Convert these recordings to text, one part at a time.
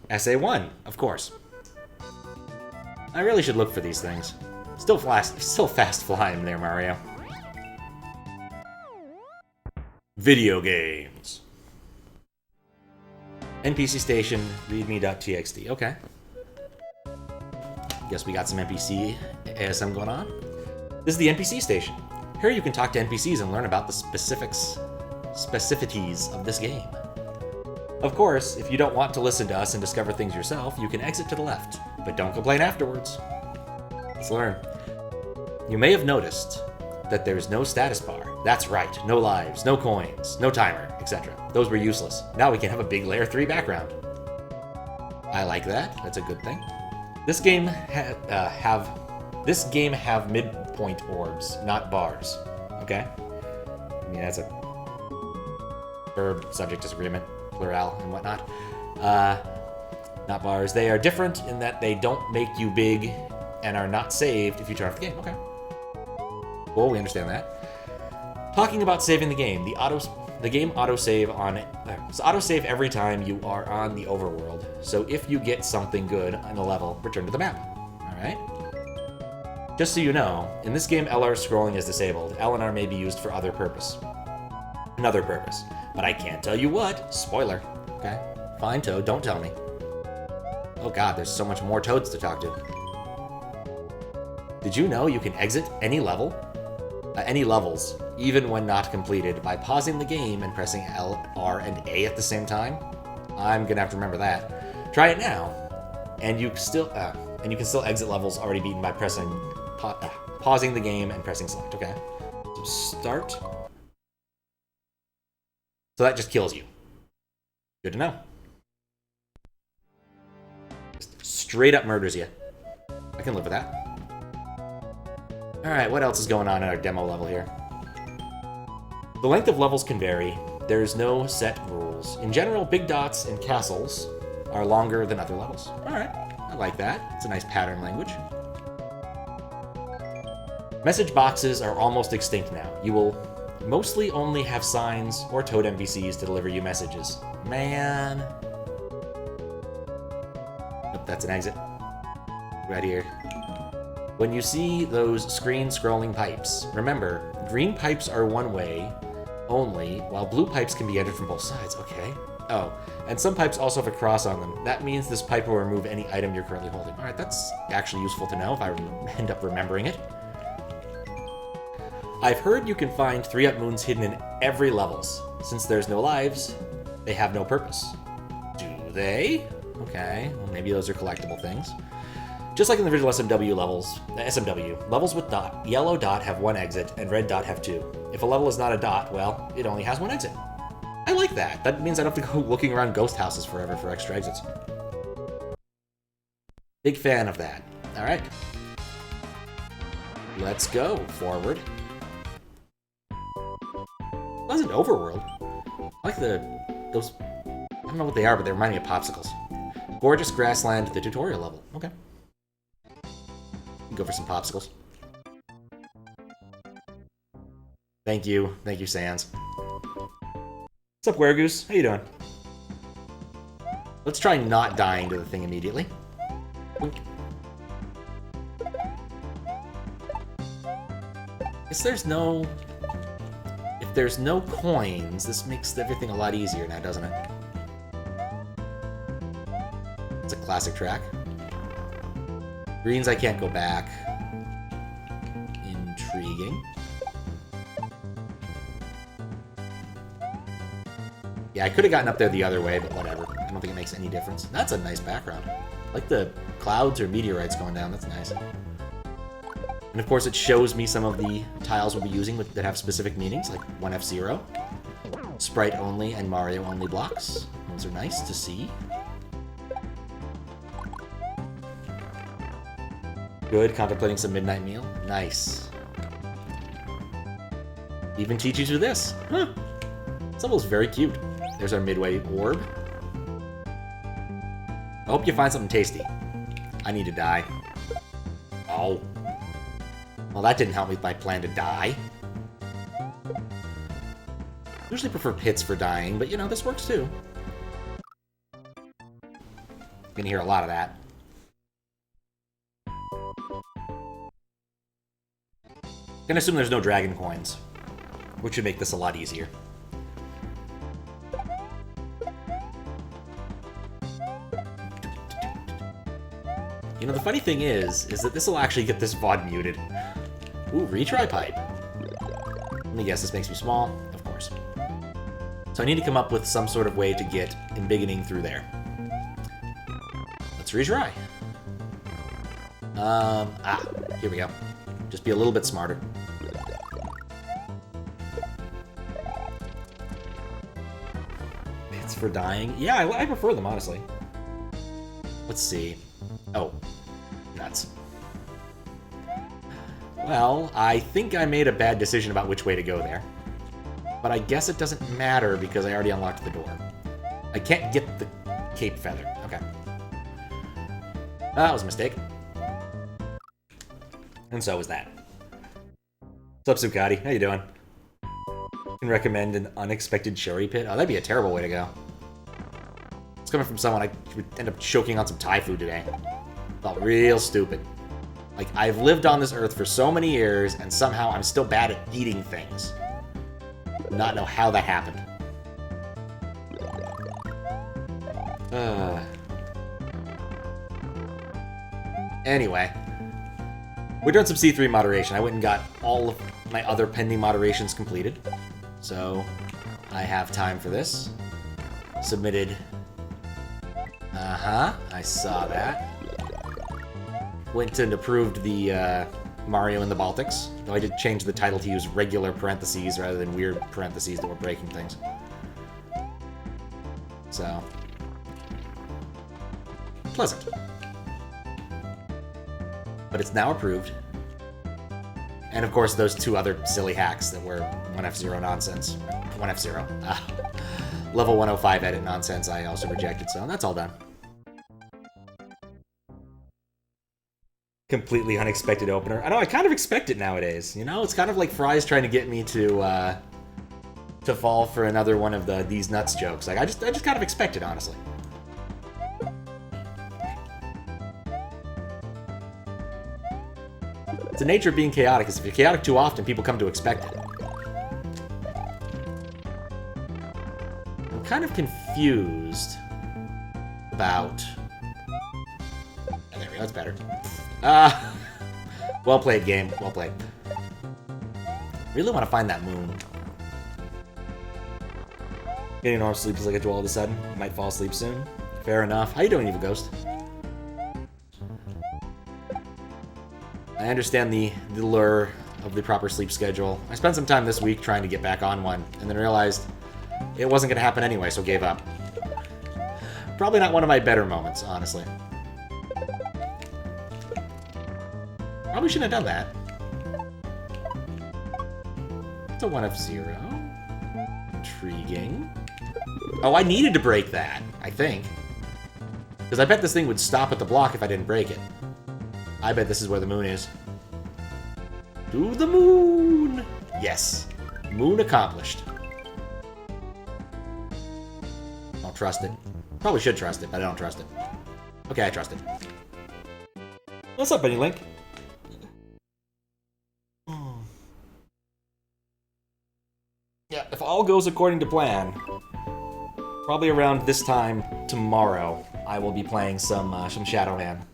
SA1, of course. I really should look for these things. Still fast flying there, Mario. Video games. NPC Station Readme.txt. Okay. Guess we got some NPC ASM going on. This is the NPC Station. Here you can talk to NPCs and learn about the specificities of this game. Of course, if you don't want to listen to us and discover things yourself, you can exit to the left, but don't complain afterwards. Let's learn. You may have noticed that there's no status bar. That's right, no lives, no coins, no timer, etc. Those were useless. Now we can have a big layer 3 background. I like that. That's a good thing. This game have midpoint orbs, not bars. Okay? I mean, that's a verb, subject, disagreement, plural, and whatnot. Not bars. They are different in that they don't make you big and are not saved if you turn off the game. Okay. Well, we understand that. Talking about saving the game, the game autosave every time you are on the overworld. So if you get something good in a level, return to the map. All right. Just so you know, in this game, LR scrolling is disabled. L and R may be used for another purpose, but I can't tell you what. Spoiler. Okay. Fine, Toad. Don't tell me. Oh God, there's so much more Toads to talk to. Did you know you can exit any level? Any levels, even when not completed, by pausing the game and pressing L, R, and A at the same time? I'm gonna have to remember that. Try it now, and you can still exit levels already beaten by pressing pausing the game and pressing select. Okay, so start. So that just kills you. Good to know. Just straight up murders you. I can live with that. Alright, what else is going on in our demo level here? The length of levels can vary. There's no set rules. In general, big dots and castles are longer than other levels. Alright, I like that. It's a nice pattern language. Message boxes are almost extinct now. You will mostly only have signs or Toad NPCs to deliver you messages. Man. Oh, that's an exit. Right here. When you see those screen-scrolling pipes, remember, green pipes are one way only, while blue pipes can be entered from both sides. Okay. Oh, and some pipes also have a cross on them. That means this pipe will remove any item you're currently holding. All right, that's actually useful to know if I end up remembering it. I've heard you can find 3-up moons hidden in every levels. Since there's no lives, they have no purpose. Do they? Okay, well, maybe those are collectible things. Just like in the original SMW levels with yellow dot have 1 exit and red dot have 2. If a level is not a dot, well, it only has 1 exit. I like that. That means I don't have to go looking around ghost houses forever for extra exits. Big fan of that. All right. Let's go forward. Pleasant overworld. I like those, I don't know what they are, but they remind me of popsicles. Gorgeous grassland, the tutorial level. Okay. Go for some popsicles. Thank you, Sans. What's up, Weregoose? How you doing? Let's try not dying to the thing immediately. If there's no coins, this makes everything a lot easier now, doesn't it? It's a classic track. Greens, I can't go back. Intriguing. Yeah, I could have gotten up there the other way, but whatever. I don't think it makes any difference. That's a nice background. I like the clouds or meteorites going down. That's nice. And of course, it shows me some of the tiles we'll be using that have specific meanings, like 1F0, Sprite only, and Mario only blocks. Those are nice to see. Good, contemplating some midnight meal. Nice. Even teach you to this. Huh. This level is very cute. There's our midway orb. I hope you find something tasty. I need to die. Oh. Well, that didn't help me with my plan to die. Usually prefer pits for dying, but you know, this works too. Gonna hear a lot of that. Gonna assume there's no dragon coins, which would make this a lot easier. You know, the funny thing is that this will actually get this VOD muted. Ooh, retry pipe. Let me guess, this makes me small? Of course. So I need to come up with some sort of way to get embiggening through there. Let's retry. Here we go. Just be a little bit smarter. It's for dying? Yeah, I prefer them, honestly. Let's see. Oh. Nuts. Well, I think I made a bad decision about which way to go there. But I guess it doesn't matter because I already unlocked the door. I can't get the cape feather. Okay. That was a mistake. And so was that. What's up, Sukati? How you doing? Can recommend an unexpected cherry pit? Oh, that'd be a terrible way to go. It's coming from someone I would end up choking on some Thai food today. Felt real stupid. Like, I've lived on this earth for so many years, and somehow I'm still bad at eating things. Not know how that happened. Anyway. We're doing some C3 moderation. I went and got all of my other pending moderations completed. So, I have time for this. Submitted. I saw that. Went and approved the Mario in the Baltics. Though I did change the title to use regular parentheses rather than weird parentheses that were breaking things. So. Pleasant. But it's now approved. And of course, those two other silly hacks that were 1F0 nonsense. 1F0. Level 105 edit nonsense I also rejected, so that's all done. Completely unexpected opener. I know, I kind of expect it nowadays, you know? It's kind of like Fry's trying to get me to fall for another one of the these nuts jokes. Like, I just kind of expect it, honestly. It's the nature of being chaotic, is if you're chaotic too often, people come to expect it. I'm kind of confused about... Oh, there we go, that's better. Well played, game. Well played. Really want to find that moon. Getting normal sleep is like a all of a sudden. Might fall asleep soon. Fair enough. How you doing, Evil Ghost? I understand the lure of the proper sleep schedule. I spent some time this week trying to get back on one, and then realized it wasn't going to happen anyway, so gave up. Probably not one of my better moments, honestly. Probably shouldn't have done that. It's a 1F0. Intriguing. Oh, I needed to break that, I think. Because I bet this thing would stop at the block if I didn't break it. I bet this is where the moon is. To the moon! Yes. Moon accomplished. Don't trust it. Probably should trust it, but I don't trust it. Okay, I trust it. What's up, Benny Link? Yeah, if all goes according to plan, probably around this time tomorrow, I will be playing some Shadow Man.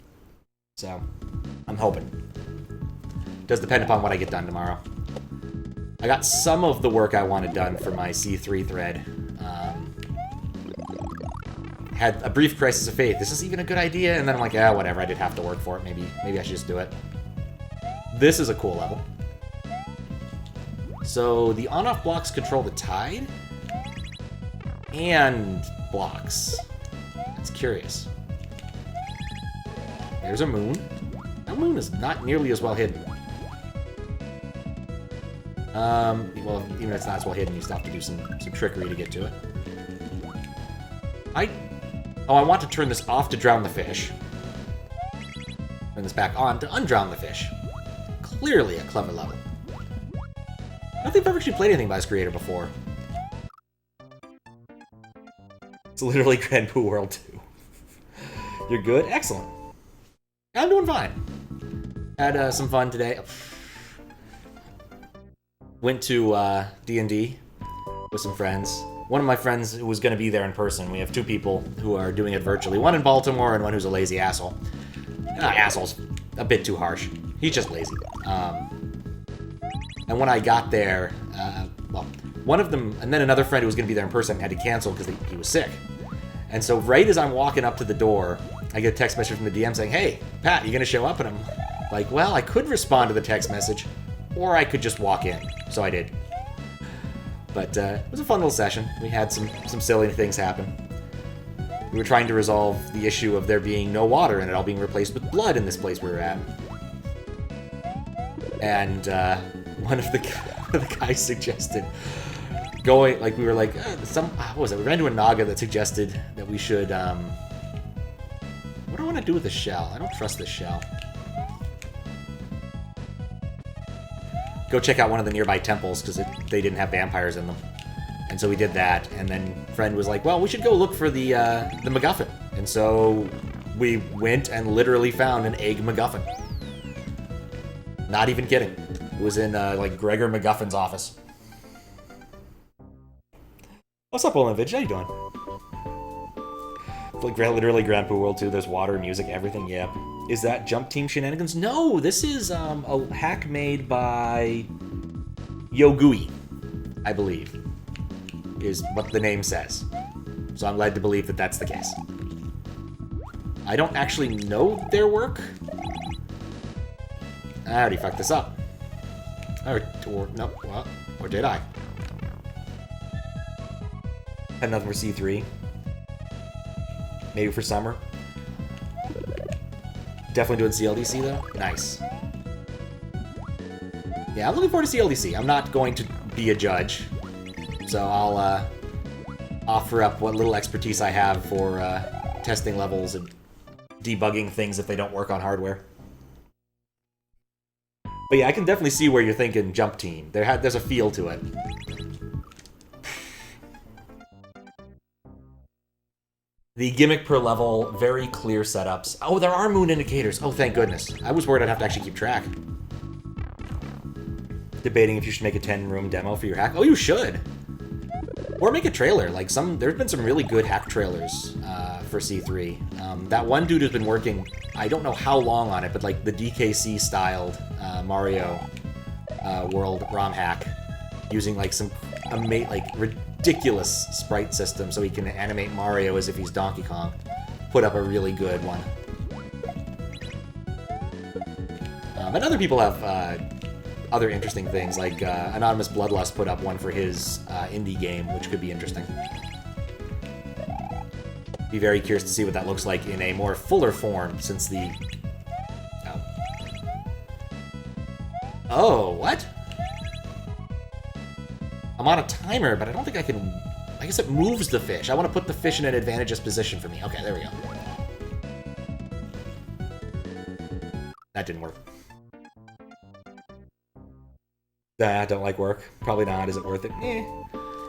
So, I'm hoping. Does depend upon what I get done tomorrow. I got some of the work I wanted done for my C3 thread. Had a brief crisis of faith. Is this even a good idea? And then I'm like, yeah, whatever. I did have to work for it. Maybe I should just do it. This is a cool level. So the on-off blocks control the tide and blocks. That's curious. There's a moon. That moon is not nearly as well hidden. Well, even if it's not as well hidden, you still have to do some trickery to get to it. I want to turn this off to drown the fish. Turn this back on to undrown the fish. Clearly a clever level. I don't think I've ever actually played anything by this creator before. It's literally Grand Poo World 2. You're good? Excellent. I'm doing fine. Had some fun today. Went to D&D with some friends. One of my friends who was going to be there in person. We have two people who are doing it virtually. One in Baltimore and one who's a lazy asshole. Asshole's a bit too harsh. He's just lazy. And when I got there, well, one of them, and then another friend who was going to be there in person had to cancel because he was sick. And so right as I'm walking up to the door, I get a text message from the DM saying, "Hey, Pat, you going to show up?" And I'm like, well, I could respond to the text message, or I could just walk in. So I did. But it was a fun little session. We had some silly things happen. We were trying to resolve the issue of there being no water and it all being replaced with blood in this place we were at. And one of the guys suggested going, like, we were like, what was it? We ran into a Naga that suggested that we should, what do I want to do with the shell? I don't trust this shell. Go check out one of the nearby temples, because they didn't have vampires in them. And so we did that, and then friend was like, well, we should go look for the MacGuffin. And so we went and literally found an egg MacGuffin. Not even kidding. It was in, like, Gregor MacGuffin's office. What's up, Olin Vidge? How you doing? Like, literally Grandpa World 2, there's water, music, everything, yep. Is that Jump Team Shenanigans? No, this is a hack made by Yogui, I believe, is what the name says. So I'm led to believe that that's the case. I don't actually know their work. I already fucked this up. Or did I? Had another for C3. Maybe for summer. Definitely doing CLDC though. Nice. Yeah, I'm looking forward to CLDC. I'm not going to be a judge, so I'll offer up what little expertise I have for testing levels and debugging things if they don't work on hardware. But yeah, I can definitely see where you're thinking Jump Team. There's a feel to it. The gimmick per level, very clear setups. Oh, there are moon indicators. Oh, thank goodness. I was worried I'd have to actually keep track. Debating if you should make a 10-room demo for your hack. Oh, you should. Or make a trailer. Like, there's been some really good hack trailers for C3. That one dude who's been working, I don't know how long on it, but like the DKC-styled Mario World ROM hack, using like some ridiculous sprite system so he can animate Mario as if he's Donkey Kong. Put up a really good one. And other people have other interesting things, like Anonymous Bloodlust put up one for his indie game, which could be interesting. Be very curious to see what that looks like in a more fuller form, since the... Oh, what? I'm on a timer, but I don't think I can... I guess it moves the fish. I want to put the fish in an advantageous position for me. Okay, there we go. That didn't work. I don't like work. Probably not. Is it worth it? Eh.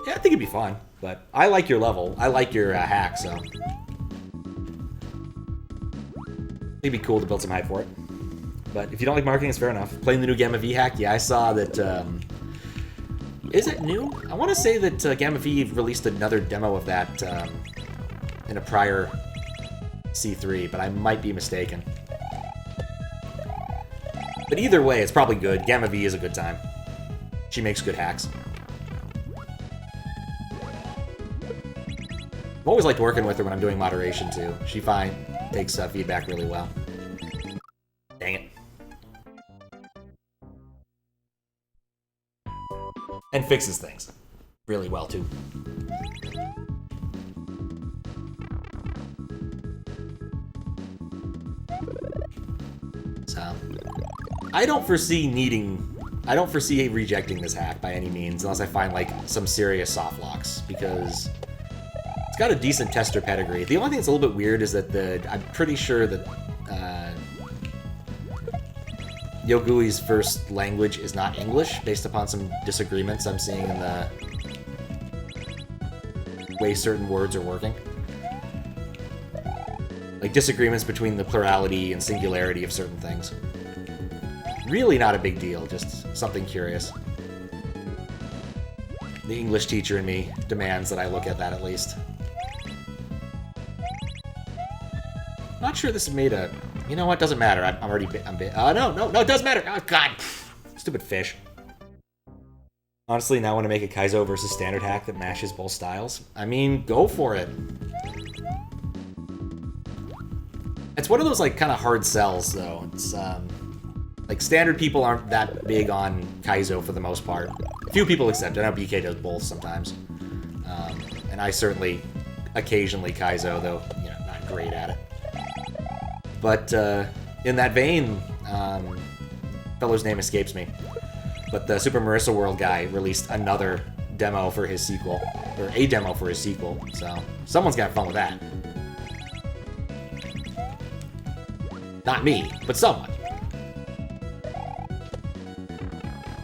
Yeah, I think it'd be fun. But I like your level. I like your hack, so... It'd be cool to build some hype for it. But if you don't like marketing, it's fair enough. Playing the new Gamma V hack? Yeah, I saw that... Is it new? I want to say that Gamma V released another demo of that in a prior C3, but I might be mistaken. But either way, it's probably good. Gamma V is a good time. She makes good hacks. I've always liked working with her when I'm doing moderation, too. She takes feedback really well. Dang it. And fixes things really well, too. So, I don't foresee rejecting this hack by any means, unless I find, like, some serious soft locks, because it's got a decent tester pedigree. The only thing that's a little bit weird is that I'm pretty sure that Yogui's first language is not English, based upon some disagreements I'm seeing in the way certain words are working. Like disagreements between the plurality and singularity of certain things. Really not a big deal, just something curious. The English teacher in me demands that I look at that at least. Not sure this made a... You know what? Doesn't matter. I'm already... No, it does matter! Oh, God! Stupid fish. Honestly, now I want to make a Kaizo versus standard hack that mashes both styles. I mean, go for it. It's one of those, like, kind of hard sells, though. It's, like, standard people aren't that big on Kaizo for the most part. Few people accept it. I know BK does both sometimes. And I certainly occasionally Kaizo, though, you know, not great at it. But in that vein, fellow's name escapes me. But the Super Marissa World guy released another demo for his sequel, or a demo for his sequel. So someone's got fun with that. Not me, but someone.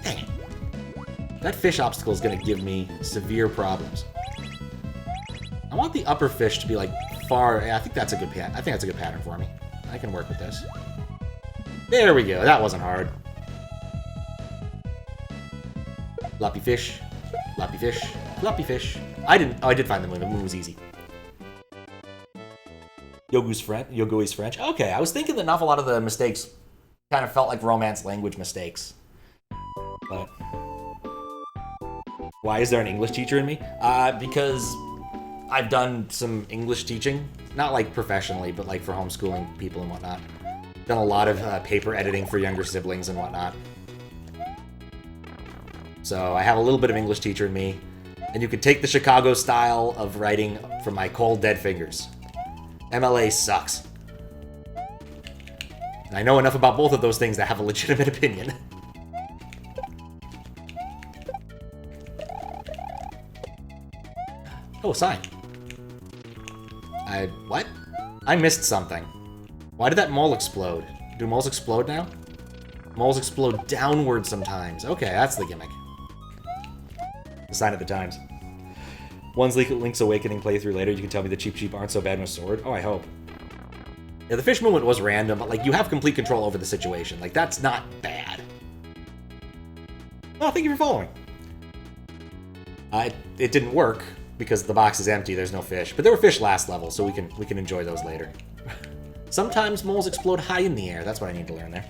Dang it. That fish obstacle is going to give me severe problems. I want the upper fish to be like far. Yeah, I think that's a good pattern for me. I can work with this. There we go. That wasn't hard. Floppy fish. Floppy fish. Floppy fish. I did find the moon. The moon was easy. Yogui's French. Okay, I was thinking that an awful lot of the mistakes kind of felt like Romance language mistakes. But why is there an English teacher in me? Because I've done some English teaching. Not like professionally, but like for homeschooling people and whatnot. Done a lot of paper editing for younger siblings and whatnot. So I have a little bit of English teacher in me. And you could take the Chicago style of writing from my cold, dead fingers. MLA sucks. And I know enough about both of those things to have a legitimate opinion. Oh, sign. What? I missed something. Why did that mole explode? Do moles explode now? Moles explode downward sometimes. Okay, that's the gimmick. The sign of the times. One's Link's Awakening playthrough later, you can tell me the Cheep aren't so bad with Sword. Oh, I hope. Yeah, the fish movement was random, but, like, you have complete control over the situation. Like, that's not bad. Oh, thank you for following. It didn't work, because the box is empty, there's no fish. But there were fish last level, so we can enjoy those later. Sometimes moles explode high in the air. That's what I need to learn there.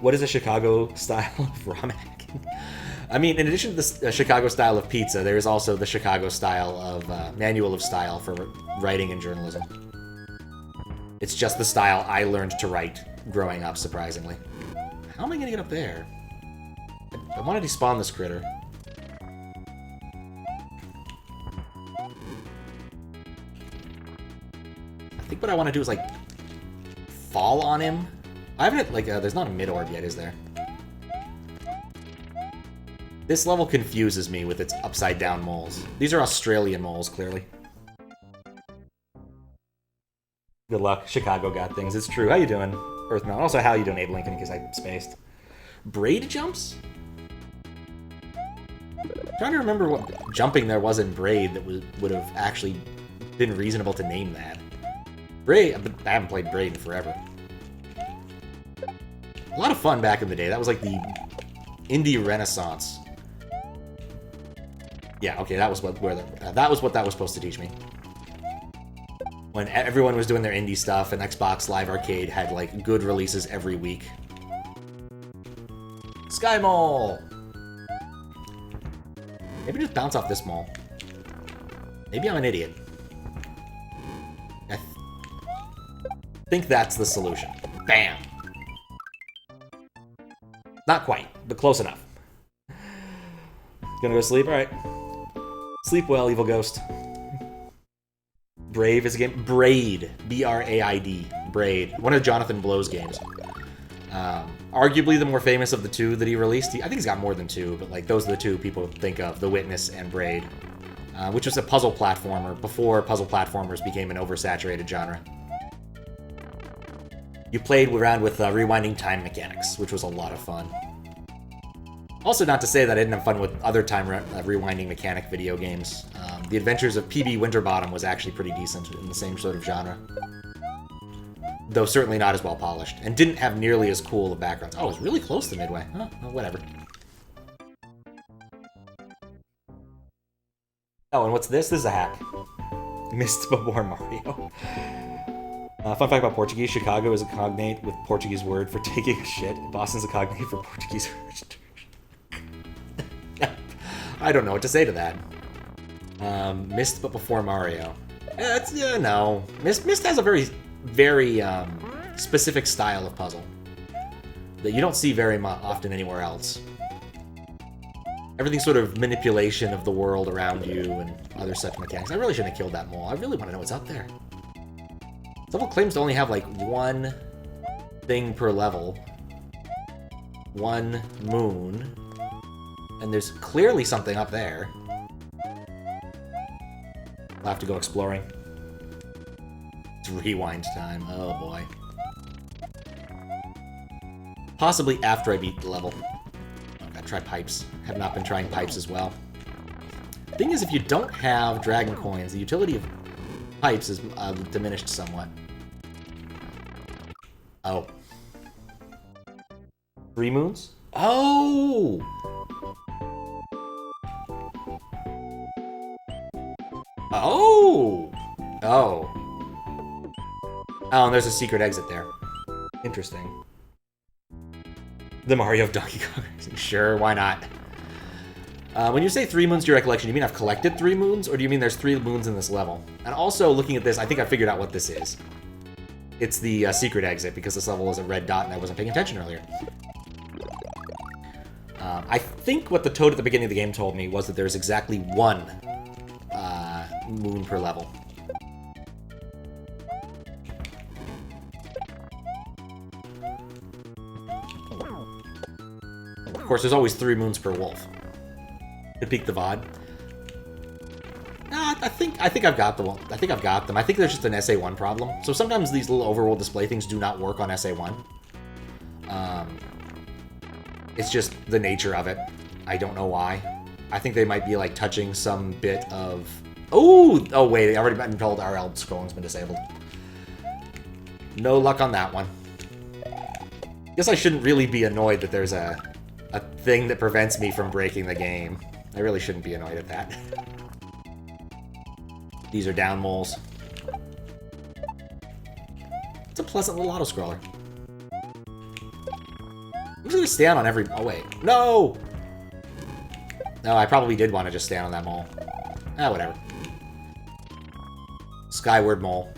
What is a Chicago style of ramen hacking? I mean, in addition to the Chicago style of pizza, there is also the Chicago style of manual of style for writing and journalism. It's just the style I learned to write growing up, surprisingly. How am I going to get up there? I want to despawn this critter. I think what I want to do is, like, fall on him. I haven't, like, there's not a mid-orb yet, is there? This level confuses me with its upside-down moles. These are Australian moles, clearly. Good luck. Chicago got things. It's true. How you doing, Earthmount? Also, how you doing, Abe Lincoln, because I spaced. Braid jumps? I'm trying to remember what jumping there was in Braid that would have actually been reasonable to name that. Braid? I haven't played Braid in forever. A lot of fun back in the day. That was like the indie renaissance. Yeah, okay, that was what that was supposed to teach me. When everyone was doing their indie stuff and Xbox Live Arcade had like good releases every week. Sky Mole! Maybe just bounce off this mole. Maybe I'm an idiot. I think that's the solution. Bam! Not quite, but close enough. Gonna go sleep? Alright. Sleep well, evil ghost. Brave is a game. Braid. B-R-A-I-D. Braid. One of Jonathan Blow's games. Arguably the more famous of the two that he released. I think he's got more than two, but like those are the two people think of. The Witness and Braid. Which was a puzzle platformer before puzzle platformers became an oversaturated genre. You played around with rewinding time mechanics, which was a lot of fun. Also, not to say that I didn't have fun with other time rewinding mechanic video games. The Adventures of PB Winterbottom was actually pretty decent in the same sort of genre. though certainly not as well polished, and didn't have nearly as cool of backgrounds. Oh, it was really close to midway. Huh, well, whatever. Oh, and what's this? This is a hack. Missed before Mario. Fun fact about Portuguese, Chicago is a cognate with Portuguese word for taking a shit. Boston's a cognate for Portuguese I don't know what to say to that. Missed but before Mario. Yeah, no. Mist has a very specific style of puzzle that you don't see very often anywhere else. Everything's sort of manipulation of the world around you and other such mechanics. I really shouldn't have killed that mole. I really want to know what's up there. This level claims to only have like one thing per level. One moon. And there's clearly something up there. I'll have to go exploring. It's rewind time. Oh boy. Possibly after I beat the level. I gotta try pipes. Have not been trying pipes as well. Thing is, if you don't have dragon coins, the utility of pipes is diminished somewhat. Oh. 3 moons? Oh! Oh! Oh. Oh, and there's a secret exit there. Interesting. The Mario of Donkey Kong. Sure, why not? When you say 3 moons to your recollection, you mean I've collected 3 moons, or do you mean there's 3 moons in this level? And also, looking at this, I think I figured out what this is. It's the secret exit, because this level was a red dot and I wasn't paying attention earlier. I think what the toad at the beginning of the game told me was that there's exactly 1 moon per level. Of course, there's always 3 moons per wolf. To peak the VOD. I think I've got them. I think I've got them. I think there's just an SA1 problem. So sometimes these little overworld display things do not work on SA1. It's just the nature of it. I don't know why. I think they might be like touching some bit of. Oh wait, I already been told RL scrolling's been disabled. No luck on that one. Guess I shouldn't really be annoyed that there's a thing that prevents me from breaking the game. I really shouldn't be annoyed at that. These are down moles. It's a pleasant little auto-scroller. I'm just gonna stand on every... Oh, wait. No! No, I probably did want to just stand on that mole. Ah, whatever. Skyward mole.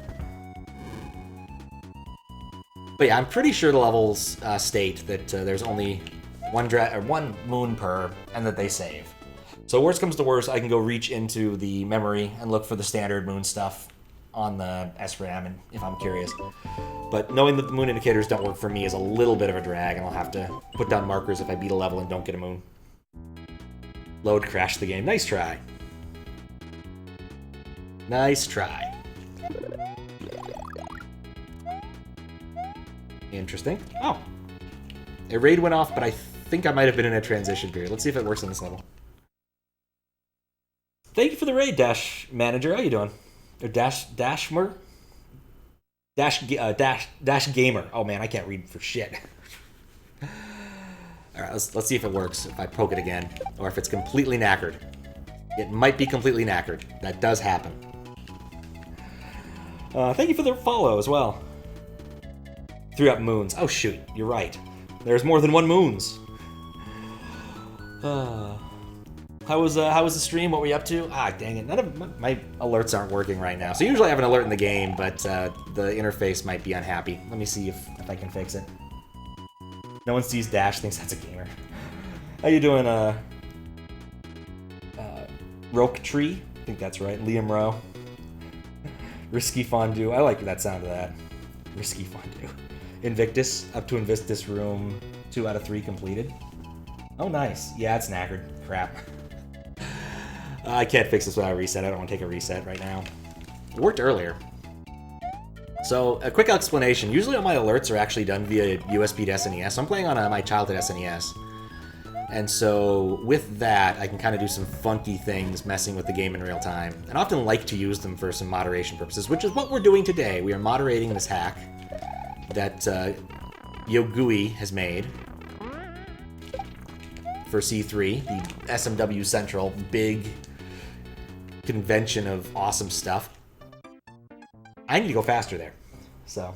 But yeah, I'm pretty sure the levels state that there's only one moon per, and that they save. So worst comes to worst, I can go reach into the memory and look for the standard moon stuff on the SRAM, and if I'm curious. But knowing that the moon indicators don't work for me is a little bit of a drag, and I'll have to put down markers if I beat a level and don't get a moon. Load crashed the game. Nice try. Nice try. Interesting. Oh. A raid went off, but I think I might have been in a transition period. Let's see if it works on this level. Thank you for the raid, Dash Manager. How you doing? Or Dashmer? Dash Gamer. Oh man, I can't read for shit. Alright, let's see if it works, if I poke it again. Or if it's completely knackered. It might be completely knackered. That does happen. Thank you for the follow as well. 3 up moons. Oh shoot, you're right. There's more than 1 moons. How was the stream? What were you up to? Ah, dang it. None of my alerts aren't working right now. So usually I have an alert in the game, but the interface might be unhappy. Let me see if I can fix it. No one sees Dash, thinks that's a gamer. How you doing, Roke Tree? I think that's right. Liam Rowe. Risky Fondue. I like that sound of that. Risky Fondue. Invictus. Up to Invictus room 2 out of 3 completed. Oh, nice. Yeah, it's knackered. Crap. I can't fix this without a reset. I don't want to take a reset right now. It worked earlier. So, a quick explanation. Usually all my alerts are actually done via USB to SNES. I'm playing on my childhood SNES. And so, with that, I can kind of do some funky things messing with the game in real time. And I often like to use them for some moderation purposes, which is what we're doing today. We are moderating this hack. that Yogui has made for C3, the SMW Central big convention of awesome stuff. I need to go faster there, so.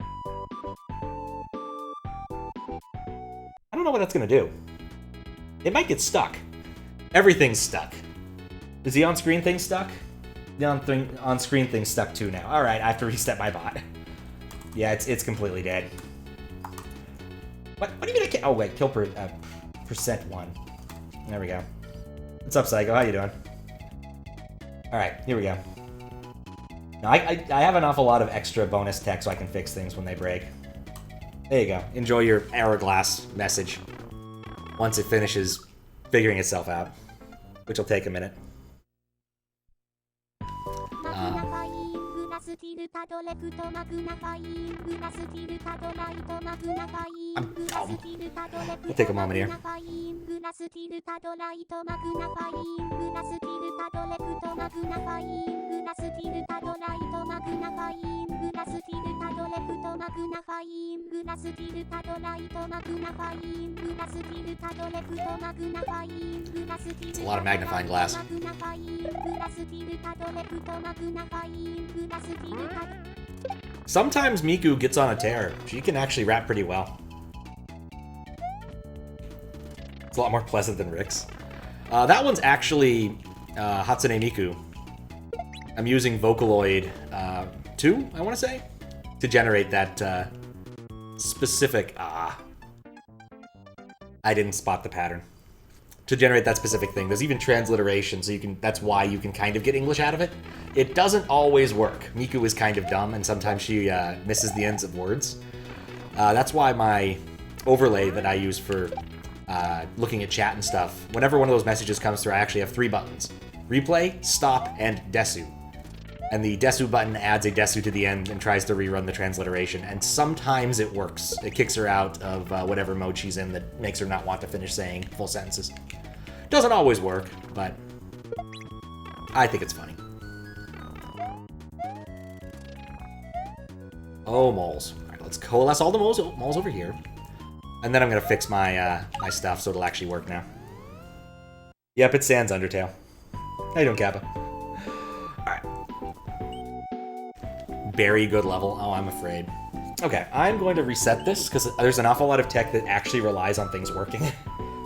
I don't know what that's gonna do. It might get stuck. Everything's stuck. Is the on-screen thing stuck? The on-screen thing's stuck too now. All right, I have to reset my bot. Yeah, it's completely dead. What do you mean I can't? Oh wait, kill percent 1. There we go. What's up, Psycho? How you doing? All right, here we go. Now I have an awful lot of extra bonus tech so I can fix things when they break. There you go. Enjoy your hourglass message once it finishes figuring itself out, which will take a minute. We'll take a moment here. It's a lot of magnifying glass. Sometimes Miku gets on a tear. She can actually rap pretty well. It's a lot more pleasant than Rick's. That one's actually Hatsune Miku. I'm using Vocaloid 2, I want to say, to generate that specific... I didn't spot the pattern. To generate that specific thing. There's even transliteration, so you can. That's why you can kind of get English out of it. It doesn't always work. Miku is kind of dumb, and sometimes she misses the ends of words. That's why my overlay that I use for looking at chat and stuff, whenever one of those messages comes through, I actually have 3 buttons. Replay, stop, and desu. And the desu button adds a desu to the end and tries to rerun the transliteration, and sometimes it works. It kicks her out of whatever mode she's in that makes her not want to finish saying full sentences. Doesn't always work, but I think it's funny. Oh, moles. All right, let's coalesce all the moles over here. And then I'm going to fix my my stuff so it'll actually work now. Yep, it's Sans Undertale. How you doing, Kappa? Alright. Very good level. Oh, I'm afraid. Okay, I'm going to reset this, because there's an awful lot of tech that actually relies on things working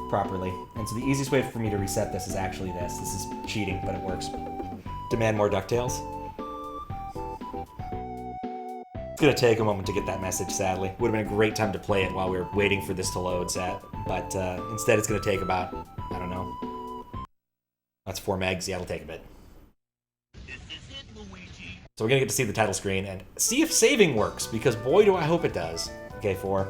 properly. And so the easiest way for me to reset this is actually this. This is cheating, but it works. Demand more DuckTales. It's going to take a moment to get that message, sadly. Would have been a great time to play it while we were waiting for this to load, but instead it's going to take about, I don't know. That's 4 megs. Yeah, it'll take a bit. So we're going to get to see the title screen and see if saving works, because boy do I hope it does. Okay, 4.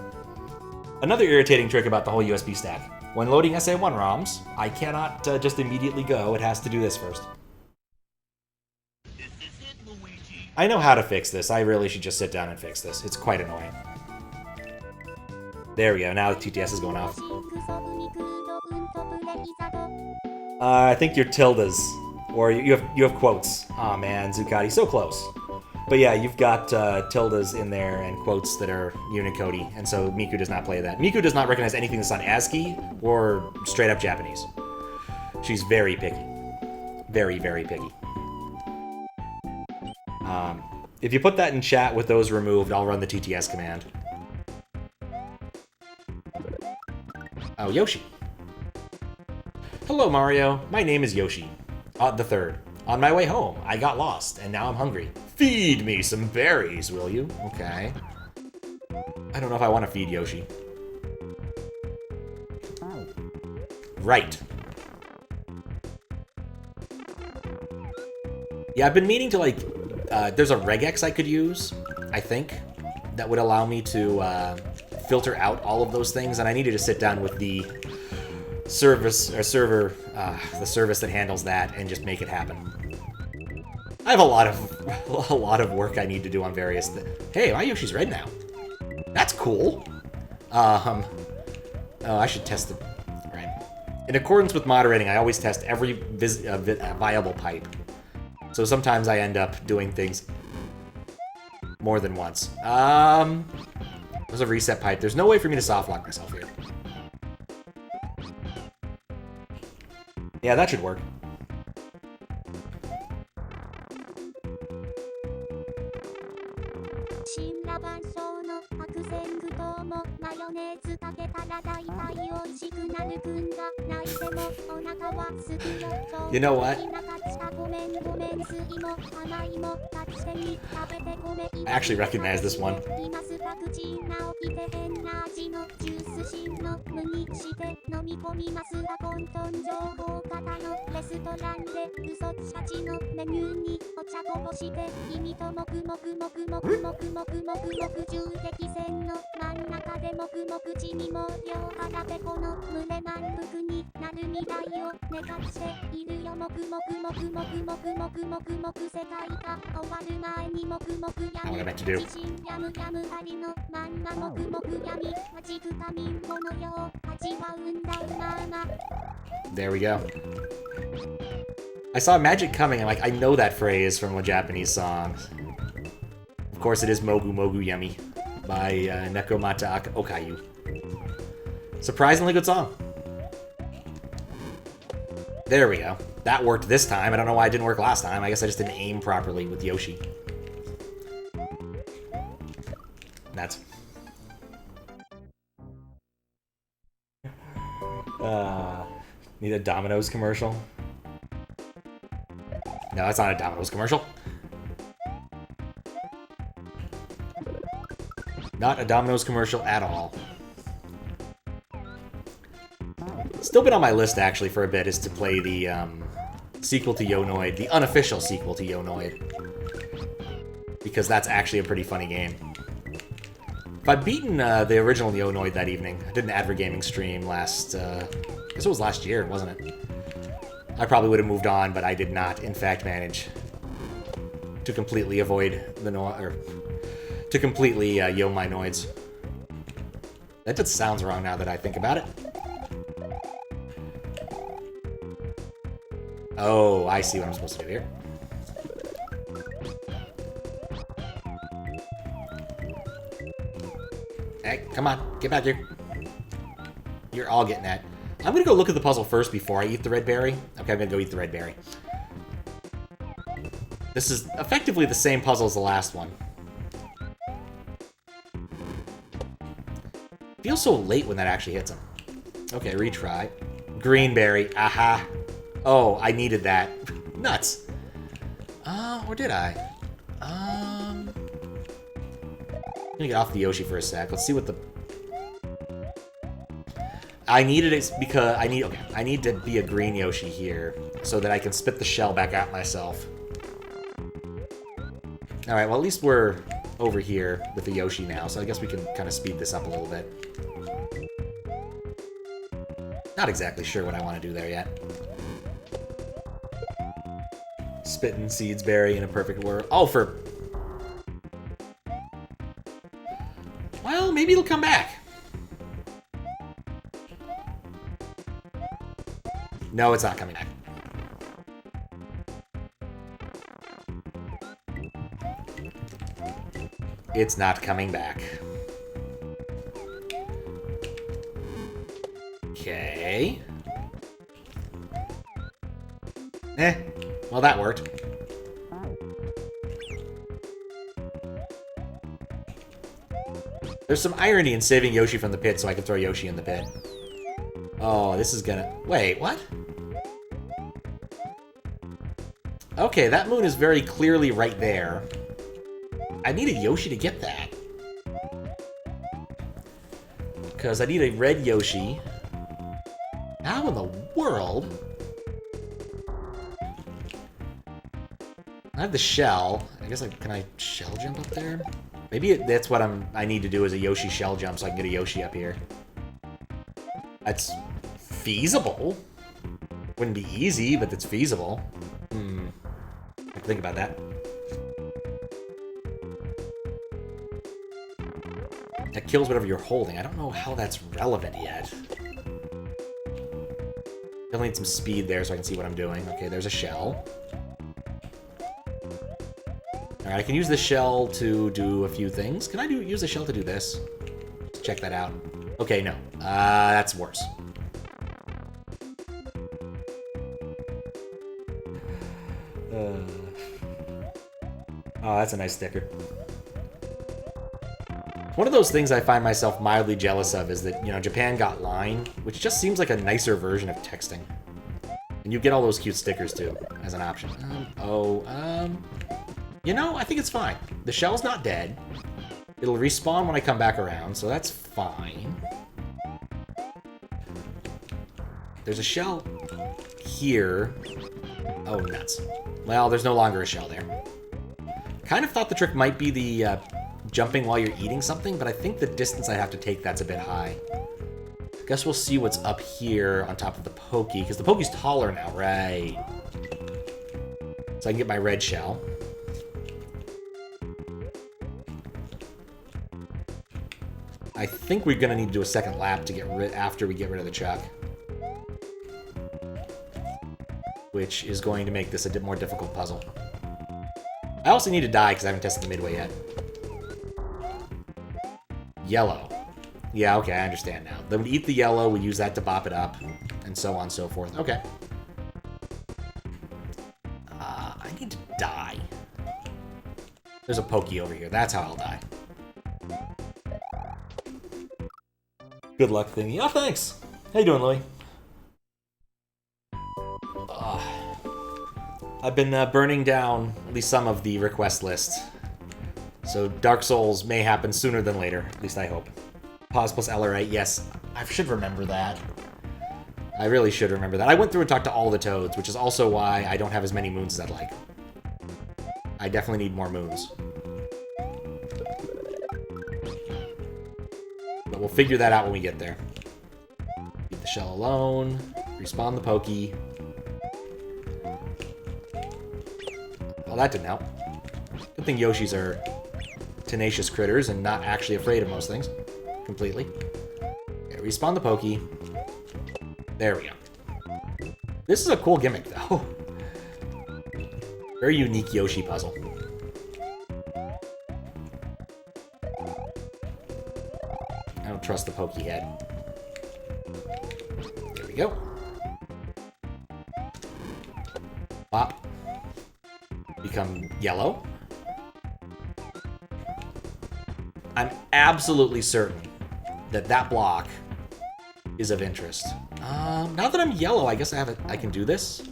Another irritating trick about the whole USB stack. When loading SA1 ROMs, I cannot just immediately go. It has to do this first. I know how to fix this. I really should just sit down and fix this. It's quite annoying. There we go. Now the TTS is going off. I think you're tildes. Or you have quotes. Aw, man, Zucati, so close. But yeah, you've got tildes in there and quotes that are Unicode-y, and so Miku does not play that. Miku does not recognize anything that's not ASCII or straight-up Japanese. She's very picky. Very, very picky. If you put that in chat with those removed, I'll run the TTS command. Oh, Yoshi. Hello, Mario. My name is Yoshi. The third. On my way home, I got lost, and now I'm hungry. Feed me some berries, will you? Okay. I don't know if I want to feed Yoshi. Right. Yeah, I've been meaning to, like... there's a regex I could use, I think, that would allow me to filter out all of those things, and I needed to sit down with the the service that handles that, and just make it happen. I have a lot of work I need to do on various things. Hey, my Yoshi's red now. That's cool. Oh, I should test it. Right. In accordance with moderating, I always test every viable pipe. So sometimes I end up doing things. more than once. There's a reset pipe. There's no way for me to soft lock myself here. Yeah, that should work. You know what? I actually recognize this one. What I meant to do. There we go. I saw magic coming, and like, I know that phrase from a Japanese song. Of course, it is Mogu Mogu Yummy by Nekomata Okayu. Surprisingly good song. There we go. That worked this time. I don't know why it didn't work last time. I guess I just didn't aim properly with Yoshi. That's... need a Domino's commercial? No, that's not a Domino's commercial. Not a Domino's commercial at all. Still been on my list, actually, for a bit, is to play the sequel to Yonoid, the unofficial sequel to Yonoid. Because that's actually a pretty funny game. If I'd beaten the original Yonoid that evening, I did an Advergaming stream last, I guess it was last year, wasn't it? I probably would have moved on, but I did not, in fact, manage to completely avoid the or to completely yo my noids. That just sounds wrong now that I think about it. Oh, I see what I'm supposed to do here. Hey, come on, get back here. You're all getting that. I'm gonna go look at the puzzle first before I eat the red berry. Okay, I'm gonna go eat the red berry. This is effectively the same puzzle as the last one. Feels so late when that actually hits him. Okay, retry. Green berry, aha. Oh, I needed that. Nuts. Or did I? I'm gonna get off the Yoshi for a sec. Let's see what the... I needed it because I need to be a green Yoshi here so that I can spit the shell back at myself. Alright, well at least we're over here with the Yoshi now, so I guess we can kind of speed this up a little bit. Not exactly sure what I want to do there yet. Spittin' seeds berry in a perfect world. Oh, for... Well, maybe it'll come back. No, it's not coming back. It's not coming back. Okay. Well, that worked. There's some irony in saving Yoshi from the pit so I can throw Yoshi in the pit. Oh, this is gonna... Wait, what? Okay, that moon is very clearly right there. I needed Yoshi to get that. Because I need a red Yoshi. How in the world? I have the shell. I guess can I shell jump up there? Maybe that's what I need to do is a Yoshi shell jump so I can get a Yoshi up here. That's feasible. Wouldn't be easy, but it's feasible. I have to think about that. That kills whatever you're holding. I don't know how that's relevant yet. I'll need some speed there so I can see what I'm doing. Okay, there's a shell. Alright, I can use the shell to do a few things. Can I use the shell to do this? Let's check that out. Okay, no. That's worse. Oh, that's a nice sticker. One of those things I find myself mildly jealous of is that, you know, Japan got Line, which just seems like a nicer version of texting. And you get all those cute stickers, too, as an option. You know, I think it's fine. The shell's not dead. It'll respawn when I come back around, so that's fine. There's a shell here. Oh, nuts. Well, there's no longer a shell there. Kind of thought the trick might be the jumping while you're eating something, but I think the distance I have to take, that's a bit high. Guess we'll see what's up here on top of the pokey, because the pokey's taller now, right? So I can get my red shell. I think we're gonna need to do a second lap to get rid after we get rid of the chuck, which is going to make this a bit more difficult puzzle. I also need to die because I haven't tested the midway yet. Yellow. Yeah, okay, I understand now. Then we eat the yellow, we use that to bop it up, and so on and so forth. Okay. I need to die. There's a pokey over here. That's how I'll die. Good luck thingy. Oh, thanks. How you doing, Louie? I've been burning down at least some of the request list. So Dark Souls may happen sooner than later. At least I hope. Pause plus LRA. Yes, I should remember that. I really should remember that. I went through and talked to all the toads, which is also why I don't have as many moons as I'd like. I definitely need more moons. But we'll figure that out when we get there. Leave the shell alone. Respawn the pokey. Well, that didn't help. Good thing Yoshis are tenacious critters and not actually afraid of most things. Completely. Okay, respawn the pokey. There we go. This is a cool gimmick, though. Very unique Yoshi puzzle. I don't trust the pokey head. There we go. Pop. Become yellow. I'm absolutely certain that that block is of interest. Now that I'm yellow, I guess I can do this.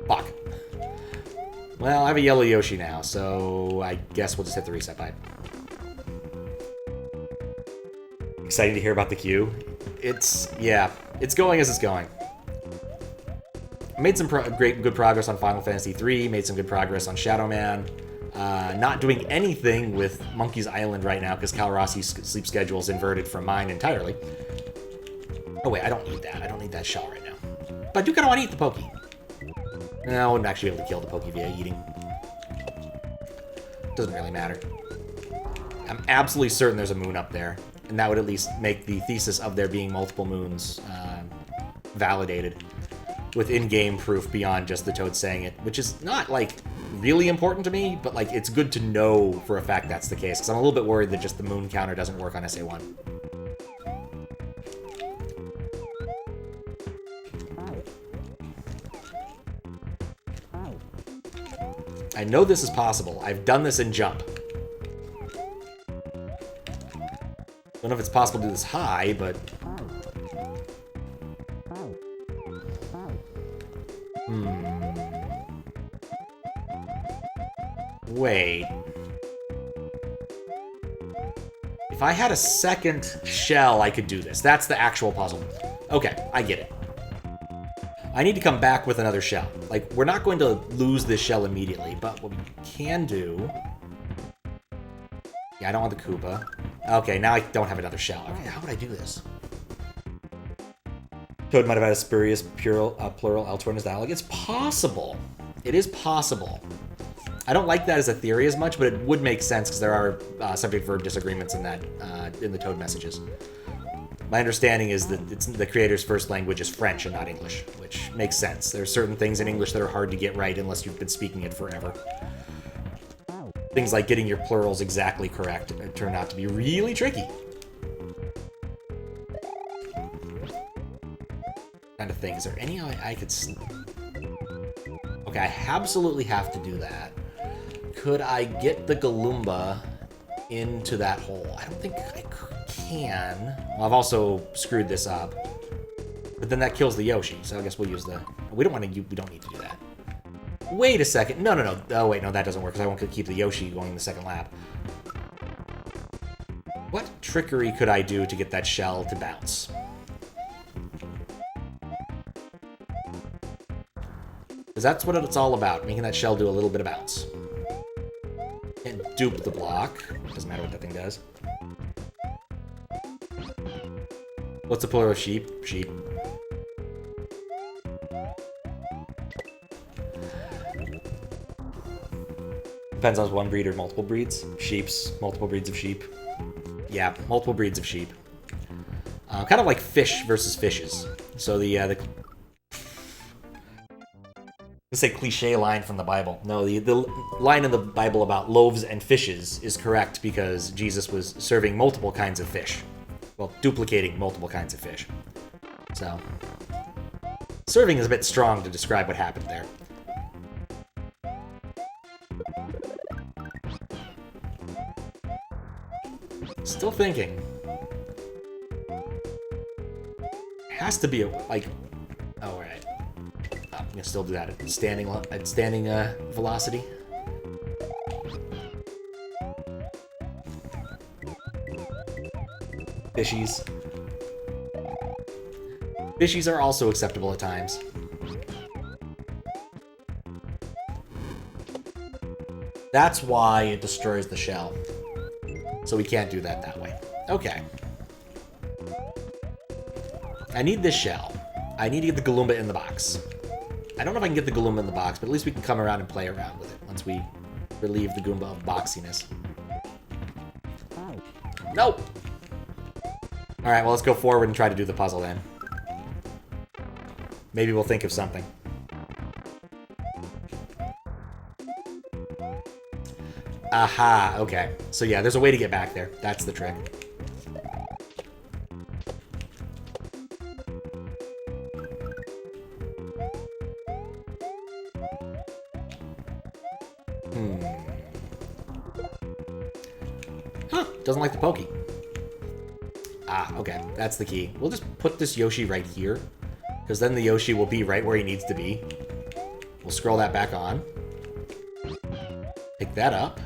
Fuck. Well, I have a yellow Yoshi now, so I guess we'll just hit the reset pipe. Exciting to hear about the queue. Yeah, it's going as it's going. Made some good progress on Final Fantasy III, made some good progress on Shadow Man. Not doing anything with Monkey's Island right now because Calrossi's sleep schedule is inverted from mine entirely. Oh wait, I don't need that. I don't need that shell right now. But I do kind of want to eat the pokey. No, I wouldn't actually be able to kill the pokey via eating. Doesn't really matter. I'm absolutely certain there's a moon up there, and that would at least make the thesis of there being multiple moons validated with in-game proof beyond just the Toad saying it, which is not, like, really important to me, but, like, it's good to know for a fact that's the case, because I'm a little bit worried that just the moon counter doesn't work on SA1. I know this is possible. I've done this in Jump. Don't know if it's possible to do this high, but... Wait. If I had a second shell, I could do this. That's the actual puzzle. Okay, I get it. I need to come back with another shell. Like, we're not going to lose this shell immediately, but what we can do... Yeah, I don't want the Koopa. Okay, now I don't have another shell. Okay, how would I do this? Toad might have had a spurious plural elsewhere in his dialogue. It's possible. It is possible. I don't like that as a theory as much, but it would make sense because there are subject-verb disagreements in that in the Toad messages. My understanding is that the creator's first language is French and not English, which makes sense. There are certain things in English that are hard to get right unless you've been speaking it forever. Things like getting your plurals exactly correct turn out to be really tricky. Trying to think, is there any way I could... Okay, I absolutely have to do that. Could I get the Galumba into that hole? I don't think I can. Well, I've also screwed this up. But then that kills the Yoshi, so I guess we'll use the... We don't need to do that. Wait a second. No. Oh, wait, no, that doesn't work, because I won't keep the Yoshi going in the second lap. What trickery could I do to get that shell to bounce? Because that's what it's all about, making that shell do a little bit of bounce. And dupe the block. Doesn't matter what that thing does. What's the plural of sheep? Sheep. Depends on one breed or multiple breeds. Sheeps, multiple breeds of sheep. Yeah, multiple breeds of sheep. Kind of like fish versus fishes. So the let's say cliche line from the Bible. No, the line in the Bible about loaves and fishes is correct because Jesus was serving multiple kinds of fish. Well, duplicating multiple kinds of fish. So, serving is a bit strong to describe what happened there. Still thinking. Has to be a, like... Oh, alright. I'm gonna still do that at standing velocity. Fishies. Fishies are also acceptable at times. That's why it destroys the shell. So we can't do that way. Okay. I need this shell. I need to get the Galumba in the box. I don't know if I can get the Galumba in the box, but at least we can come around and play around with it once we relieve the Goomba of boxiness. Nope! Alright, well, let's go forward and try to do the puzzle then. Maybe we'll think of something. Aha, okay. So yeah, there's a way to get back there. That's the trick. Huh, doesn't like the pokey. Ah, okay, that's the key. We'll just put this Yoshi right here, because then the Yoshi will be right where he needs to be. We'll scroll that back on. Pick that up.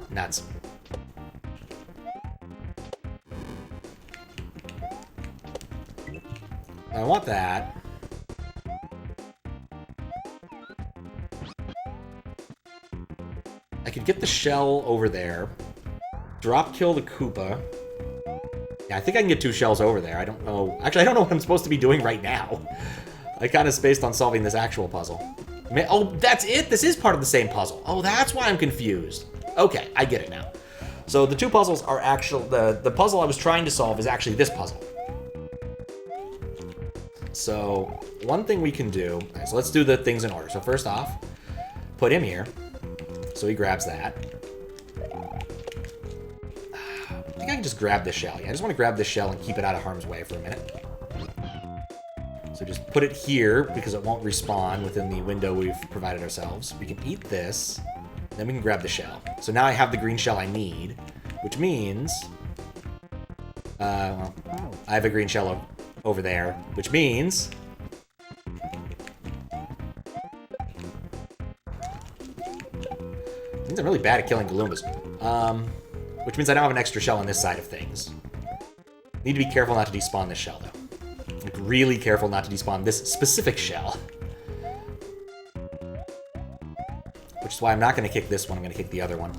Nuts. I want that. I could get the shell over there. Drop kill the Koopa. Yeah, I think I can get 2 shells over there. I don't know. Actually, I don't know what I'm supposed to be doing right now. I kind of spaced on solving this actual puzzle. Oh, that's it? This is part of the same puzzle. Oh, that's why I'm confused. Okay, I get it now. So the 2 puzzles are actual... The puzzle I was trying to solve is actually this puzzle. So, one thing we can do... Right, so let's do the things in order. So first off, put him here. So he grabs that. I think I can just grab this shell. Yeah, I just want to grab this shell and keep it out of harm's way for a minute. So just put it here, because it won't respawn within the window we've provided ourselves. We can eat this, then we can grab the shell. So now I have the green shell I need, which means... well, I have a green shell over there, which means... I'm really bad at killing Galoombas. Which means I now have an extra shell on this side of things. Need to be careful not to despawn this shell, though. Like, really careful not to despawn this specific shell. Which is why I'm not going to kick this one, I'm going to kick the other one.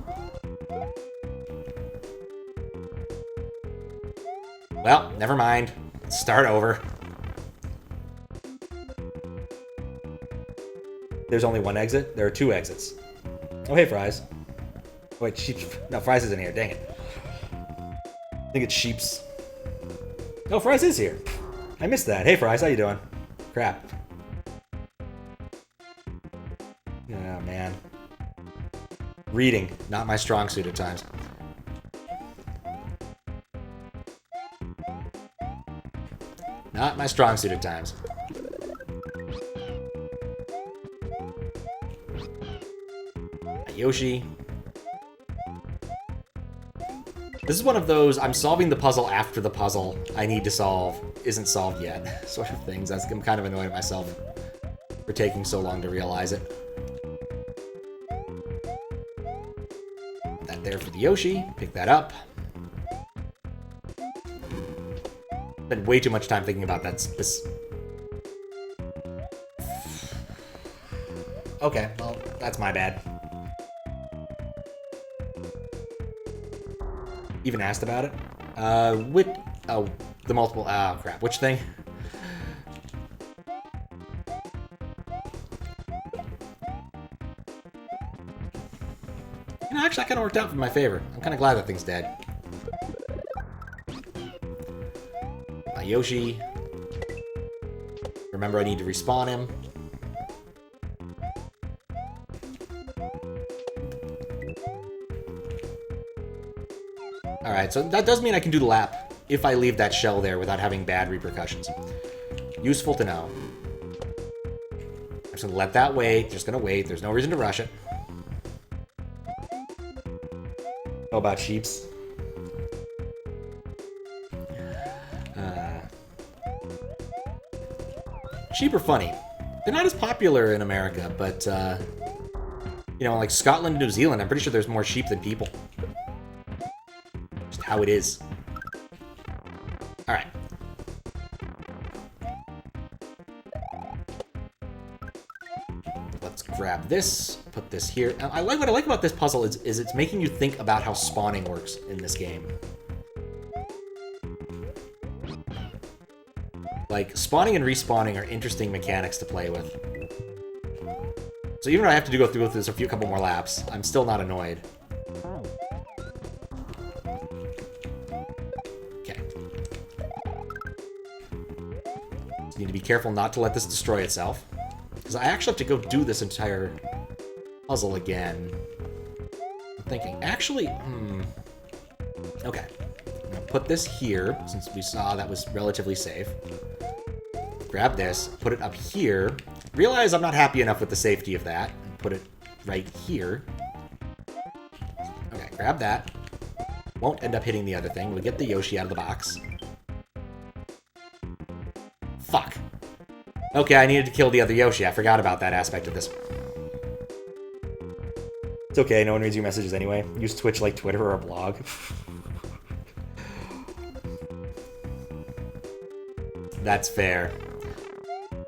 Well, never mind. Let's start over. There's only one exit? There are 2 exits. Oh, hey, Fries. Wait, sheep. No, Fries isn't here. Dang it. I think it's Sheeps. Oh, Fries is here. I missed that. Hey, Fries, how you doing? Crap. Oh, man. Reading, not my strong suit at times. Not my strong suit at times. Yoshi. This is one of those, I'm solving the puzzle after the puzzle I need to solve isn't solved yet sort of things. I'm kind of annoyed at myself for taking so long to realize it. Put that there for the Yoshi. Pick that up. Spent way too much time thinking about that. Okay, well, that's my bad. Even asked about it? Oh, the multiple, oh crap, which thing? You know, actually, that kind of worked out in my favor. I'm kind of glad that thing's dead. My Yoshi. Remember, I need to respawn him. Alright, so that does mean I can do the lap if I leave that shell there without having bad repercussions. Useful to know. I'm just gonna let that wait. Just gonna wait. There's no reason to rush it. How about sheeps? Sheep are funny. They're not as popular in America, but, you know, like Scotland and New Zealand, I'm pretty sure there's more sheep than people. Just how it is. Alright. Let's grab this, put this here. What I like about this puzzle is it's making you think about how spawning works in this game. Like, spawning and respawning are interesting mechanics to play with. So even though I have to go through with this a couple more laps, I'm still not annoyed. Okay. Just need to be careful not to let this destroy itself. Because I actually have to go do this entire puzzle again. I'm thinking, actually, okay. I'm gonna put this here, since we saw that was relatively safe. Grab this, put it up here. Realize I'm not happy enough with the safety of that. And put it right here. Okay, grab that. Won't end up hitting the other thing. We'll get the Yoshi out of the box. Fuck. Okay, I needed to kill the other Yoshi. I forgot about that aspect of this. It's okay, no one reads your messages anyway. Use Twitch like Twitter or a blog. That's fair.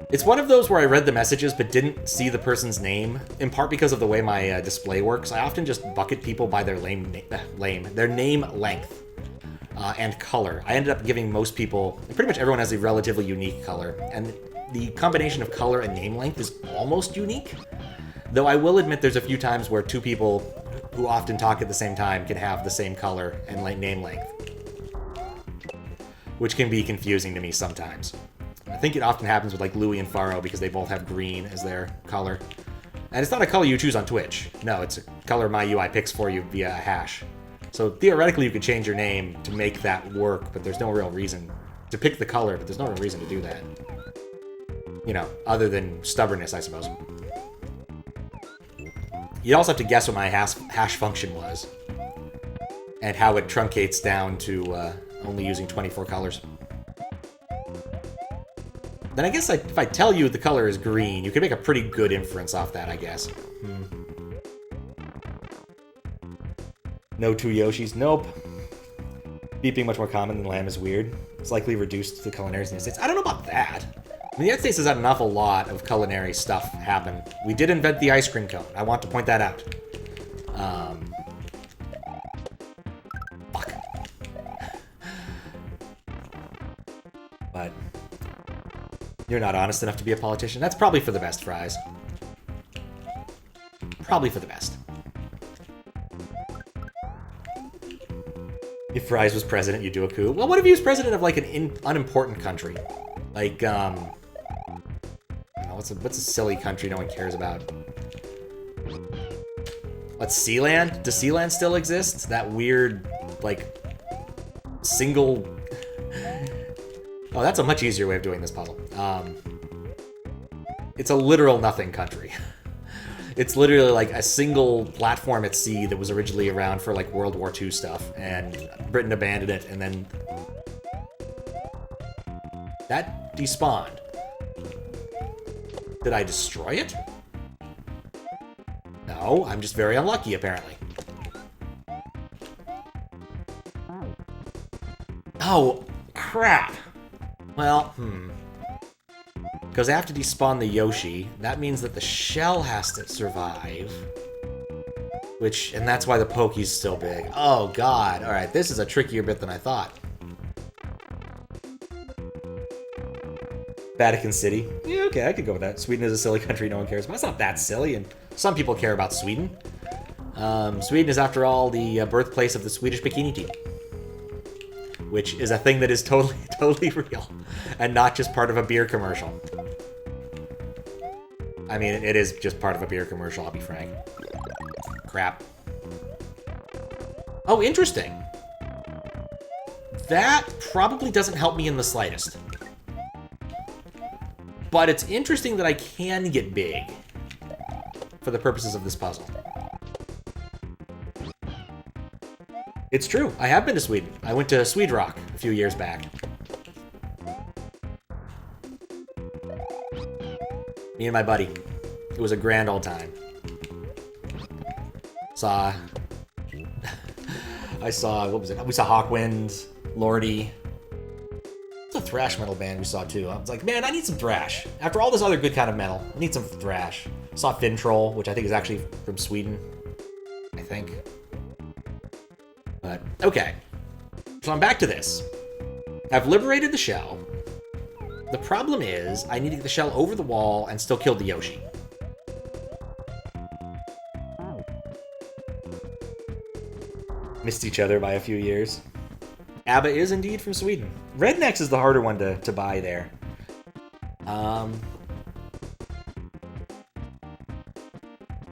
It's one of those where I read the messages but didn't see the person's name, in part because of the way my display works. I often just bucket people by their their name length and color. I ended up giving most people, pretty much everyone has a relatively unique color, and the combination of color and name length is almost unique. Though I will admit there's a few times where two people who often talk at the same time can have the same color and name length, which can be confusing to me sometimes. I think it often happens with like Louie and Faro because they both have green as their color. And it's not a color you choose on Twitch. No, it's a color my UI picks for you via a hash. So theoretically you could change your name to make that work, but there's no real reason to pick the color, but there's no real reason to do that. You know, other than stubbornness, I suppose. You'd also have to guess what my hash function was. And how it truncates down to only using 24 colors. Then I guess if I tell you the color is green, you can make a pretty good inference off that, I guess. No two Yoshis? Nope. Beef being much more common than lamb is weird. It's likely reduced to culinaries in the United States. I don't know about that. I mean, the United States has had an awful lot of culinary stuff happen. We did invent the ice cream cone. I want to point that out. Fuck. But you're not honest enough to be a politician. That's probably for the best, Fries. Probably for the best. If Fries was president, you'd do a coup. Well, what if he was president of, like, an unimportant country? Like, I don't know, what's a silly country no one cares about? What's Sealand? Does Sealand still exist? That weird, like, single... Oh, that's a much easier way of doing this puzzle. It's a literal nothing country. It's literally like a single platform at sea that was originally around for like World War II stuff, and Britain abandoned it, and then that despawned. Did I destroy it? No, I'm just very unlucky, apparently. Oh, crap. Well, because I have to despawn the Yoshi. That means that the shell has to survive. And that's why the Poke's still big. Oh, God. All right, this is a trickier bit than I thought. Vatican City. Yeah, okay, I could go with that. Sweden is a silly country no one cares about. It's not that silly, and some people care about Sweden. Sweden is, after all, the birthplace of the Swedish bikini team. Which is a thing that is totally real. And not just part of a beer commercial. I mean, it is just part of a beer commercial, I'll be frank. Crap. Oh, interesting. That probably doesn't help me in the slightest. But it's interesting that I can get big for the purposes of this puzzle. It's true. I have been to Sweden. I went to Swede Rock a few years back. Me and my buddy. It was a grand old time. I saw, what was it? We saw Hawkwind, Lordy. It's a thrash metal band we saw too. I was like, man, I need some thrash. After all this other good kind of metal, I need some thrash. Saw Fintroll, which I think is actually from Sweden. I think. But, okay. So I'm back to this. I've liberated the shell. The problem is, I need to get the shell over the wall and still kill the Yoshi. Missed each other by a few years. ABBA is indeed from Sweden. Rednecks is the harder one to buy there. I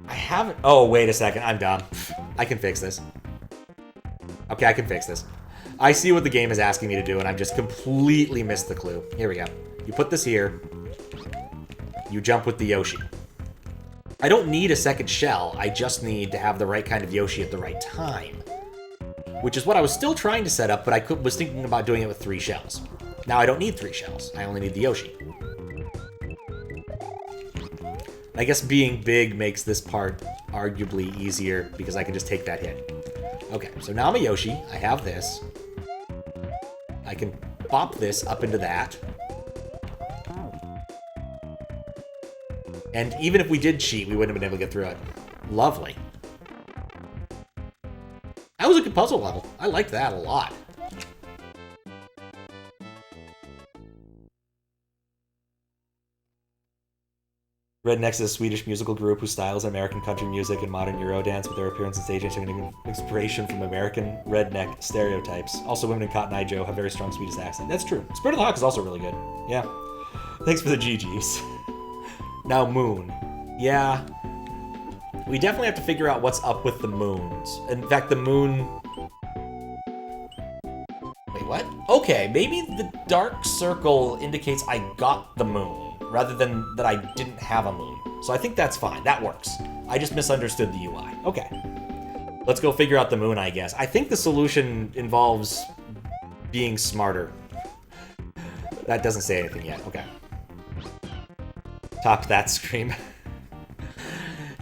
haven't... Oh, wait a second. I'm dumb. I can fix this. Okay, I can fix this. I see what the game is asking me to do, and I've just completely missed the clue. Here we go. You put this here. You jump with the Yoshi. I don't need a second shell. I just need to have the right kind of Yoshi at the right time. Which is what I was still trying to set up, but I was thinking about doing it with 3 shells. Now I don't need 3 shells. I only need the Yoshi. I guess being big makes this part arguably easier because I can just take that hit. Okay, so now I'm a Yoshi. I have this. I can pop this up into that. And even if we did cheat, we wouldn't have been able to get through it. Lovely. That was a good puzzle level. I liked that a lot. Rednecks is a Swedish musical group whose style is American country music and modern Eurodance, with their appearance and stage taking inspiration from American redneck stereotypes. Also, women in Cotton Eye Joe have very strong Swedish accent. That's true. Spirit of the Hawk is also really good. Yeah. Thanks for the GGs. Now, Moon. Yeah. We definitely have to figure out what's up with the moons. In fact, the moon... Wait, what? Okay, maybe the dark circle indicates I got the moon, rather than that I didn't have a moon. So I think that's fine. That works. I just misunderstood the UI. Okay. Let's go figure out the moon, I guess. I think the solution involves being smarter. That doesn't say anything yet. Okay. Topped that scream.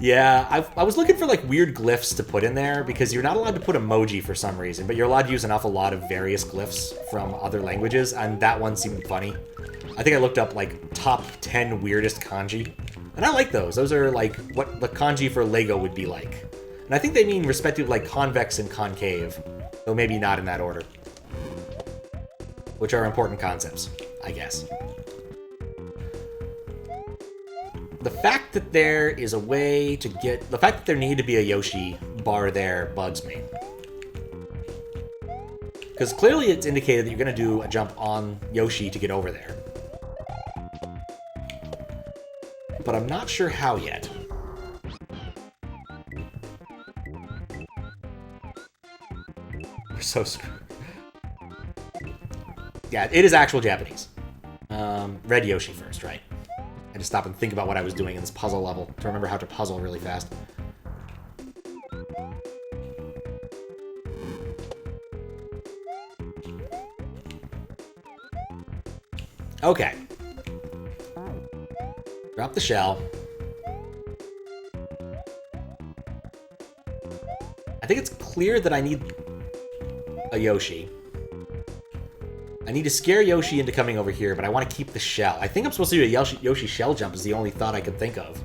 Yeah, I was looking for like weird glyphs to put in there because you're not allowed to put emoji for some reason, but you're allowed to use an awful lot of various glyphs from other languages, and that one seemed funny. I think I looked up like top 10 weirdest kanji, and I like those. Those are like what the kanji for Lego would be like. And I think they mean respectively like convex and concave, though maybe not in that order. Which are important concepts, I guess. The fact that there is a way to get... The fact that there needed to be a Yoshi bar there bugs me. Because clearly it's indicated that you're going to do a jump on Yoshi to get over there. But I'm not sure how yet. We're so screwed. Yeah, it is actual Japanese. Red Yoshi first, right? I had to stop and think about what I was doing in this puzzle level to remember how to puzzle really fast. Okay. Drop the shell. I think it's clear that I need a Yoshi. I need to scare Yoshi into coming over here, but I want to keep the shell. I think I'm supposed to do a Yoshi shell jump is the only thought I could think of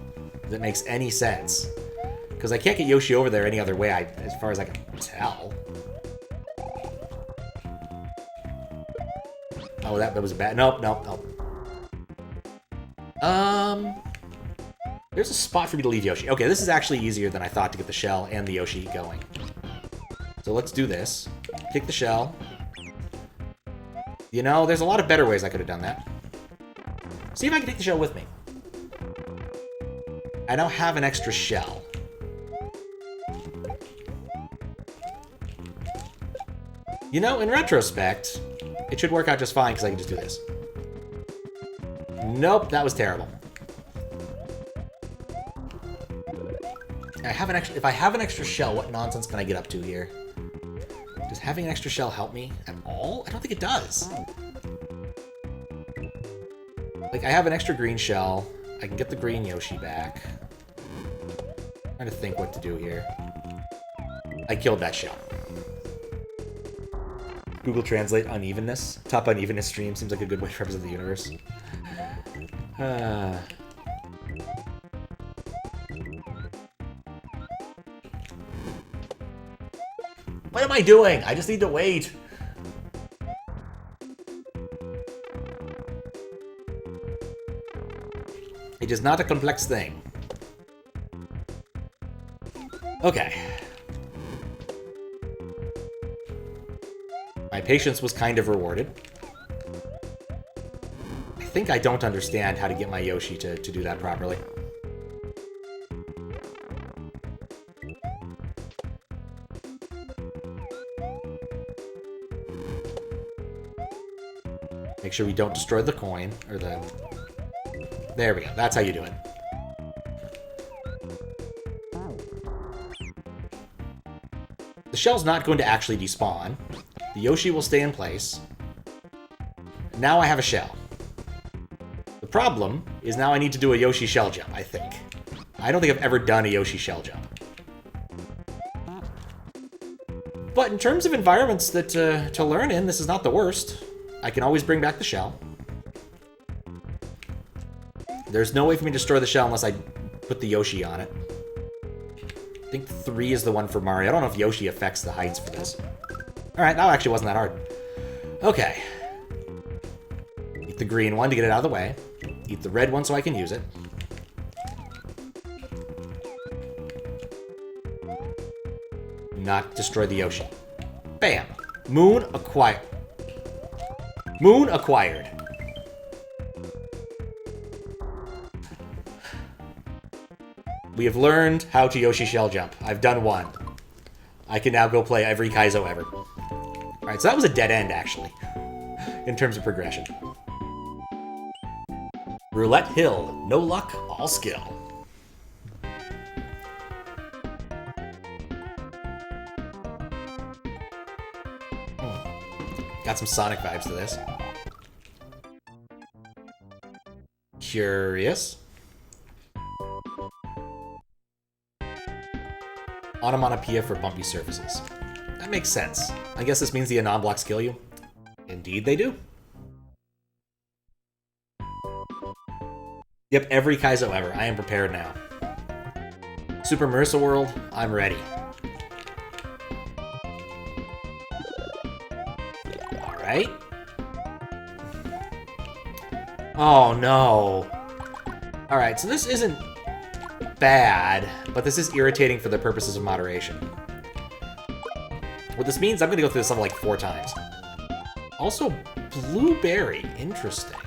that makes any sense. Because I can't get Yoshi over there any other way, as far as I can tell. Oh, that was bad. Nope. There's a spot for me to leave Yoshi. Okay, this is actually easier than I thought to get the shell and the Yoshi going. So let's do this. Kick the shell. You know, there's a lot of better ways I could have done that. See if I can take the shell with me. I now have an extra shell. You know, in retrospect, it should work out just fine because I can just do this. Nope, that was terrible. If I have an extra shell, what nonsense can I get up to here? Does having an extra shell help me at all? I don't think it does. Like, I have an extra green shell. I can get the green Yoshi back. I'm trying to think what to do here. I killed that shell. Google Translate unevenness. Top unevenness stream seems like a good way to represent the universe. What am I doing? I just need to wait. It is not a complex thing. Okay. My patience was kind of rewarded. I think I don't understand how to get my Yoshi to do that properly. Make sure we don't destroy the coin, or the... There we go, that's how you do it. The shell's not going to actually despawn. The Yoshi will stay in place. Now I have a shell. The problem is now I need to do a Yoshi shell jump, I think. I don't think I've ever done a Yoshi shell jump. But in terms of environments that to learn in, this is not the worst. I can always bring back the shell. There's no way for me to destroy the shell unless I put the Yoshi on it. I think 3 is the one for Mario. I don't know if Yoshi affects the heights for this. Alright, that actually wasn't that hard. Okay. Eat the green one to get it out of the way. Eat the red one so I can use it. Not destroy the Yoshi. Bam! Moon acquired. Moon acquired. We have learned how to Yoshi shell jump. I've done one. I can now go play every Kaizo ever. Alright, so that was a dead end, actually, in terms of progression. Roulette Hill. No luck, all skill. Got some Sonic vibes to this. Curious. Onomatopoeia for bumpy surfaces. That makes sense. I guess this means the anon blocks kill you. Indeed they do. Yep, every Kaizo ever. I am prepared now. Super Marissa World, I'm ready. Alright. Oh no. Alright, so this isn't bad, but this is irritating for the purposes of moderation. What this means, I'm gonna go through this level like 4 times. Also, blueberry. Interesting.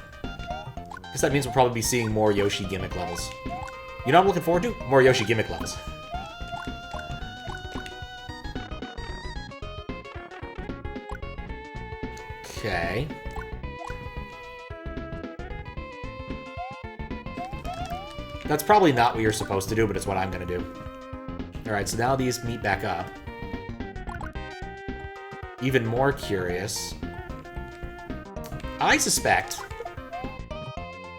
Guess that means we'll probably be seeing more Yoshi gimmick levels. You know what I'm looking forward to? More Yoshi gimmick levels. Okay. That's probably not what you're supposed to do, but it's what I'm gonna do. Alright, so now these meet back up. Even more curious. I suspect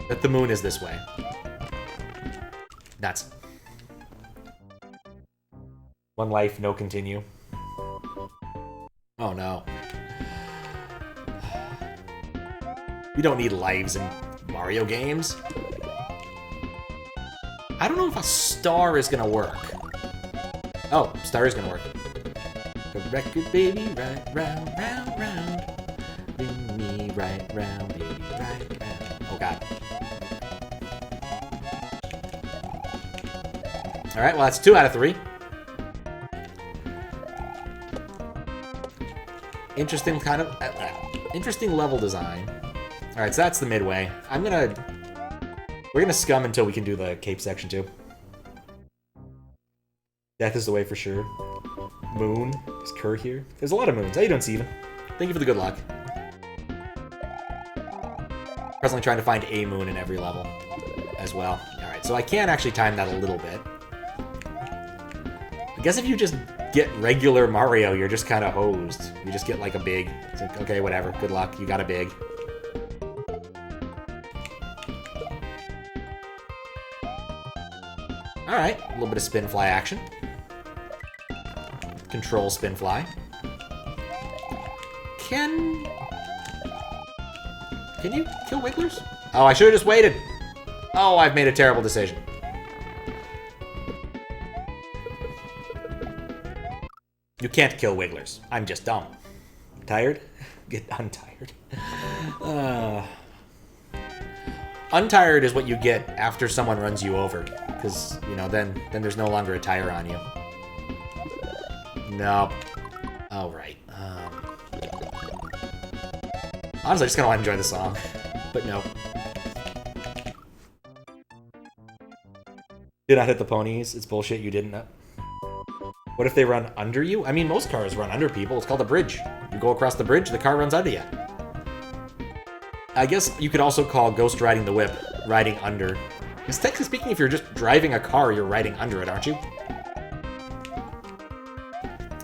that the moon is this way. Nuts. One life, no continue. Oh no. We don't need lives in Mario games. I don't know if a star is gonna work. Oh, star is gonna work. The record, baby, right round, round, round. Bring me right round, baby, right round. Oh god. Alright, well that's 2 out of 3. Interesting kind of... interesting level design. Alright, so that's the midway. We're gonna scum until we can do the cape section too. Death is the way for sure. Moon. Is Kerr here? There's a lot of moons. How you doing, Steven? Thank you for the good luck. Presently trying to find a moon in every level as well. Alright, so I can actually time that a little bit. I guess if you just get regular Mario, you're just kind of hosed. You just get like a big. It's like, okay, whatever. Good luck. You got a big. Alright, a little bit of spin fly action. Control spin fly. Can you kill wigglers? Oh, I should have just waited. Oh, I've made a terrible decision. You can't kill wigglers. I'm just dumb. Tired? Get untired. Untired is what you get after someone runs you over. Because, you know, then there's no longer a tire on you. Nope. Oh, right. Honestly, I just kind of want to enjoy the song. But no. Did not hit the ponies. It's bullshit. You didn't. What if they run under you? I mean, most cars run under people. It's called a bridge. You go across the bridge, the car runs under you. I guess you could also call ghost riding the whip riding under. Because technically speaking, if you're just driving a car, you're riding under it, aren't you?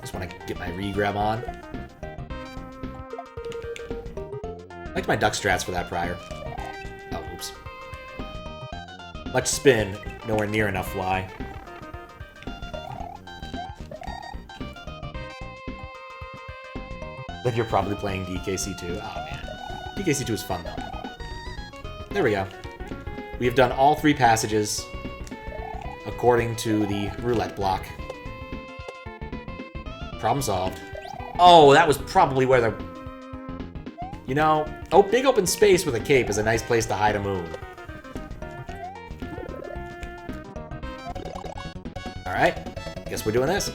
Just want to get my re-grab on. I liked my duck strats for that prior. Oh, oops. Much spin, nowhere near enough fly. Then you're probably playing DKC2. Oh, man. DKC2 is fun, though. There we go. We have done all 3 passages according to the roulette block. Problem solved. Oh, that was probably where the... You know, oh, big open space with a cape is a nice place to hide a moon. Alright, guess we're doing this.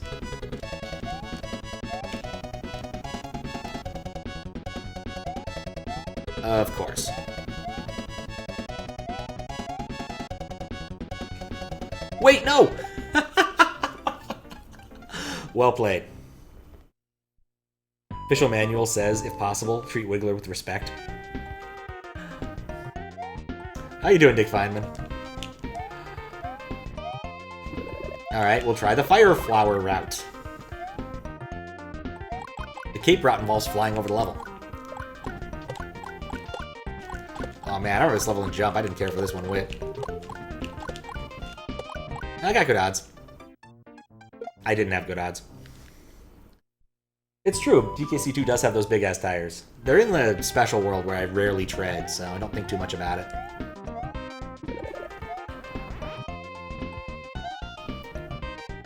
Of course. Wait, no! Well played. Official manual says, if possible, treat Wiggler with respect. How you doing, Dick Feynman? Alright, we'll try the Fire Flower route. The Cape route involves flying over the level. Oh man, I remember this level and jump. I didn't care for this one whit. I got good odds. I didn't have good odds. It's true, DKC2 does have those big-ass tires. They're in the special world where I rarely tread, so I don't think too much about it.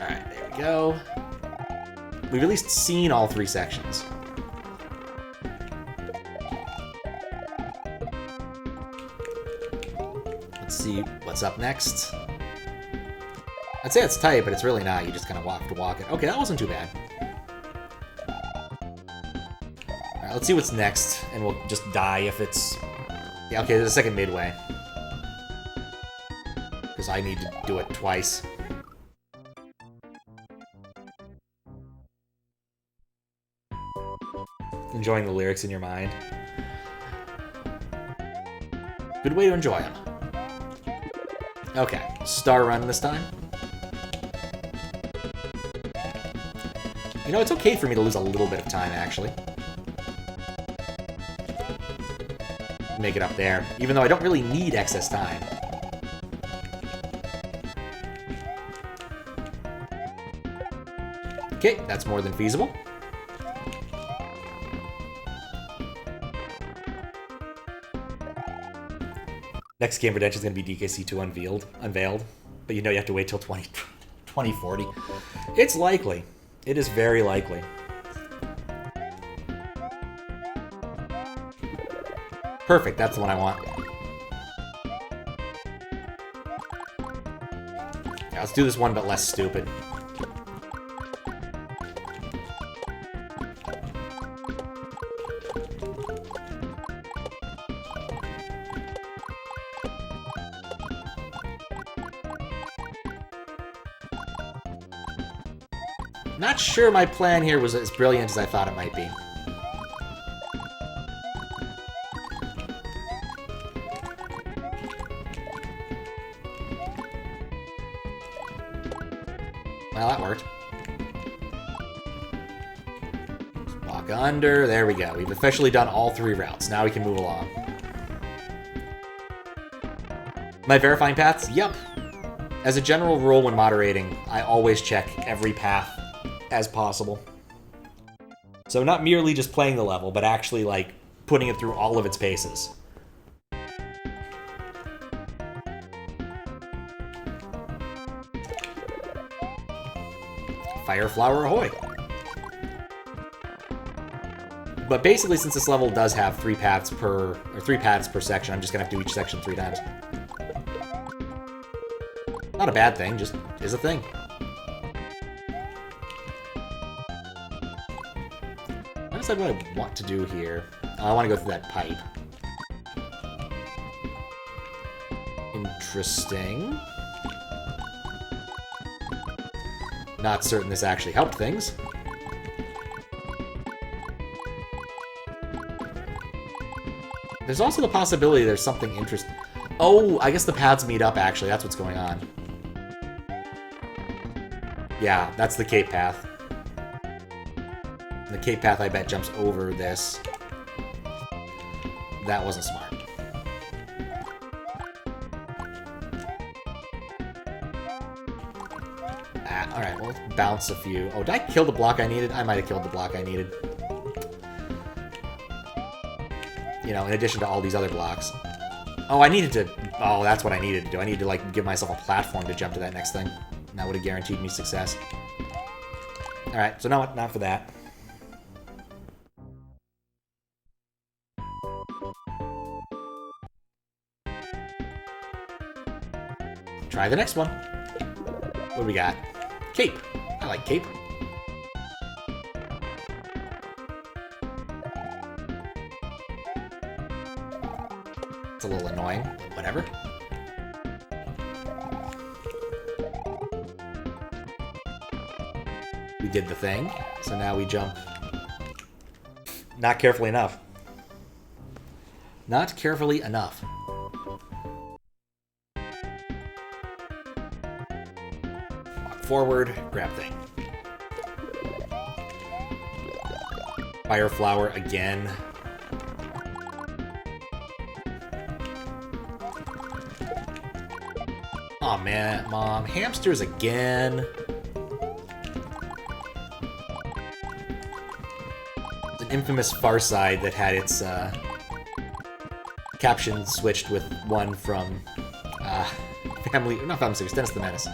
Alright, there we go. We've at least seen all 3 sections. Let's see what's up next. I'd say it's tight, but it's really not. You just kind of have to walk it. Okay, that wasn't too bad. Alright, let's see what's next, and we'll just die if it's... Yeah, okay, there's a second midway. Because I need to do it twice. Enjoying the lyrics in your mind. Good way to enjoy them. Okay, star run this time. You know, it's okay for me to lose a little bit of time, actually. Make it up there, even though I don't really need excess time. Okay, that's more than feasible. Next game redemption is going to be DKC2 unveiled, but you know you have to wait till 2040. It's likely. It is very likely. Perfect, that's the one I want. Yeah, let's do this one, but less stupid. Not sure my plan here was as brilliant as I thought it might be. Well, that worked. Just walk under. There we go. We've officially done all 3 routes. Now we can move along. Am I verifying paths? Yep. As a general rule when moderating, I always check every path as possible. So not merely just playing the level, but actually, like, putting it through all of its paces. Fire flower ahoy! But basically, since this level does have 3 paths per section, I'm just gonna have to do each section 3 times. Not a bad thing, just is a thing. I decide what I want to do here. I want to go through that pipe. Interesting. Not certain this actually helped things. There's also the possibility there's something interesting. Oh, I guess the paths meet up, actually. That's what's going on. Yeah, that's the Cape path. The Cape path, I bet, jumps over this. That wasn't smart. Alright, well, let's bounce a few. Oh, did I kill the block I needed? I might have killed the block I needed. You know, in addition to all these other blocks. Oh, I needed to... Oh, that's what I needed to do. I needed to, like, give myself a platform to jump to that next thing. And that would have guaranteed me success. Alright, so no, not for that. Try the next one. What do we got? Cape. I like Cape. It's a little annoying, but whatever. We did the thing, so now we jump. Not carefully enough. Not carefully enough. Walk forward, grab thing. Fire flower again. Aw, man, Mom. Hamsters again. It's an infamous Far Side that had its caption switched with one from Family... Not Family Series, Dennis the Menace.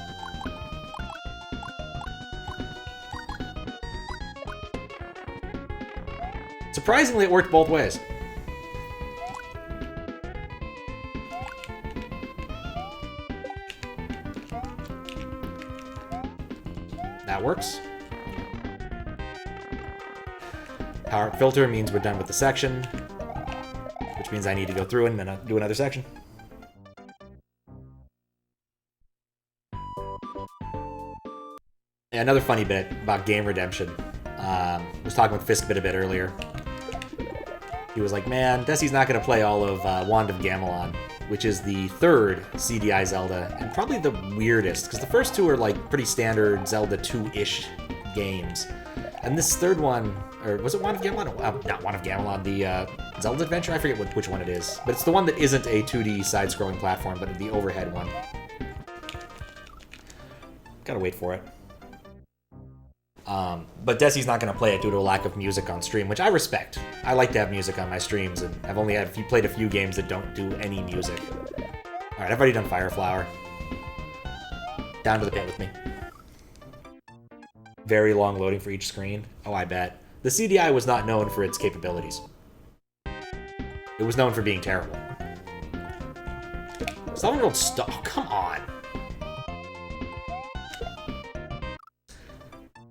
Surprisingly, it worked both ways. That works. Power filter means we're done with the section, which means I need to go through and then do another section. And another funny bit about game redemption. I was talking with Fisk a bit earlier. He was like, man, Desi's not going to play all of Wand of Gamelon, which is the third CDI Zelda, and probably the weirdest, because the first two are like pretty standard Zelda 2-ish games. And this third one, or was it Wand of Gamelon? Not Wand of Gamelon, the Zelda Adventure? I forget which one it is. But it's the one that isn't a 2D side-scrolling platform, but the overhead one. Gotta wait for it. But Desi's not going to play it due to a lack of music on stream, which I respect. I like to have music on my streams, and I've only played a few games that don't do any music. Alright, I've already done Fire Flower. Down to the pit with me. Very long loading for each screen. Oh, I bet. The CDI was not known for its capabilities. It was known for being terrible. 7-year-old stuff. Oh, come on.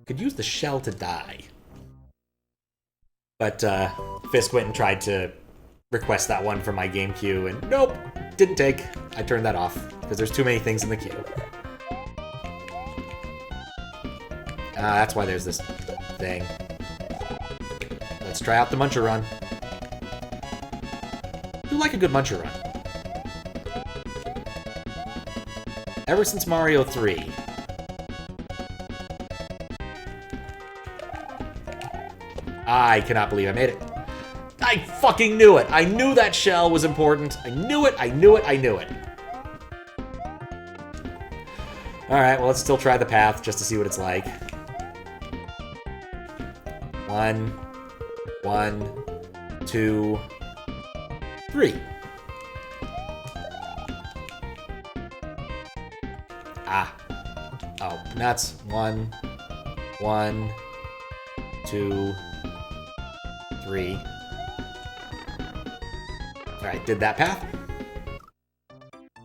Could use the shell to die. But Fisk went and tried to request that one from my game queue, and nope, didn't take. I turned that off, because there's too many things in the queue. That's why there's this thing. Let's try out the Muncher Run. I do like a good Muncher Run. Ever since Mario 3, I cannot believe I made it. I fucking knew it. I knew that shell was important. I knew it, I knew it, I knew it. Alright, well, let's still try the path just to see what it's like. 1, 2, 3. Ah. Oh, nuts. 1, 2, 3. Alright, did that path.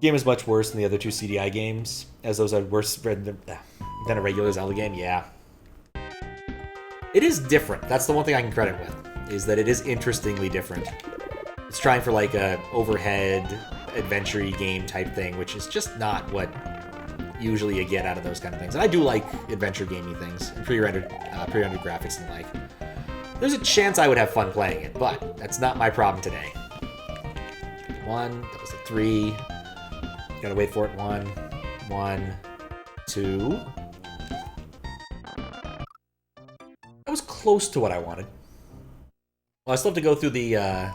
Game is much worse than the other two CDI games, as those are worse than a regular Zelda game, yeah. It is different. That's the one thing I can credit with, is that it is interestingly different. It's trying for like a overhead adventure-y game type thing, which is just not what usually you get out of those kind of things. And I do like adventure gamey things, and pre-rendered graphics and the like. There's a chance I would have fun playing it, but that's not my problem today. 1, that was a 3. Gotta wait for it. 1, 2. That was close to what I wanted. Well, I still have to go through the, I'll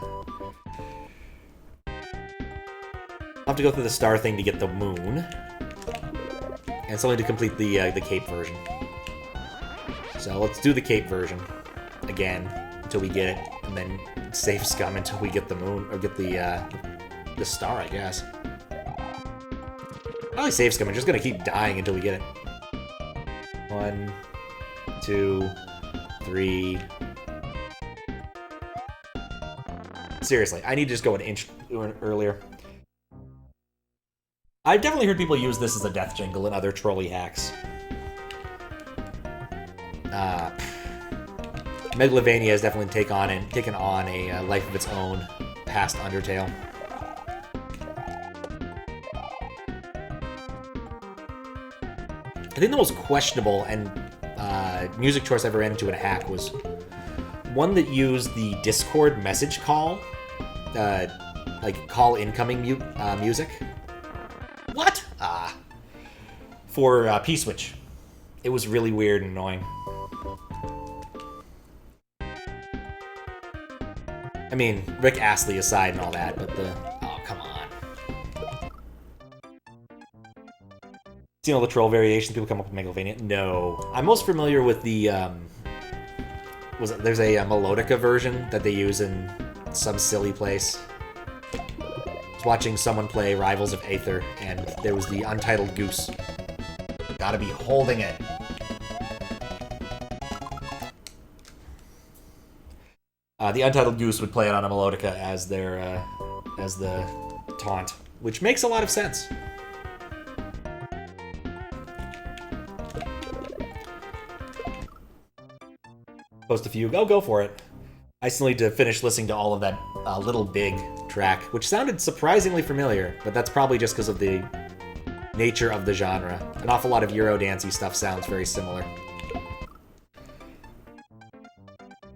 have to go through the star thing to get the moon. And it's only to complete the Cape version. So let's do the Cape version again until we get it, and then save scum until we get the moon, or get the star, I guess. Probably save scum. I'm just gonna keep dying until we get it. 1, 2, 3. Seriously, I need to just go an inch earlier. I've definitely heard people use this as a death jingle in other trolley hacks. Megalovania has definitely taken on a life of its own past Undertale. I think the most questionable and music choice I ever ran into in a hack was one that used the Discord message call, like call incoming music. What? For P-Switch. It was really weird and annoying. I mean, Rick Astley aside and all that, but oh, come on. Seen all the troll variations people come up with Megalovania? No. I'm most familiar with the, there's a melodica version that they use in some silly place. I was watching someone play Rivals of Aether, and there was the Untitled Goose. Gotta be holding it. The Untitled Goose would play it on a melodica as their, as the taunt, which makes a lot of sense. Post a few. Go for it. I still need to finish listening to all of that Little Big track, which sounded surprisingly familiar, but that's probably just because of the nature of the genre. An awful lot of Eurodance-y stuff sounds very similar.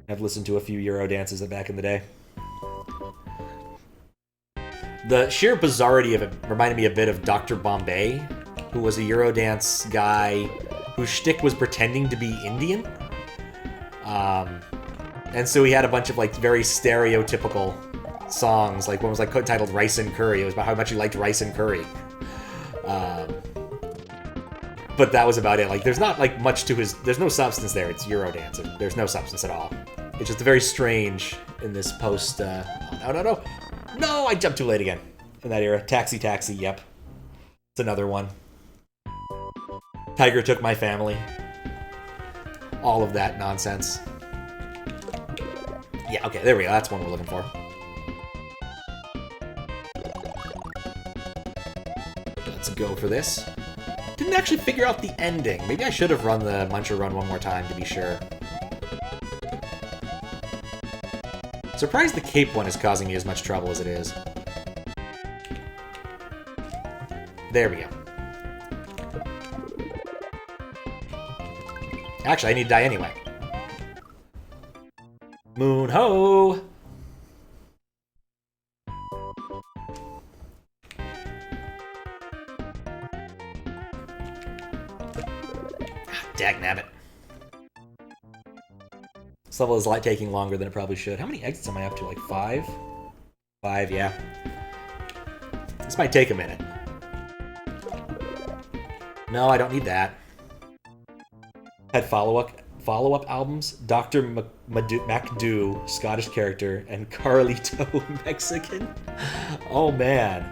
I've listened to a few Eurodances back in the day. The sheer bizarrity of it reminded me a bit of Dr. Bombay, who was a Eurodance guy whose shtick was pretending to be Indian. And so he had a bunch of, like, very stereotypical songs. Like, one was, like, titled Rice and Curry. It was about how much he liked rice and curry. But that was about it. Like, there's not, like, much to his... There's no substance there. It's Eurodance. There's no substance at all. It's just very strange in this post... No, no, no. No, I jumped too late again. In that era. Taxi, Taxi, yep. It's another one. Tiger Took My Family. All of that nonsense. Yeah, okay, there we go. That's one we're looking for. Let's go for this. Didn't actually figure out the ending. Maybe I should have run the Muncher run one more time to be sure. Surprised the Cape one is causing me as much trouble as it is. There we go. Actually, I need to die anyway. Moon ho! Dagnabbit. This level is taking longer than it probably should. How many exits am I up to? Like 5? 5, yeah. This might take a minute. No, I don't need that. Had follow-up albums, Dr. MacDo, Scottish character, and Carlito, Mexican. Oh man.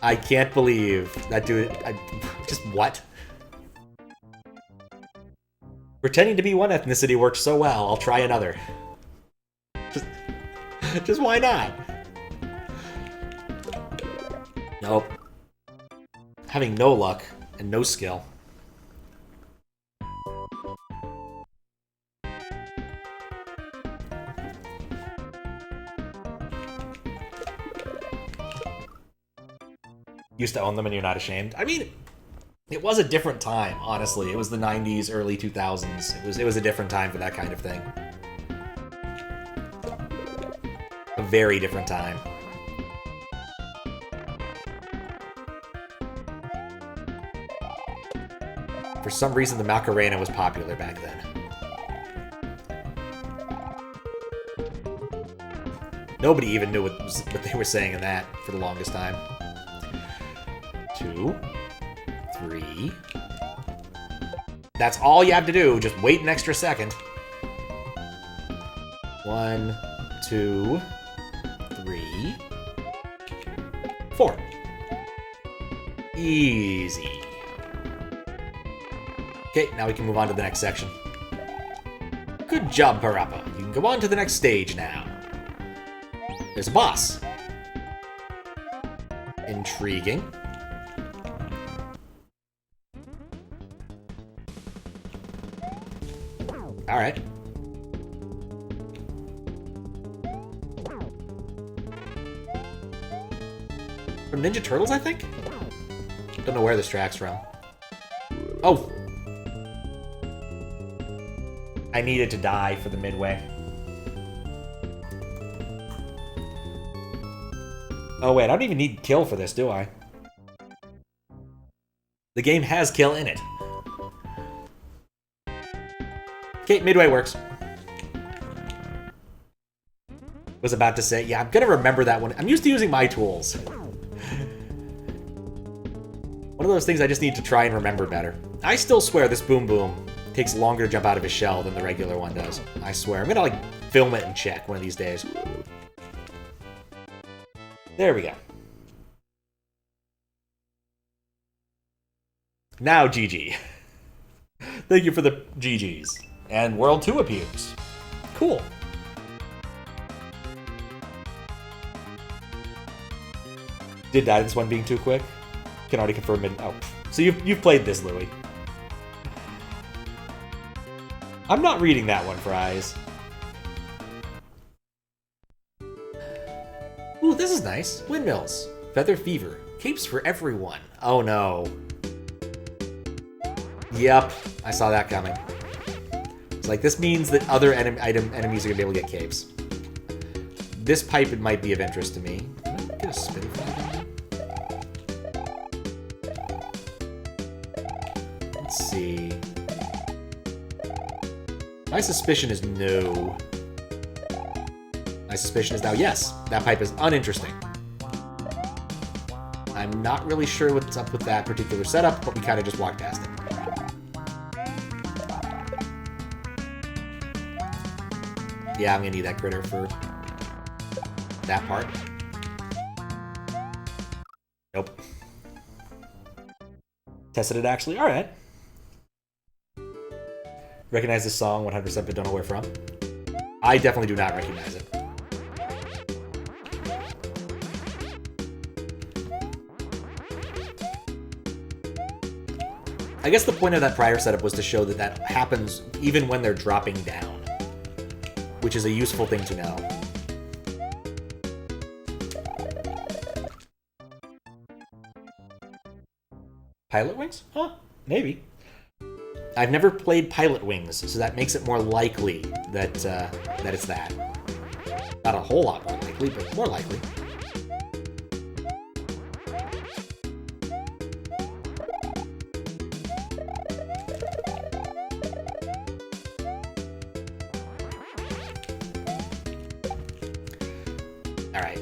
I can't believe that dude... just what? Pretending to be one ethnicity worked so well, I'll try another. Just why not? Nope. Having no luck and no skill. Used to own them and you're not ashamed. I mean, it was a different time, honestly. It was the 90s, early 2000s. It was a different time for that kind of thing. A very different time. For some reason, the Macarena was popular back then. Nobody even knew what they were saying in that for the longest time. 2, 3. That's all you have to do. Just wait an extra second. 1, 2, 3, 4. Easy. Okay, now we can move on to the next section. Good job, Parappa. You can go on to the next stage now. There's a boss. Intriguing. Alright. From Ninja Turtles, I think? Don't know where this track's from. Oh! I needed to die for the midway. Oh wait, I don't even need kill for this, do I? The game has kill in it. Okay, midway works. Was about to say, yeah, I'm gonna remember that one. I'm used to using my tools. One of those things I just need to try and remember better. I still swear this Boom Boom takes longer to jump out of his shell than the regular one does. I swear. I'm gonna, like, film it and check one of these days. There we go. Now, GG. Thank you for the GGs. And World 2 appears. Cool. Did die this one being too quick? Can already confirm it. Oh. So you've played this, Louie. I'm not reading that one, Fries. this is nice. Windmills. Feather Fever. Capes for everyone. Oh no. Yep, I saw that coming. It's like, this means that other enemies are gonna be able to get capes. This pipe, it might be of interest to me. Can I get a spin flag? Let's see. My suspicion is no. My suspicion is now yes. That pipe is uninteresting. I'm not really sure what's up with that particular setup, but we kind of just walked past it. Yeah, I'm gonna need that critter for that part. Nope. Tested it actually. All right. Recognize this song 100%, but don't know where from. I definitely do not recognize it. I guess the point of that prior setup was to show that that happens even when they're dropping down, which is a useful thing to know. Pilot Wings? Huh, maybe. I've never played Pilot Wings, so that makes it more likely that that it's that. Not a whole lot more likely, but more likely.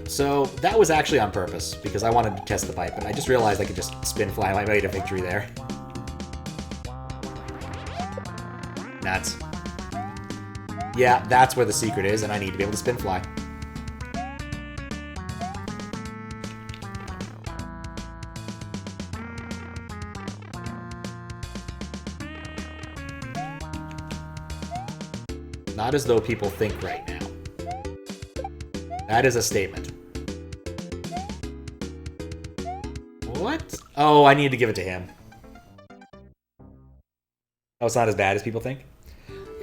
So that was actually on purpose, because I wanted to test the pipe, and I just realized I could just spin fly my way to victory there. Nuts. Yeah, that's where the secret is, and I need to be able to spin fly. Not as though people think right now. That is a statement. What? Oh, I need to give it to him. Oh, it's not as bad as people think?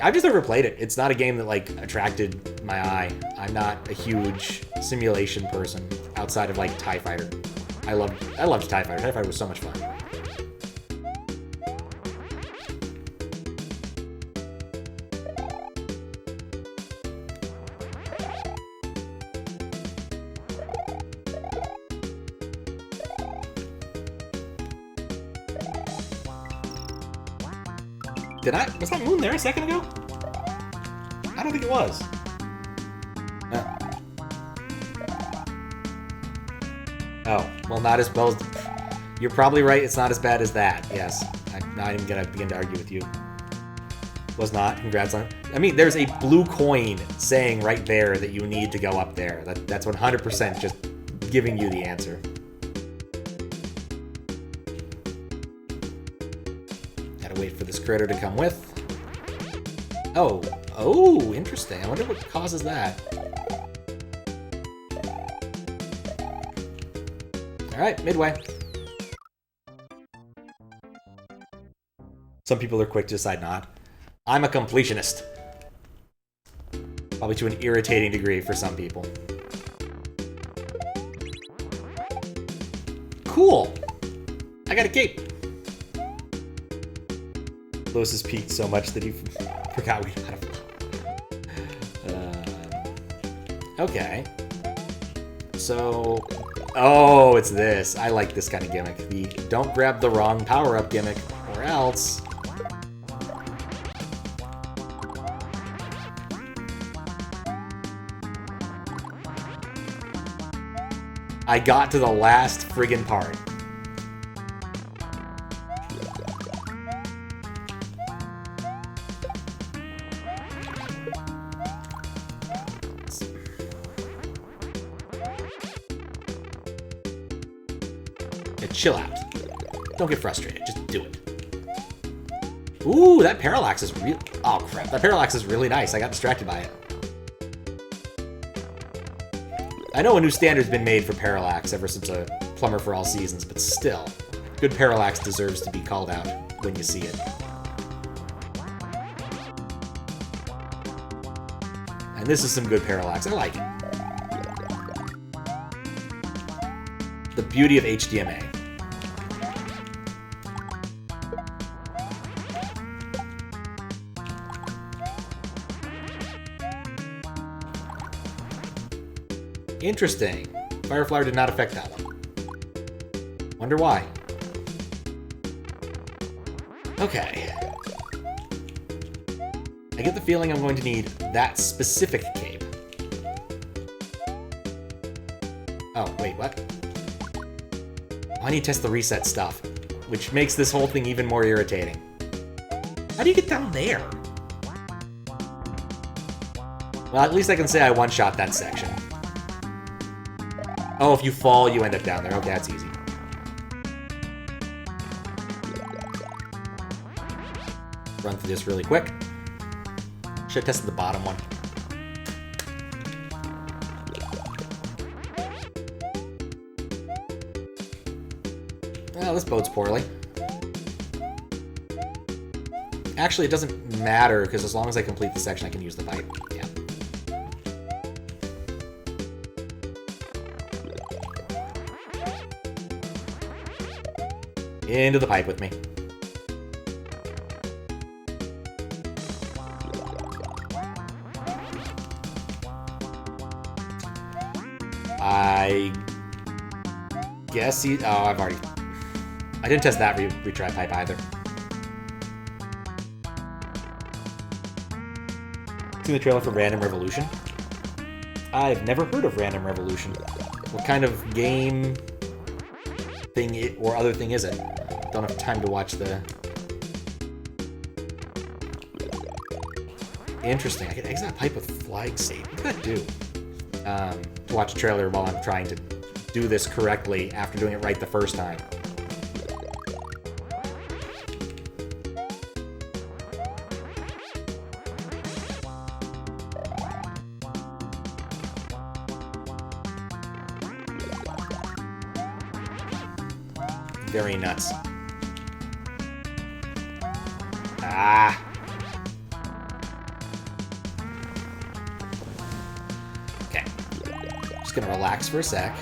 I've just never played it. It's not a game that, like, attracted my eye. I'm not a huge simulation person outside of, like, TIE Fighter. I loved TIE Fighter. TIE Fighter was so much fun. Was that moon there a second ago? I don't think it was. Oh, well, not as well as... You're probably right, it's not as bad as that, yes. I'm not even gonna begin to argue with you. Was not, congrats on it. I mean, there's a blue coin saying right there that you need to go up there. That's 100% just giving you the answer. Gotta wait for this critter to come with. Oh, interesting. I wonder what causes that. Alright, midway. Some people are quick to decide not. I'm a completionist. Probably to an irritating degree for some people. Cool! I got a cape! Lois has peaked so much that he forgot we had a... okay. So... Oh, it's this. I like this kind of gimmick. The don't grab the wrong power-up gimmick, or else... I got to the last friggin' part. Chill out. Don't get frustrated. Just do it. Ooh, that parallax is real. Oh crap! That parallax is really nice. I got distracted by it. I know a new standard's been made for parallax ever since a Plumber for All Seasons, but still, good parallax deserves to be called out when you see it. And this is some good parallax. I like it. the beauty of HDMA. Interesting. Fireflower did not affect that one. Wonder why. Okay. I get the feeling I'm going to need that specific cape. Oh, wait, what? Oh, I need to test the reset stuff, which makes this whole thing even more irritating. How do you get down there? Well, at least I can say I one-shot that section. Oh, if you fall, you end up down there. Okay, that's easy. Run through this really quick. Should have tested the bottom one. Well, this bodes poorly. Actually, it doesn't matter, because as long as I complete the section, I can use the pipe. Yeah. Into the pipe with me. I guess he... Oh, I've already... I didn't test that retry pipe either. Seen the trailer for Random Revolution? I've never heard of Random Revolution. What kind of game thing or other thing is it? Don't have time to watch the... Interesting. I can exit a pipe with flag state. What did that do? To watch a trailer while I'm trying to do this correctly after doing it right the first time. Very nuts. Ah. Okay. Just gonna relax for a sec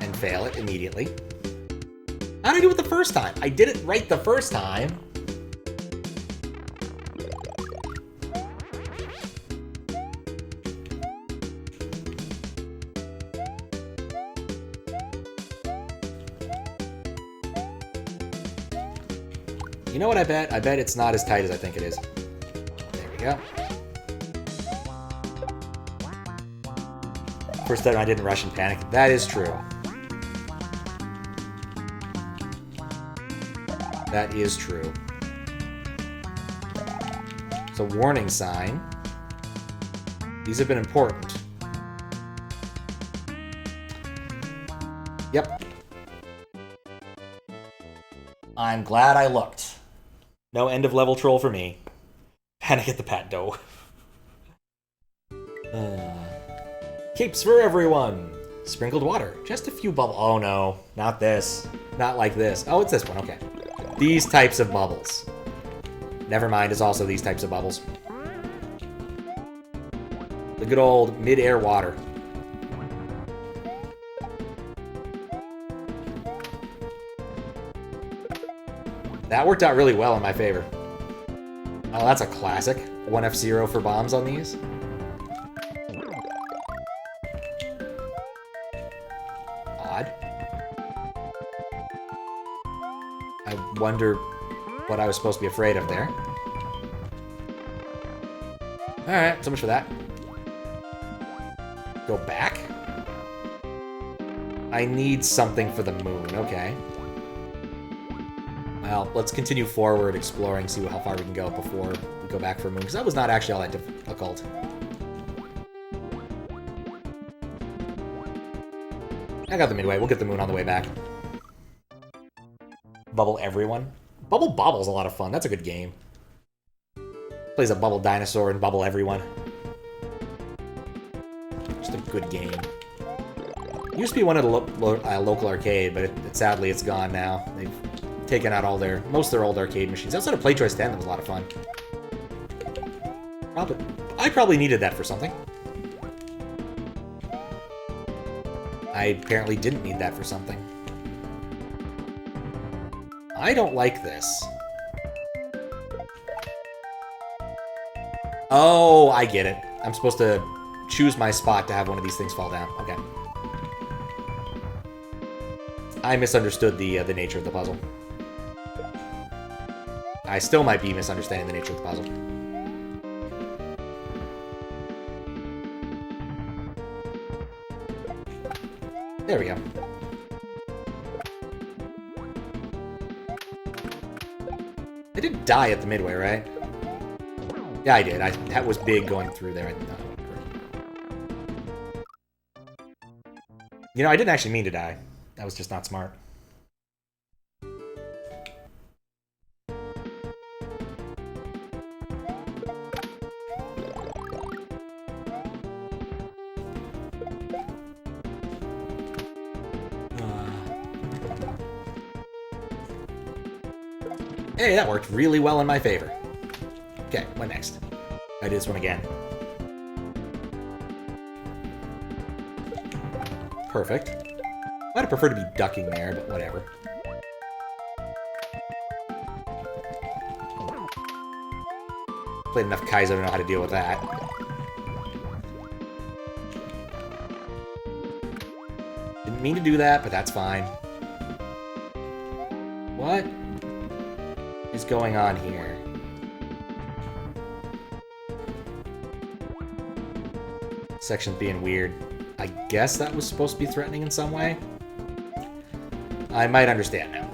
and fail it immediately. How did I do it the first time? I did it right the first time. You know what I bet? I bet it's not as tight as I think it is. There we go. First time I didn't rush and panic. That is true. That is true. So, warning sign. These have been important. Yep. I'm glad I looked. No end of level troll for me. Panic at the pat dough. Capes for everyone. Sprinkled water. Just a few bubbles. Oh no, not this. Not like this. Oh, it's this one. Okay. These types of bubbles. Never mind, it's also these types of bubbles. The good old mid-air water. That worked out really well in my favor. Oh, that's a classic. 1F0 for bombs on these. Odd. I wonder what I was supposed to be afraid of there. Alright, so much for that. Go back? I need something for the moon, okay. Well, let's continue forward, exploring, see how far we can go before we go back for a moon, because that was not actually all that difficult. I got the midway. We'll get the moon on the way back. Bubble everyone. Bubble Bobble's a lot of fun. That's a good game. Plays a bubble dinosaur and bubble everyone. Just a good game. It used to be one at a local arcade, but sadly it's gone now. They've taken out most of their old arcade machines. Outside of Play Choice 10, that was a lot of fun. I probably needed that for something. I I apparently didn't need that for something. I don't like this. Oh, I get it. I'm supposed to choose my spot to have one of these things fall down. Okay. I misunderstood the nature of the puzzle. I still might be misunderstanding the nature of the puzzle. There we go. I didn't die at the midway, right? Yeah, I did. That was big going through there. You know, I didn't actually mean to die. That was just not smart. Hey, that worked really well in my favor. Okay, what next? I do this one again. Perfect. I'd have preferred to be ducking there, but whatever. Played enough Kaizo to know how to deal with that. Didn't mean to do that, but that's fine. What is going on here? Section's being weird. I guess that was supposed to be threatening in some way. I might understand now.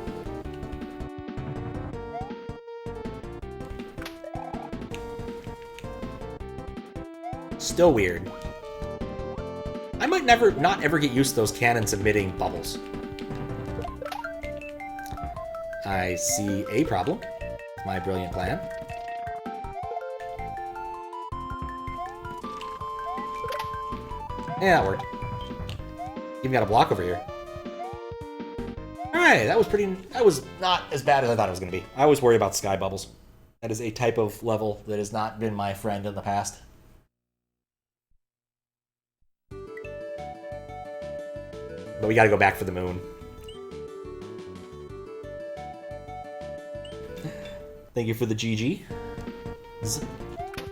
Still weird. I might not ever get used to those cannons emitting bubbles. I see a problem with my brilliant plan. Yeah, that worked. Even got a block over here. Alright, that was not as bad as I thought it was going to be. I always worry about sky bubbles. That is a type of level that has not been my friend in the past. But we gotta go back for the moon. Thank you for the GG.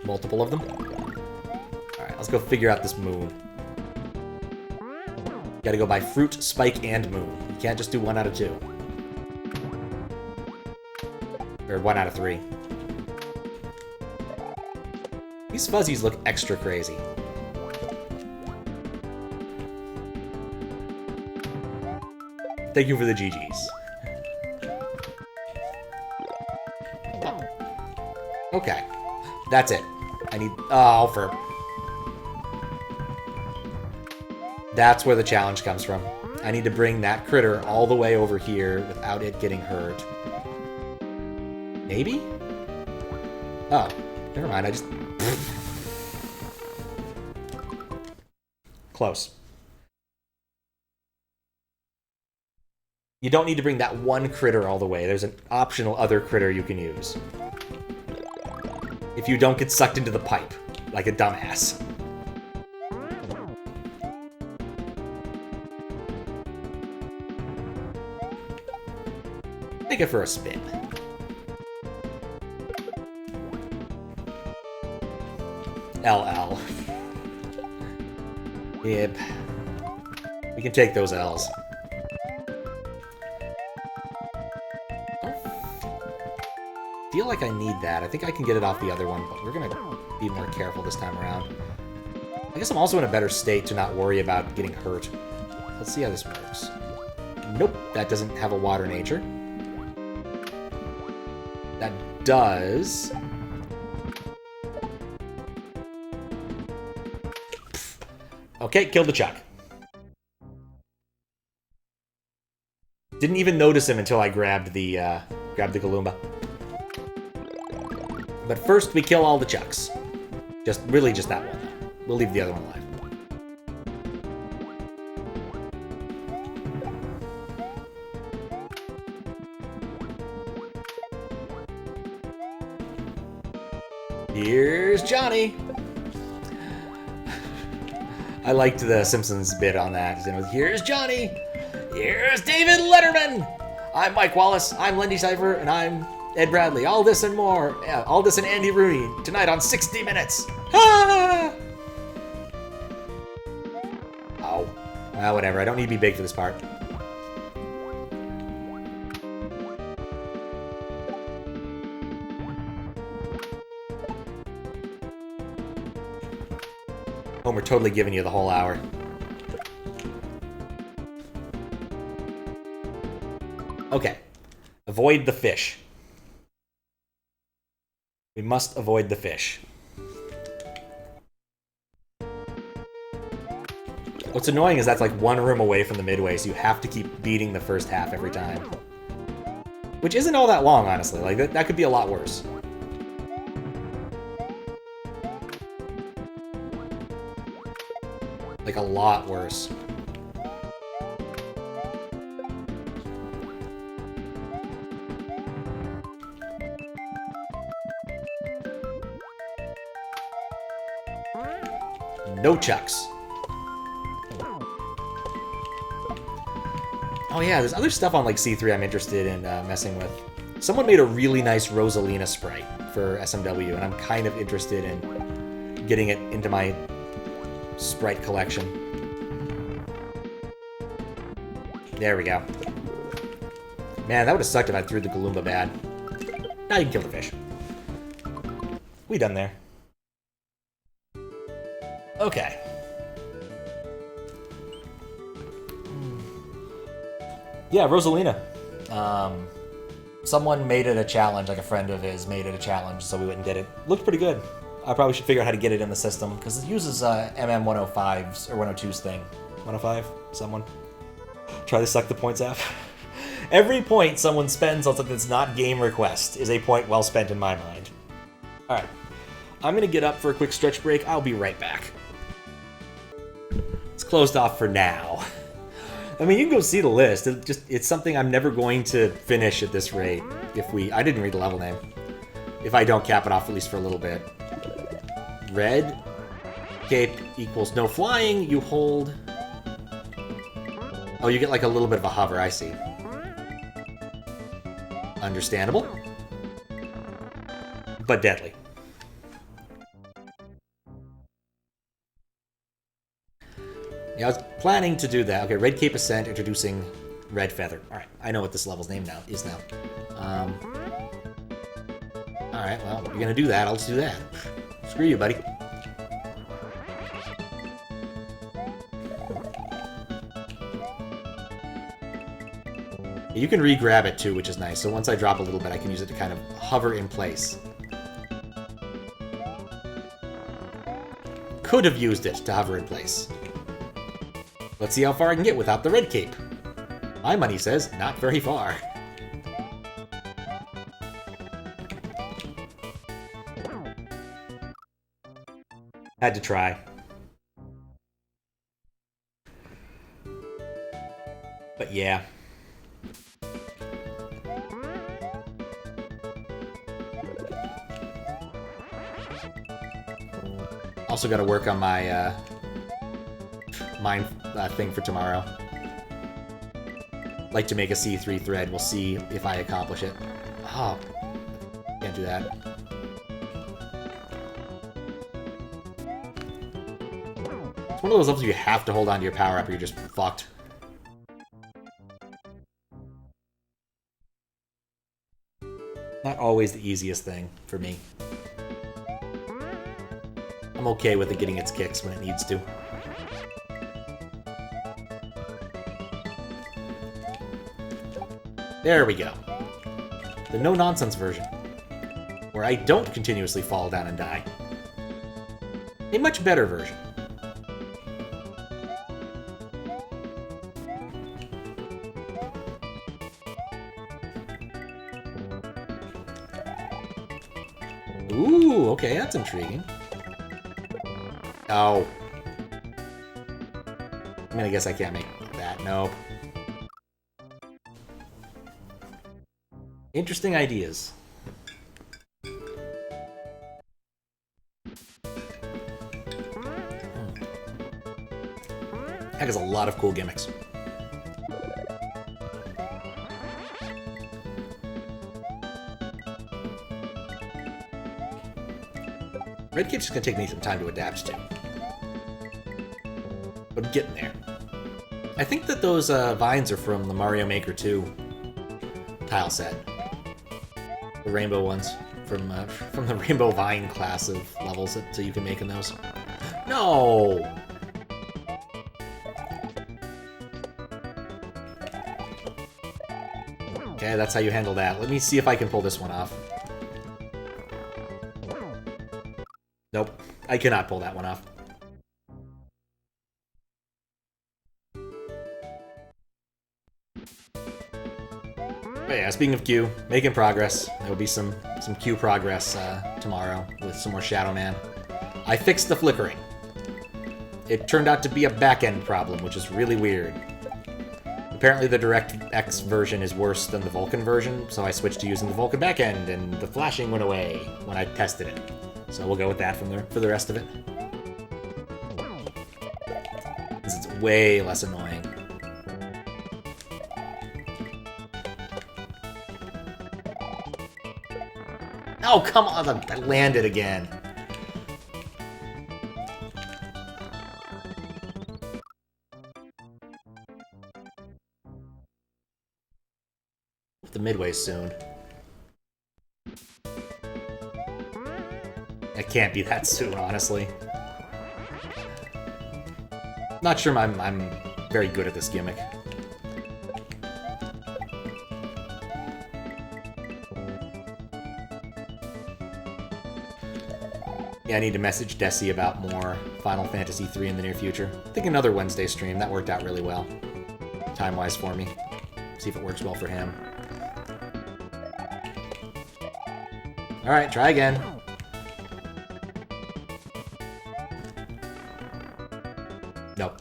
Multiple of them. Alright, let's go figure out this moon. Gotta go by fruit, spike, and moon. You can't just do 1 out of 2. Or 1 out of 3. These fuzzies look extra crazy. Thank you for the GGs. Okay. That's it. I need... Oh, for... That's where the challenge comes from. I need to bring that critter all the way over here without it getting hurt. Maybe? Oh. Never mind, I just... Close. You don't need to bring that one critter all the way. There's an optional other critter you can use. If you don't get sucked into the pipe, like a dumbass. Take it for a spin. LL. Yep. We can take those L's. I feel like I need that. I think I can get it off the other one, but we're gonna be more careful this time around. I guess I'm also in a better state to not worry about getting hurt. Let's see how this works. Nope, that doesn't have a water nature. That does... Okay, killed the Chuck. Didn't even notice him until I grabbed the Galumba. But first, we kill all the Chucks. Really just that one, though. We'll leave the other one alive. Here's Johnny! I liked the Simpsons bit on that. You know, here's Johnny. Here's David Letterman. I'm Mike Wallace. I'm Lindy Cypher, and I'm Ed Bradley. All this and more. Yeah, all this and Andy Rooney tonight on 60 Minutes. Ah! Oh. Well, whatever. I don't need to be big for this part. Homer totally giving you the whole hour. Okay. Avoid the fish. We must avoid the fish. What's annoying is that's like one room away from the midway, so you have to keep beating the first half every time. Which isn't all that long, honestly. Like, that could be a lot worse. Like, a lot worse. No chucks. Oh yeah, there's other stuff on like C3 I'm interested in messing with. Someone made a really nice Rosalina sprite for SMW, and I'm kind of interested in getting it into my sprite collection. There we go. Man, that would have sucked if I threw the Galumba bad. Now you can kill the fish. We done there. Okay. Yeah, Rosalina. Someone made it a challenge, like a friend of his made it a challenge, so we went and did it. Looked pretty good. I probably should figure out how to get it in the system, because it uses MM105's, or 102's thing. 105? Someone? Try to suck the points out. Every point someone spends on something that's not game request is a point well spent in my mind. Alright. I'm going to get up for a quick stretch break. I'll be right back. It's closed off for now. I mean, you can go see the list. It's something I'm never going to finish at this rate. I didn't read the level name. If I don't cap it off at least for a little bit. Red cape equals no flying. You hold. Oh, you get like a little bit of a hover. I see. Understandable. But deadly. Yeah, I was planning to do that. Okay, Red Cape Ascent, introducing Red Feather. Alright, I know what this level's name now is now. Alright, well, if you're gonna do that, I'll just do that. Screw you, buddy. You can re-grab it too, which is nice. So once I drop a little bit, I can use it to kind of hover in place. Could have used it to hover in place. Let's see how far I can get without the red cape. My money says not very far. Had to try. But yeah. Also got to work on my mine thing for tomorrow. Like to make a C3 thread. We'll see if I accomplish it. Oh, can't do that. It's one of those levels you have to hold on to your power up or you're just fucked. Not always the easiest thing for me. I'm okay with it getting its kicks when it needs to. There we go. The no-nonsense version. Where I don't continuously fall down and die. A much better version. Ooh, okay, that's intriguing. Oh. I mean, I guess I can't make that. Nope. Interesting ideas. has a lot of cool gimmicks. Red Cave's just gonna take me some time to adapt to. But I'm getting there. I think that those vines are from the Mario Maker 2 tile set. The rainbow ones. From the Rainbow Vine class of levels that you can make in those. No! Okay, that's how you handle that. Let me see if I can pull this one off. Nope, I cannot pull that one off. But yeah, speaking of Q, making progress. There will be some Q progress tomorrow with some more Shadow Man. I fixed the flickering. It turned out to be a back-end problem, which is really weird. Apparently the DirectX version is worse than the Vulkan version, so I switched to using the Vulkan backend, and the flashing went away when I tested it. So we'll go with that for the rest of it. Because it's way less annoying. Oh, come on! I landed again. The midway soon. It can't be that soon, honestly. Not sure I'm very good at this gimmick. Yeah, I need to message Desi about more Final Fantasy III in the near future. I think another Wednesday stream. That worked out really well. Time-wise for me. See if it works well for him. Alright, try again. Nope.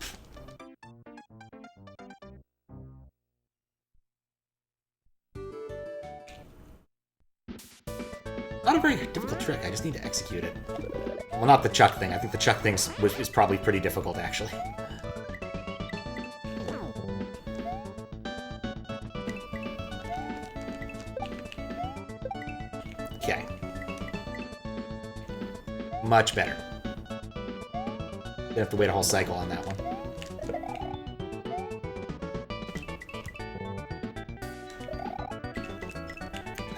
Not a very difficult trick, I just need to execute it. Well, not the chuck thing. I think the chuck thing is probably pretty difficult, actually. Okay. Much better. Didn't have to wait a whole cycle on that one.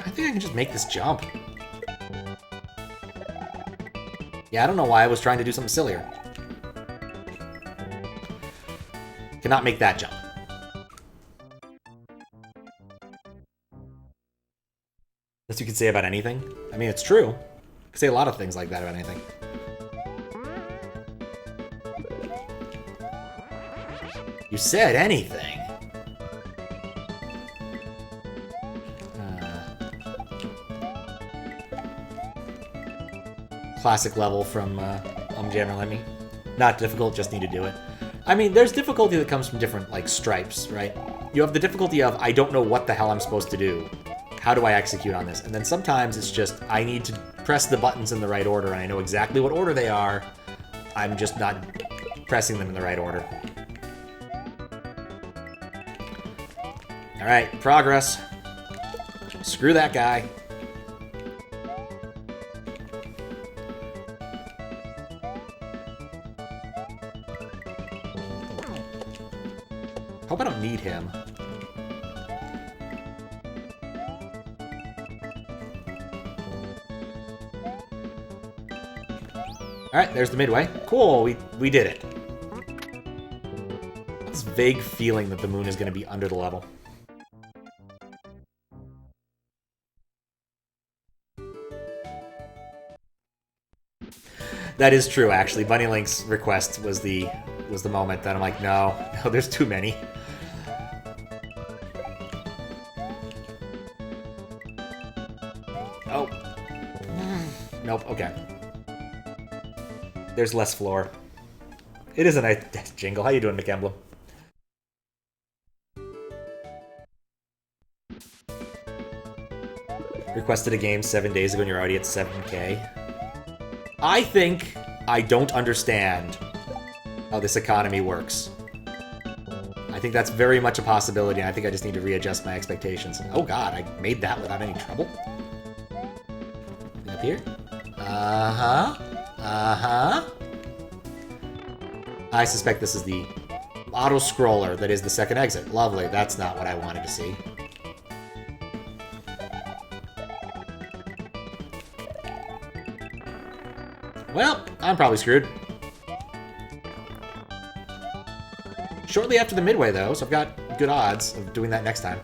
I think I can just make this jump. Yeah, I don't know why I was trying to do something sillier. Cannot make that jump. That's what you can say about anything. I mean, it's true. You can say a lot of things like that about anything. You said anything. Classic level from Jammer Lemmy. Not difficult, just need to do it. I mean, there's difficulty that comes from different, like, stripes, right? You have the difficulty of, I don't know what the hell I'm supposed to do. How do I execute on this? And then sometimes it's just, I need to press the buttons in the right order, and I know exactly what order they are. I'm just not pressing them in the right order. Alright, progress. Screw that guy. Hope I don't need him. Alright, there's the midway. Cool, we did it. This vague feeling that the moon is going to be under the level. That is true, actually. Bunny Link's request was the moment that I'm like, no, there's too many. Oh. Nope, okay. There's less floor. It is a nice jingle. How you doing, McEmblem? Requested a game 7 days ago and you're already at 7K. I think I don't understand how this economy works. I think that's very much a possibility, and I think I just need to readjust my expectations. Oh god, I made that without any trouble? Up here? Uh-huh. Uh-huh. I suspect this is the auto-scroller that is the second exit. Lovely, that's not what I wanted to see. Well, I'm probably screwed. Shortly after the midway, though, so I've got good odds of doing that next time.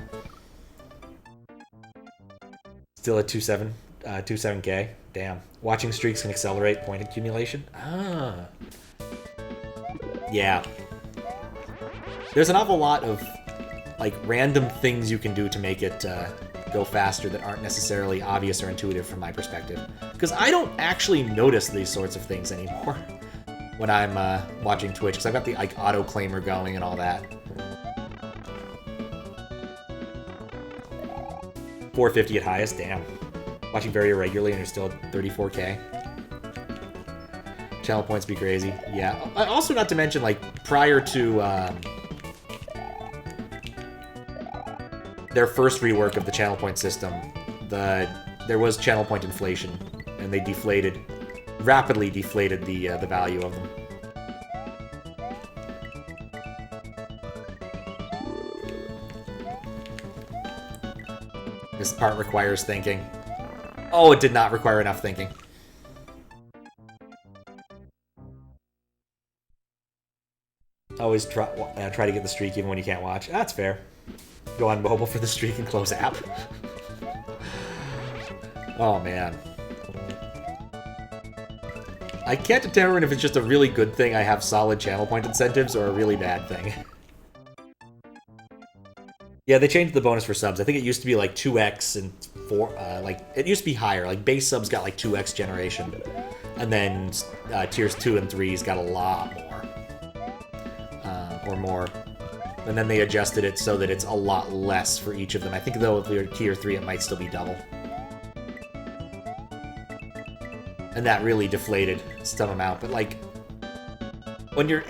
Still at 27K. Damn. Watching streaks can accelerate point accumulation. Ah. Yeah. There's an awful lot of, like, random things you can do to make it go faster that aren't necessarily obvious or intuitive from my perspective. Because I don't actually notice these sorts of things anymore when I'm watching Twitch, because I've got the like auto-claimer going and all that. 450 at highest, damn. Watching very irregularly and you're still at 34K. Channel points be crazy. Yeah. Also, not to mention, like, prior to their first rework of the channel point system, there was channel point inflation, and they rapidly deflated the value of them. This part requires thinking. Oh, it did not require enough thinking. Always try to get the streak even when you can't watch. That's fair. Go on mobile for the streak and close app. Oh, man. I can't determine if it's just a really good thing I have solid channel point incentives or a really bad thing. Yeah, they changed the bonus for subs. I think it used to be like 2x and 4, like, it used to be higher. Like, base subs got like 2x generation. And then tiers 2 and 3's got a lot more. Or more. And then they adjusted it so that it's a lot less for each of them. I think, though, if you're tier 3, it might still be double. And that really deflated some amount. But, like, when you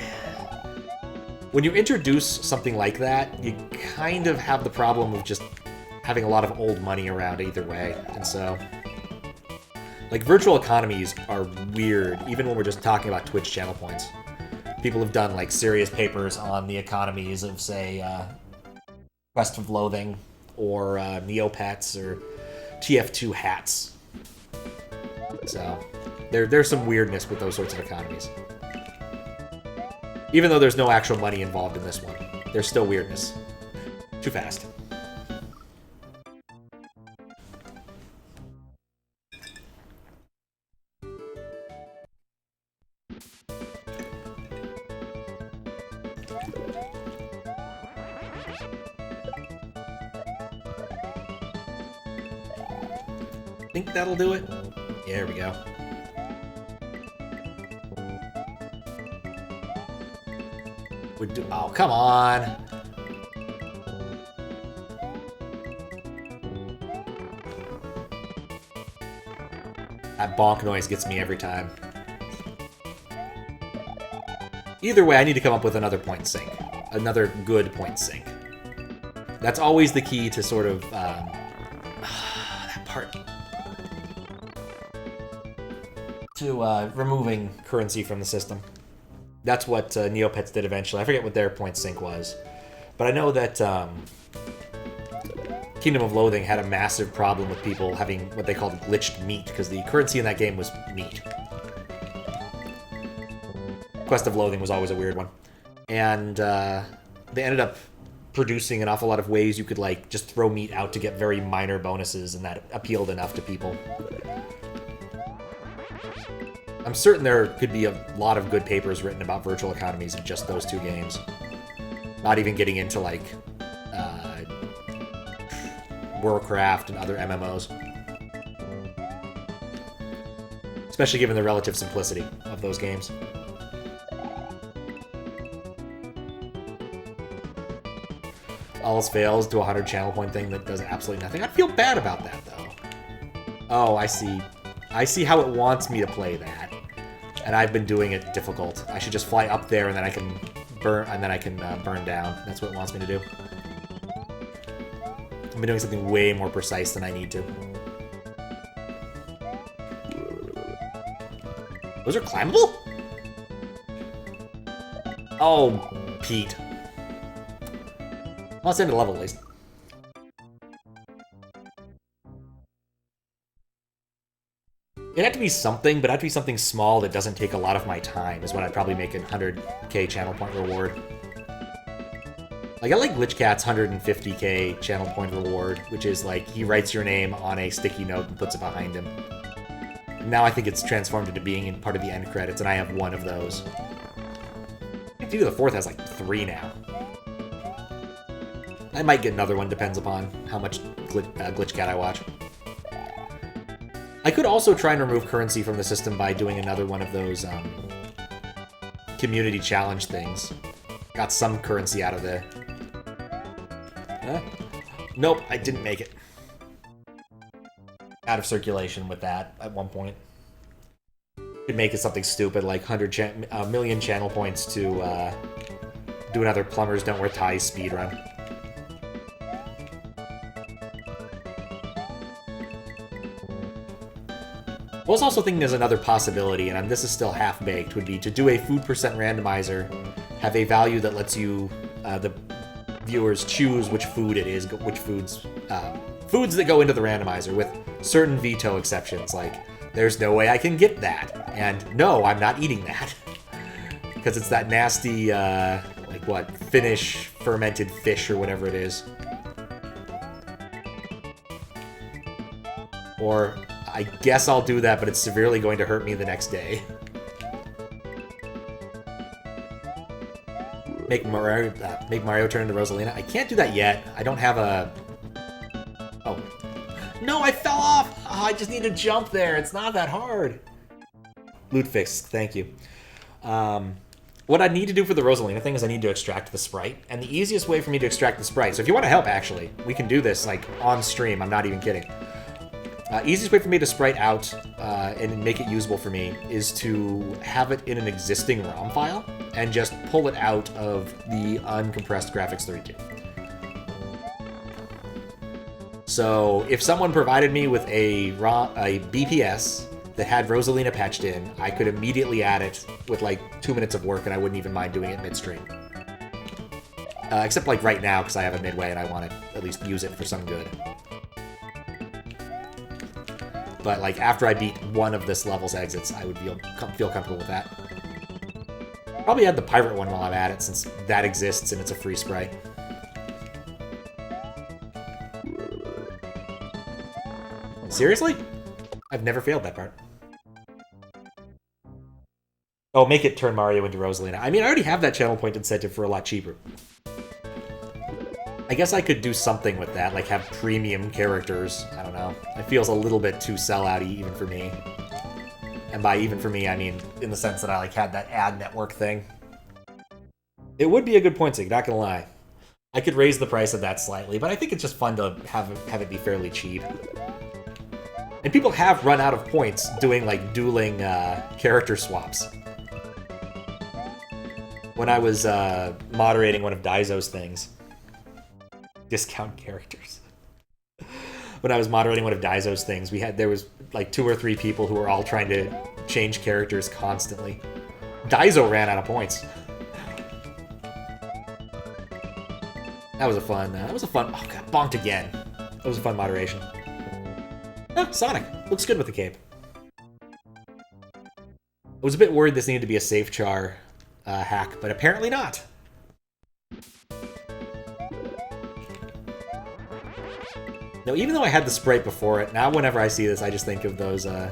introduce something like that, you kind of have the problem of just having a lot of old money around either way. And so, like, virtual economies are weird, even when we're just talking about Twitch channel points. People have done, like, serious papers on the economies of, say, Quest of Loathing, or Neopets, or TF2 hats. So, there's some weirdness with those sorts of economies. Even though there's no actual money involved in this one, there's still weirdness. Too fast. Think that'll do it? There we go. Oh, come on! That bonk noise gets me every time. Either way, I need to come up with another point sync. Another good point sync. That's always the key to sort of, that part. To removing currency from the system. That's what Neopets did eventually. I forget what their point sync was. But I know that Kingdom of Loathing had a massive problem with people having what they called glitched meat, because the currency in that game was meat. Quest of Loathing was always a weird one. And they ended up producing an awful lot of ways you could, like, just throw meat out to get very minor bonuses, and that appealed enough to people. I'm certain there could be a lot of good papers written about virtual economies in just those two games. Not even getting into, like, Warcraft and other MMOs. Especially given the relative simplicity of those games. All else fails to a 100 channel point thing that does absolutely nothing. I'd feel bad about that, though. Oh, I see. I see how it wants me to play that. And I've been doing it difficult. I should just fly up there and then I can burn, and then I can burn down. That's what it wants me to do. I've been doing something way more precise than I need to. Those are climbable? Oh, Pete. Let's end the level at least. It'd have to be something, but it'd have to be something small that doesn't take a lot of my time, is what I'd probably make a 100k channel point reward. Like, I like Glitch Cat's 150k channel point reward, which is like, he writes your name on a sticky note and puts it behind him. Now I think it's transformed into being in part of the end credits, and I have one of those. I think the fourth has like 3 now. I might get another one, depends upon how much Glitch Cat I watch. I could also try and remove currency from the system by doing another one of those community challenge things. Got some currency out of there. Nope, I didn't make it. Out of circulation with that at one point. Could make it something stupid like 100 million channel points to do another Plumbers Don't Wear Ties speedrun. I was also thinking there's another possibility, and this is still half-baked, would be to do a food percent randomizer, have a value that lets you, the viewers, choose which food it is, which foods that go into the randomizer, with certain veto exceptions, like, there's no way I can get that, and no, I'm not eating that. Because it's that nasty, like what, Finnish fermented fish or whatever it is. Or, I guess I'll do that, but it's severely going to hurt me the next day. Make Mario turn into Rosalina. I can't do that yet. I don't have a... Oh. No, I fell off! Oh, I just need to jump there. It's not that hard. Loot fix, thank you. What I need to do for the Rosalina thing is I need to extract the sprite. And the easiest way for me to extract the sprite... So if you want to help, actually, we can do this, like, on stream. I'm not even kidding. Easiest way for me to sprite out and make it usable for me is to have it in an existing ROM file and just pull it out of the uncompressed graphics 32. So if someone provided me with a BPS that had Rosalina patched in, I could immediately add it with like 2 minutes of work, and I wouldn't even mind doing it midstream. Except like right now, because I have a midway and I want to at least use it for some good. But like after I beat one of this level's exits, I would feel comfortable with that. Probably add the pirate one while I'm at it, since that exists and it's a free sprite. Seriously? I've never failed that part. Oh, make it turn Mario into Rosalina. I mean, I already have that channel point incentive for a lot cheaper. I guess I could do something with that, like have premium characters. I don't know. It feels a little bit too sell-out-y even for me. And by even for me, I mean in the sense that I like had that ad network thing. It would be a good point, not gonna lie. I could raise the price of that slightly, but I think it's just fun to have it be fairly cheap. And people have run out of points doing like dueling character swaps. When I was moderating one of Daizo's things. Discount characters. When I was moderating one of Daizo's things, there was like 2 or 3 people who were all trying to change characters constantly. Daizo ran out of points. That was a fun, oh god, bonked again. That was a fun moderation. Ah, Sonic. Looks good with the cape. I was a bit worried this needed to be a safe char hack, but apparently not. No, even though I had the sprite before it, now whenever I see this, I just think of those, the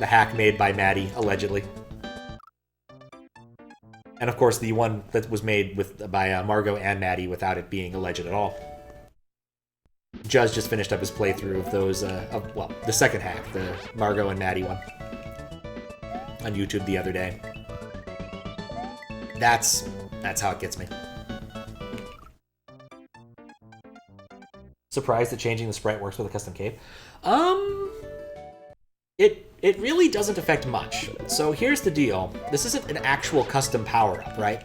hack made by Maddie, allegedly. And of course, the one that was made by Margot and Maddie without it being alleged at all. Juz just finished up his playthrough of those, well, the second hack, the Margot and Maddie one, on YouTube the other day. That's how it gets me. Surprised that changing the sprite works with a custom cape. It really doesn't affect much. So here's the deal. This isn't an actual custom power-up, right?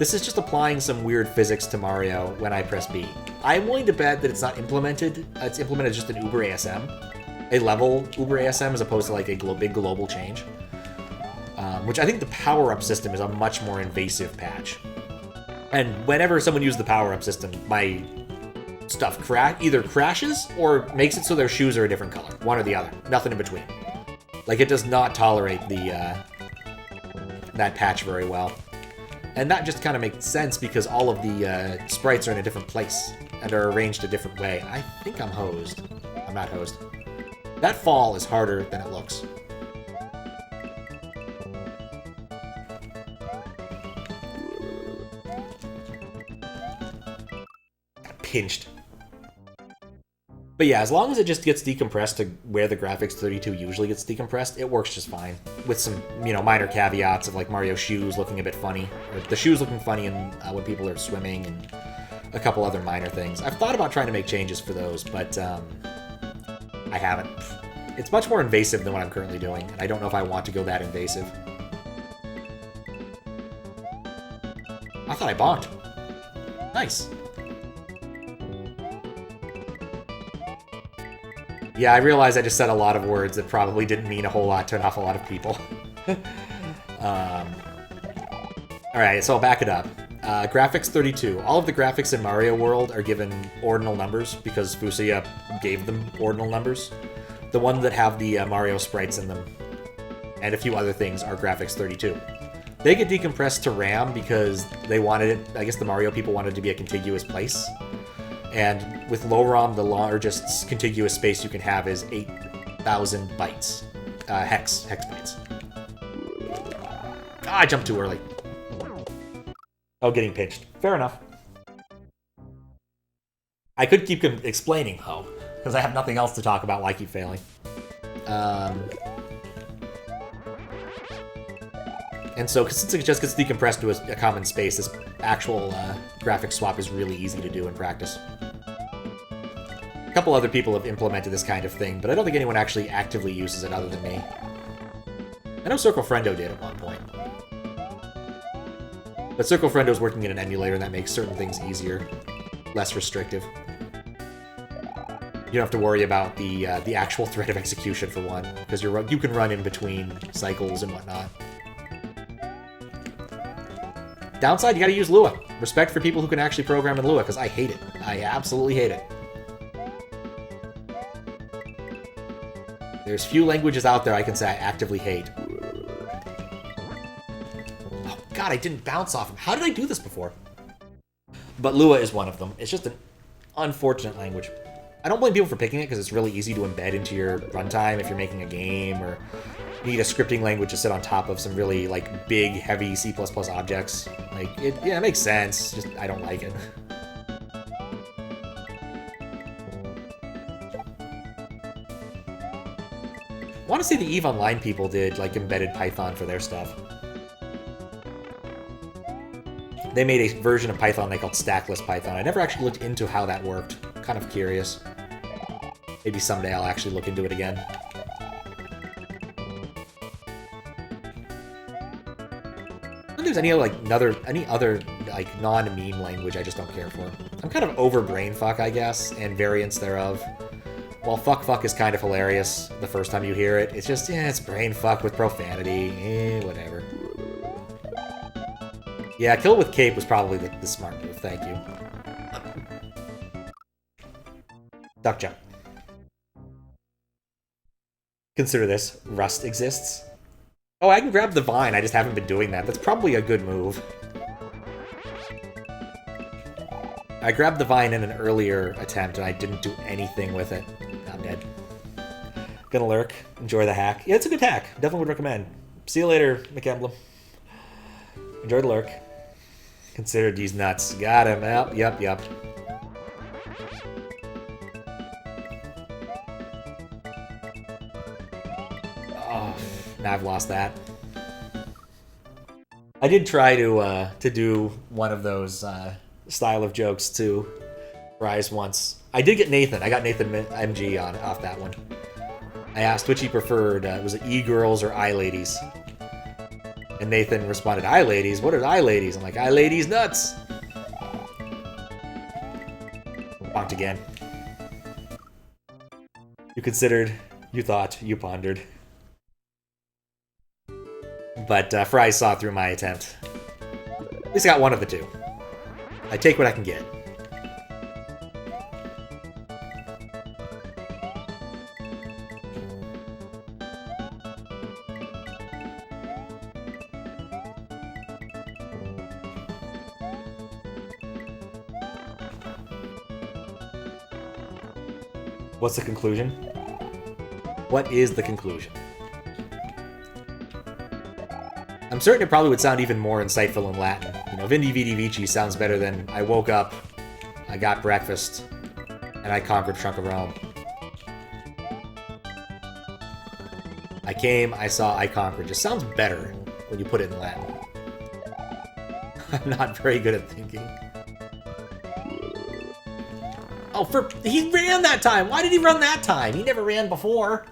This is just applying some weird physics to Mario when I press B. I'm willing to bet that it's not implemented. It's implemented just an Uber ASM, a level Uber ASM, as opposed to like a big global change. Which I think the power-up system is a much more invasive patch. And whenever someone uses the power-up system, my stuff either crashes or makes it so their shoes are a different color. One or the other. Nothing in between. Like, it does not tolerate that patch very well. And that just kind of makes sense because all of the sprites are in a different place and are arranged a different way. I think I'm hosed. I'm not hosed. That fall is harder than it looks. Pinched. But yeah, as long as it just gets decompressed to where the graphics 32 usually gets decompressed, it works just fine. With some, you know, minor caveats of like Mario's shoes looking a bit funny, or the shoes looking funny when people are swimming, and a couple other minor things. I've thought about trying to make changes for those, but I haven't. It's much more invasive than what I'm currently doing, and I don't know if I want to go that invasive. I thought I bonked. Nice. Yeah, I realize I just said a lot of words that probably didn't mean a whole lot to an awful lot of people. Alright, so I'll back it up. Graphics 32. All of the graphics in Mario World are given ordinal numbers because Fusuya gave them ordinal numbers. The ones that have the Mario sprites in them and a few other things are graphics 32. They get decompressed to RAM because they wanted it, I guess the Mario people wanted it to be a contiguous place. And with low ROM, the largest contiguous space you can have is 8,000 bytes. Hex bytes. Ah, I jumped too early. Oh, getting pinched. Fair enough. I could keep explaining, though, because I have nothing else to talk about while I keep failing. And so, since it just gets decompressed to a common space, this actual graphics swap is really easy to do in practice. A couple other people have implemented this kind of thing, but I don't think anyone actually actively uses it other than me. I know Circle Friendo did at one point. But Circle Friendo is working in an emulator, and that makes certain things easier, less restrictive. You don't have to worry about the actual threat of execution for one, because you can run in between cycles and whatnot. Downside, you gotta use Lua. Respect for people who can actually program in Lua, because I hate it. I absolutely hate it. There's few languages out there I can say I actively hate. Oh god, I didn't bounce off him. How did I do this before? But Lua is one of them. It's just an unfortunate language. I don't blame people for picking it, because it's really easy to embed into your runtime if you're making a game, or need a scripting language to sit on top of some really, like, big, heavy C++ objects. Like, yeah, it makes sense, just I don't like it. I want to say the EVE Online people did, like, embedded Python for their stuff. They made a version of Python they called Stackless Python. I never actually looked into how that worked. Kind of curious. Maybe someday I'll actually look into it again. I don't think there's any other like non-meme language I just don't care for. I'm kind of over brainfuck, I guess, and variants thereof. While fuck is kind of hilarious the first time you hear it, it's just, yeah, it's brainfuck with profanity, whatever. Yeah, kill with cape was probably the smart move, thank you. Duck jump. Consider this, Rust exists. Oh, I can grab the vine, I just haven't been doing that. That's probably a good move. I grabbed the vine in an earlier attempt and I didn't do anything with it. I'm dead. Gonna lurk. Enjoy the hack. Yeah, it's a good hack. Definitely would recommend. See you later, McEmblem. Enjoy the lurk. Consider these nuts. Got him. Yep. Oh, now I've lost that. I did try to do one of those style of jokes to Rise once. I did get Nathan. I got Nathan MG off that one. I asked which he preferred. Was it e-girls or i-ladies? And Nathan responded, "Eye ladies? What are eye ladies?" I'm like, "Eye ladies nuts." Bonked again. You considered, you thought, you pondered. But Fry saw through my attempt. At least I got one of the two. I take what I can get. What's the conclusion? What is the conclusion? I'm certain it probably would sound even more insightful in Latin. You know, Vindi Vidi Vici sounds better than I woke up, I got breakfast, and I conquered Trunk of Rome. I came, I saw, I conquered. Just sounds better when you put it in Latin. I'm not very good at thinking. Oh, he ran that time! Why did he run that time? He never ran before.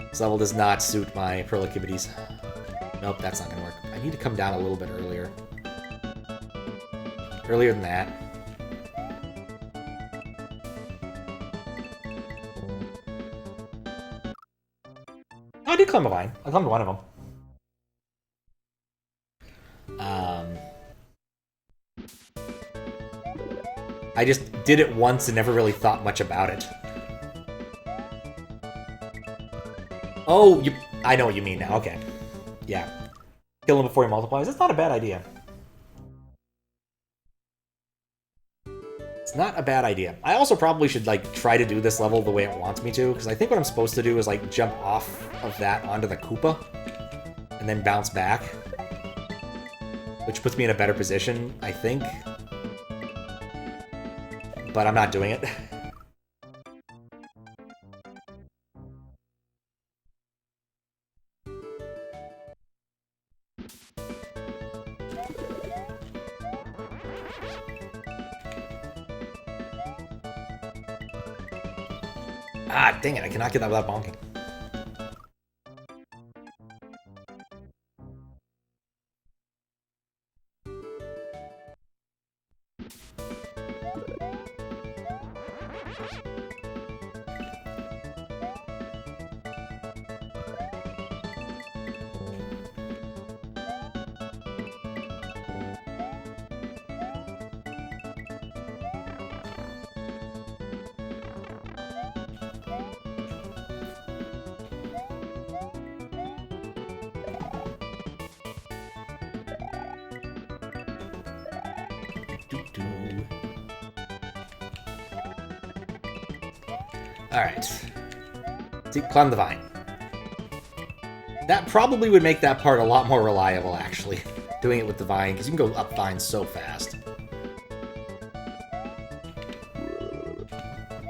This level does not suit my proclivities. Nope, that's not gonna work. I need to come down a little bit earlier. Earlier than that. Oh, I did climb a vine. I climbed one of them. I just did it once and never really thought much about it. Oh, I know what you mean now. Okay. Yeah. Kill him before he multiplies. That's not a bad idea. It's not a bad idea. I also probably should, like, try to do this level the way it wants me to, because I think what I'm supposed to do is, like, jump off of that onto the Koopa, and then bounce back. Which puts me in a better position, I think. But I'm not doing it. Ah, dang it, I cannot get that without bonking. Alright. See, climb the vine. That probably would make that part a lot more reliable, actually. Doing it with the vine, because you can go up vines so fast.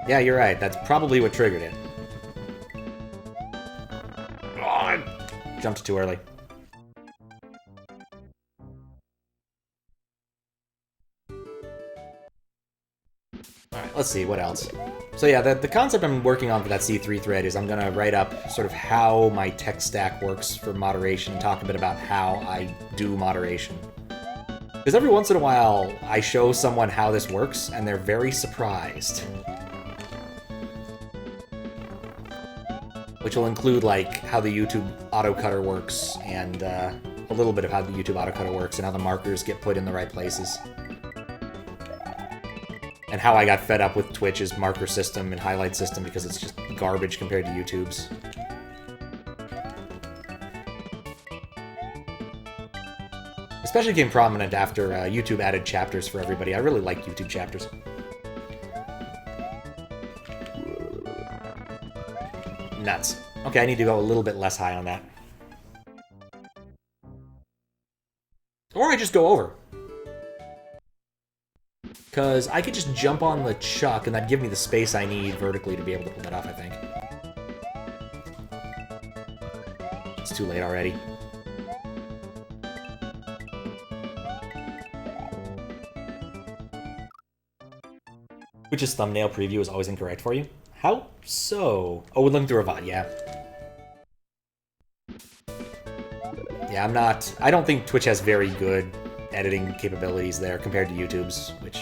Yeah, you're right. That's probably what triggered it. Oh, I jumped too early. Alright, let's see, what else? So yeah, the concept I'm working on for that C3 thread is I'm going to write up sort of how my tech stack works for moderation and talk a bit about how I do moderation. Because every once in a while, I show someone how this works, and they're very surprised. Which will include, like, how the YouTube autocutter works, and a little bit of how the YouTube autocutter works, and how the markers get put in the right places. And how I got fed up with Twitch's marker system and highlight system because it's just garbage compared to YouTube's. Especially became prominent after YouTube added chapters for everybody. I really like YouTube chapters. Nuts. Okay, I need to go a little bit less high on that. Or I just go over. Because I could just jump on the chuck, and that'd give me the space I need vertically to be able to pull that off, I think. It's too late already. Twitch's thumbnail preview is always incorrect for you. How so? Oh, we're looking through a VOD, yeah. Yeah, I don't think Twitch has very good editing capabilities there compared to YouTube's, which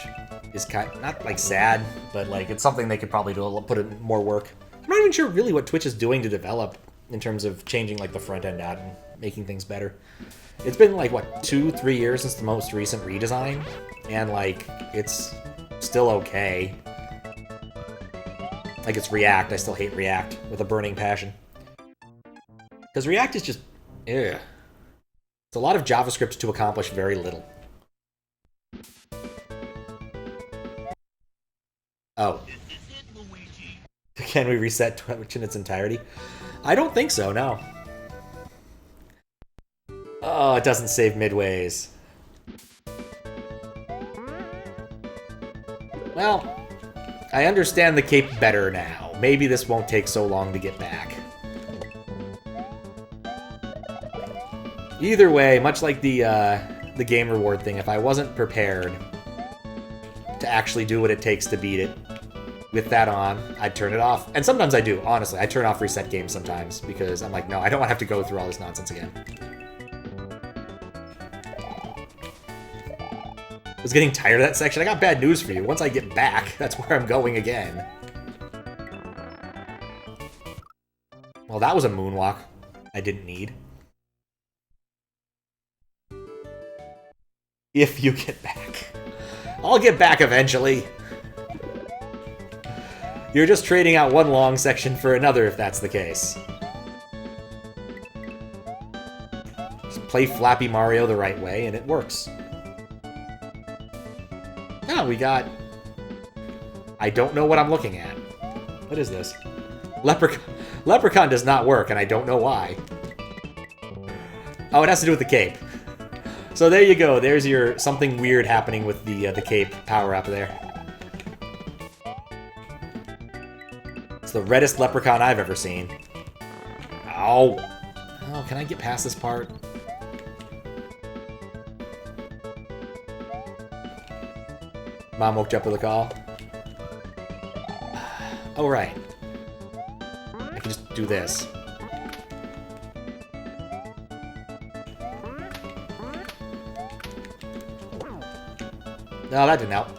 is not like sad, but like it's something they could probably do, put in more work. I'm not even sure really what Twitch is doing to develop in terms of changing like the front end out and making things better. It's been like what, 2-3 years since the most recent redesign, and like it's still okay. Like it's React, I still hate React with a burning passion. Because React is just, ugh. It's a lot of JavaScript to accomplish very little. Oh. Can we reset Twitch in its entirety? I don't think so, no. Oh, it doesn't save midways. Well, I understand the cape better now. Maybe this won't take so long to get back. Either way, much like the game reward thing, if I wasn't prepared to actually do what it takes to beat it, with that on, I'd turn it off. And sometimes I do, honestly. I turn off reset games sometimes, because I'm like, no, I don't want to have to go through all this nonsense again. I was getting tired of that section. I got bad news for you. Once I get back, that's where I'm going again. Well, that was a moonwalk I didn't need. If you get back. I'll get back eventually. You're just trading out one long section for another if that's the case. Just play Flappy Mario the right way and it works. Now we got... I don't know what I'm looking at. What is this? Leprechaun does not work and I don't know why. Oh, it has to do with the cape. So there you go. There's your something weird happening with the cape power up there. It's the reddest leprechaun I've ever seen. Ow. Oh, can I get past this part? Mom woke you up to the call. Oh, right. I can just do this. No, that didn't help.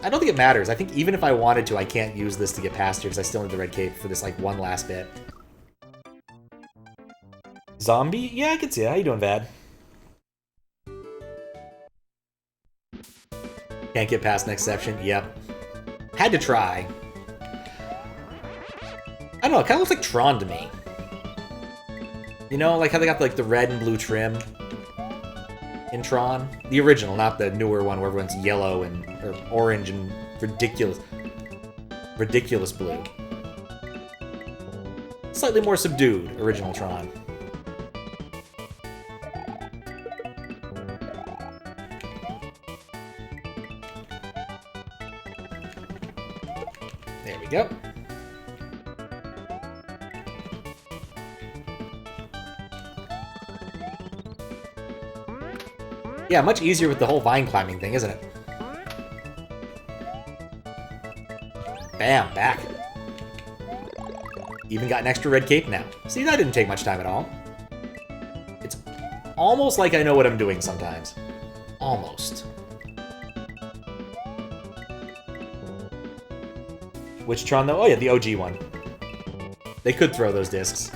I don't think it matters. I think even if I wanted to, I can't use this to get past here because I still need the red cape for this, like, one last bit. Zombie? Yeah, I can see it. How you doing, Vad? Can't get past next section? Yep. Had to try. I don't know, it kind of looks like Tron to me. You know, like how they got, like, the red and blue trim in Tron? The original, not the newer one where everyone's yellow and or orange and ridiculous blue. Slightly more subdued, original Tron. There we go. Yeah, much easier with the whole vine climbing thing, isn't it? Bam, back. Even got an extra red cape now. See, that didn't take much time at all. It's almost like I know what I'm doing sometimes. Almost. Which Tron, though? Oh, yeah, the OG one. They could throw those discs.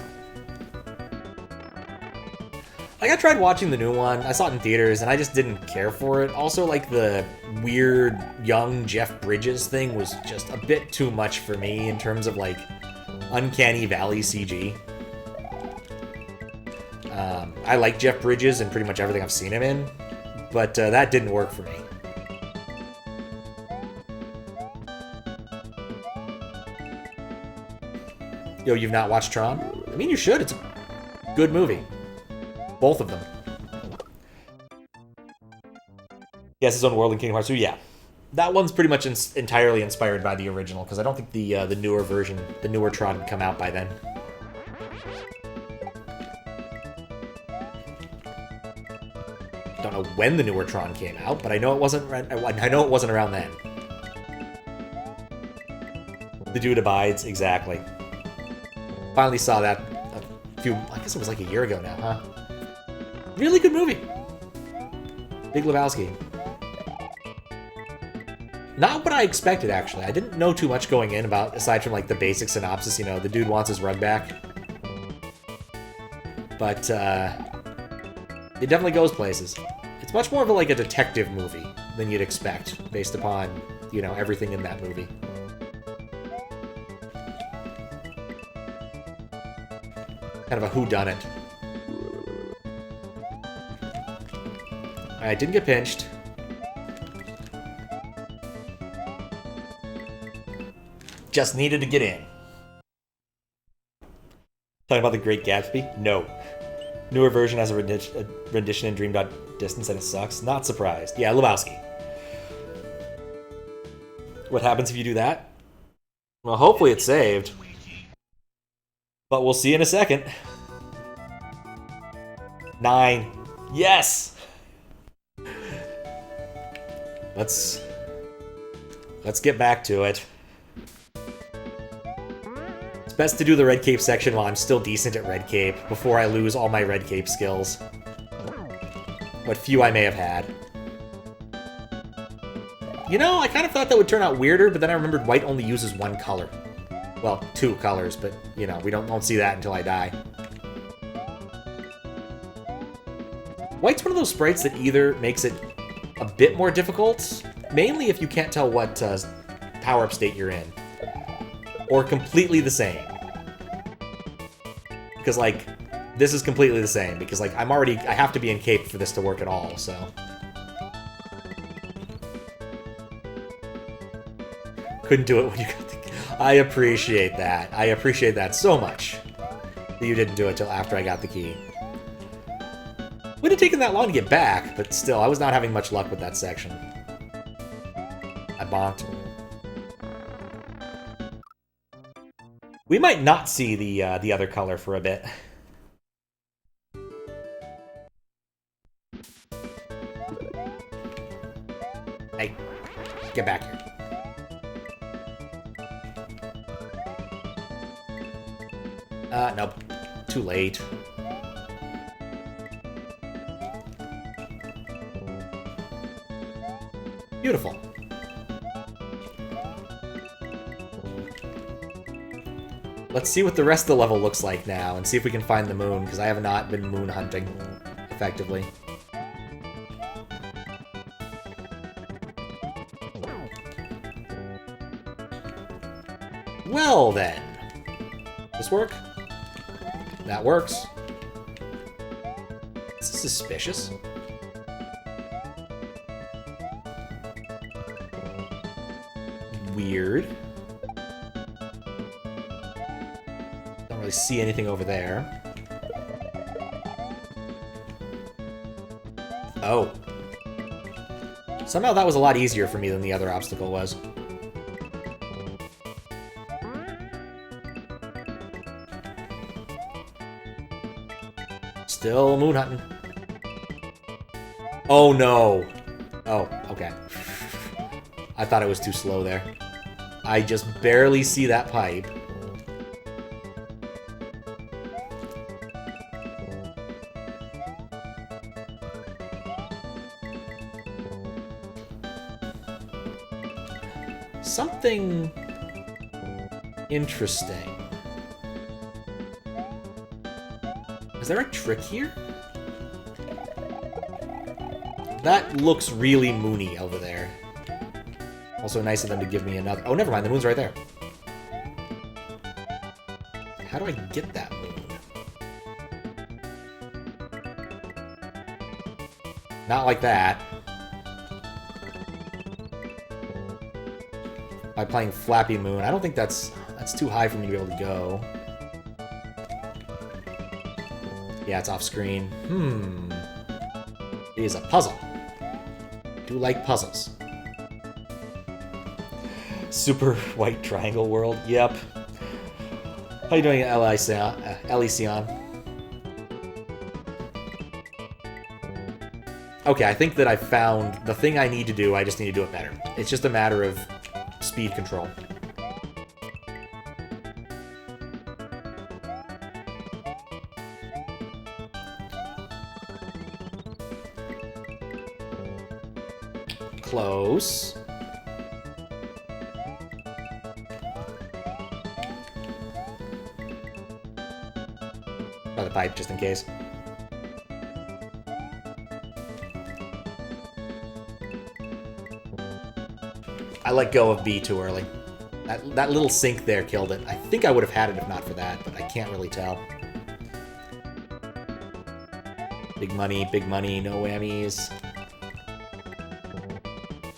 Like, I tried watching the new one. I saw it in theaters, and I just didn't care for it. Also, like, the weird, young Jeff Bridges thing was just a bit too much for me in terms of, like, Uncanny Valley CG. I like Jeff Bridges and pretty much everything I've seen him in, but that didn't work for me. Yo, you've not watched Tron? I mean, you should. It's a good movie. Both of them. He has his own world in Kingdom Hearts 2, yeah. That one's pretty much entirely inspired by the original, because I don't think the newer version, the newer Tron, had come out by then. Don't know when the newer Tron came out, but I know it wasn't. I know it wasn't around then. The dude abides, exactly. Finally saw that a few, I guess it was like a year ago now, huh? Really good movie. Big Lebowski. Not what I expected, actually. I didn't know too much going in about, aside from like the basic synopsis, you know, the dude wants his rug back. But, it definitely goes places. It's much more of like a detective movie than you'd expect, based upon, you know, everything in that movie. Kind of a whodunit. Alright, didn't get pinched. Just needed to get in. Talking about The Great Gatsby? No. Newer version has a rendition in Dream.distance and it sucks. Not surprised. Yeah, Lebowski. What happens if you do that? Well, hopefully it's saved. But we'll see in a second. 9. Yes! Let's get back to it. It's best to do the Red Cape section while I'm still decent at Red Cape, before I lose all my Red Cape skills. What few I may have had. You know, I kind of thought that would turn out weirder, but then I remembered white only uses one color. Well, 2 colors, but, you know, we won't see that until I die. White's one of those sprites that either makes it a bit more difficult, mainly if you can't tell what power-up state you're in, or completely the same. Because, like, this is completely the same, because, like, I have to be in cape for this to work at all, so... Couldn't do it when you got the... I appreciate that. I appreciate that so much. That you didn't do it till after I got the key. Wouldn't have taken that long to get back, but still, I was not having much luck with that section. I bonked. We might not see the other color for a bit. Hey, get back here. Nope. Too late. Beautiful. Let's see what the rest of the level looks like now, and see if we can find the moon, because I have not been moon hunting effectively. Well then. This work? That works. This is suspicious. Weird. Don't really see anything over there. Oh. Somehow that was a lot easier for me than the other obstacle was. Still moon hunting. Oh no. Oh, okay. I thought it was too slow there. I just barely see that pipe. Something interesting. Is there a trick here? That looks really moony over there. Also nice of them to give me another... Oh, never mind. The moon's right there. How do I get that moon? Not like that. By playing Flappy Moon. I don't think that's too high for me to be able to go. Yeah, it's off screen. It is a puzzle. I do like puzzles. Super White Triangle World. Yep. How you doing, Elysion? Okay, I think that I found the thing I need to do. I just need to do it better. It's just a matter of speed control. close. By the pipe, just in case. I let go of B too early. That little sink there killed it. I think I would have had it if not for that, but I can't really tell. Big money, no whammies.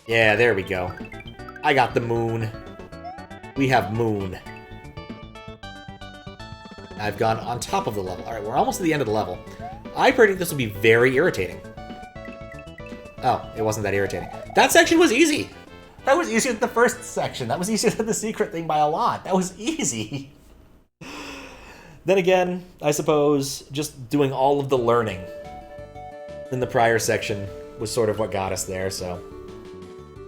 Yeah, there we go. I got the moon. We have moon. I've gone on top of the level. Alright, we're almost at the end of the level. I predict this will be very irritating. Oh, it wasn't that irritating. That section was easy! That was easier than the first section. That was easier than the secret thing by a lot. That was easy. Then again, I suppose just doing all of the learning in the prior section was sort of what got us there, so.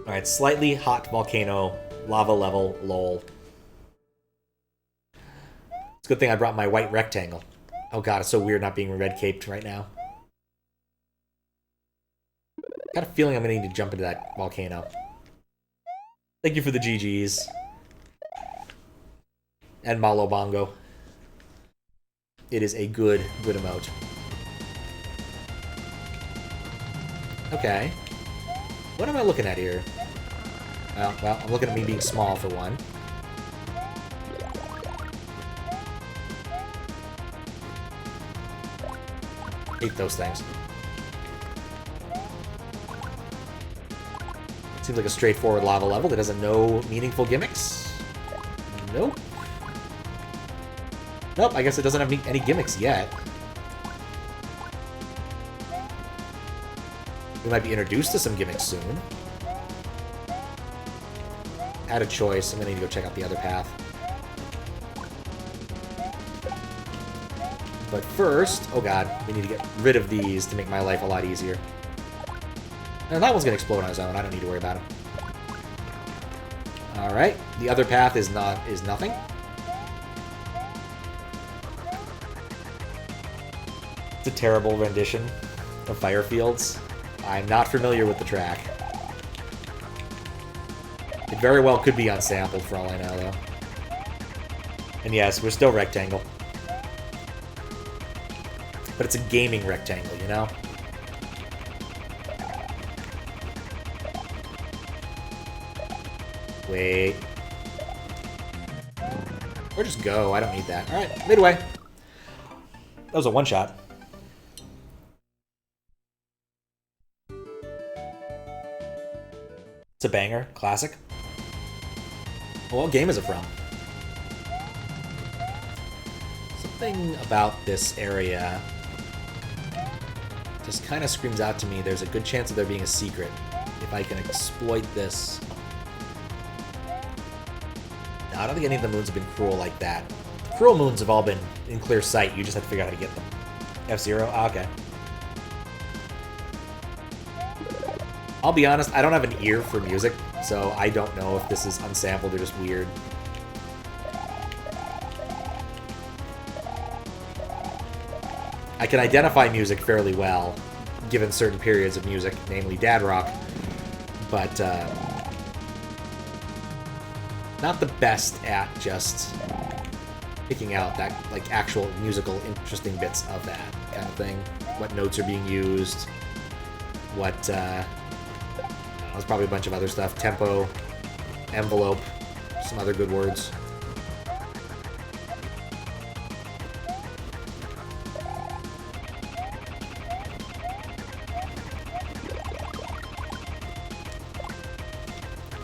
Alright, slightly hot volcano, lava level, lol. It's a good thing I brought my white rectangle. Oh god, it's so weird not being red-caped right now. Got a feeling I'm gonna need to jump into that volcano. Thank you for the GGs. And Malo Bongo. It is a good emote. Okay. What am I looking at here? Well, I'm looking at me being small for one. Hate those things. Seems like a straightforward lava level that has no meaningful gimmicks. Nope. Nope, I guess it doesn't have any gimmicks yet. We might be introduced to some gimmicks soon. Had a choice. I'm gonna need to go check out the other path. But first, oh god, we need to get rid of these to make my life a lot easier. And that one's gonna explode on his own. I don't need to worry about him. Alright, the other path is nothing. It's a terrible rendition of Firefields. I'm not familiar with the track. It very well could be unsampled for all I know, though. And yes, we're still rectangle. But it's a gaming rectangle, you know? Wait. Or just go, I don't need that. Alright, midway. That was a one-shot. It's a banger, classic. Well, what game is it from? Something about this area just kind of screams out to me there's a good chance of there being a secret if I can exploit this. No, I don't think any of the moons have been cruel like that. Cruel moons have all been in clear sight, you just have to figure out how to get them. F-Zero? Ah, okay. I'll be honest, I don't have an ear for music, so I don't know if this is unsampled or just weird. I can identify music fairly well, given certain periods of music, namely dad rock, but not the best at just picking out that, like, actual musical interesting bits of that kind of thing. What notes are being used, what, there's probably a bunch of other stuff. Tempo, envelope, some other good words.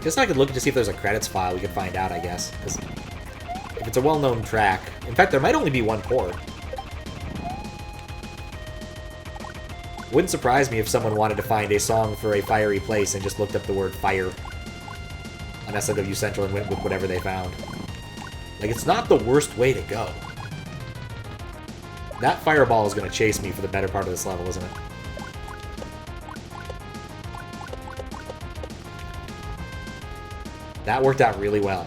Guess I could look to see if there's a credits file we could find out, I guess. Because if it's a well-known track... In fact, there might only be one port. Wouldn't surprise me if someone wanted to find a song for a fiery place and just looked up the word fire on SMW Central and went with whatever they found. Like, it's not the worst way to go. That fireball is going to chase me for the better part of this level, isn't it? That worked out really well.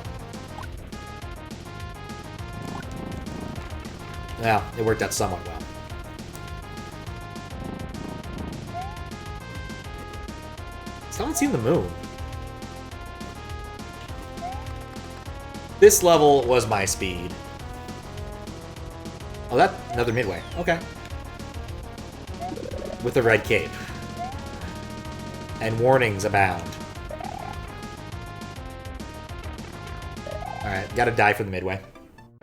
Well, it worked out somewhat well. Still haven't seen the moon. This level was my speed. Oh, that's another midway. Okay. With a red cape. And warnings abound. Alright, gotta die for the midway.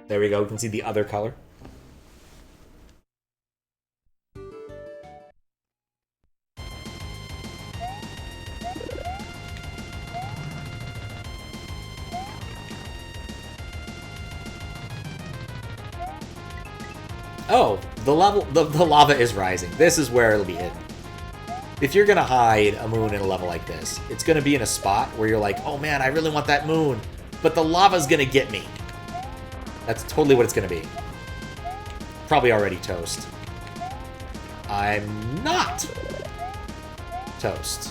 There we go, we can see the other color. Oh, the lava is rising. This is where it'll be hidden. If you're gonna hide a moon in a level like this, it's gonna be in a spot where you're like, oh man, I really want that moon, but the lava's gonna get me. That's totally what it's gonna be. Probably already toast. I'm not toast.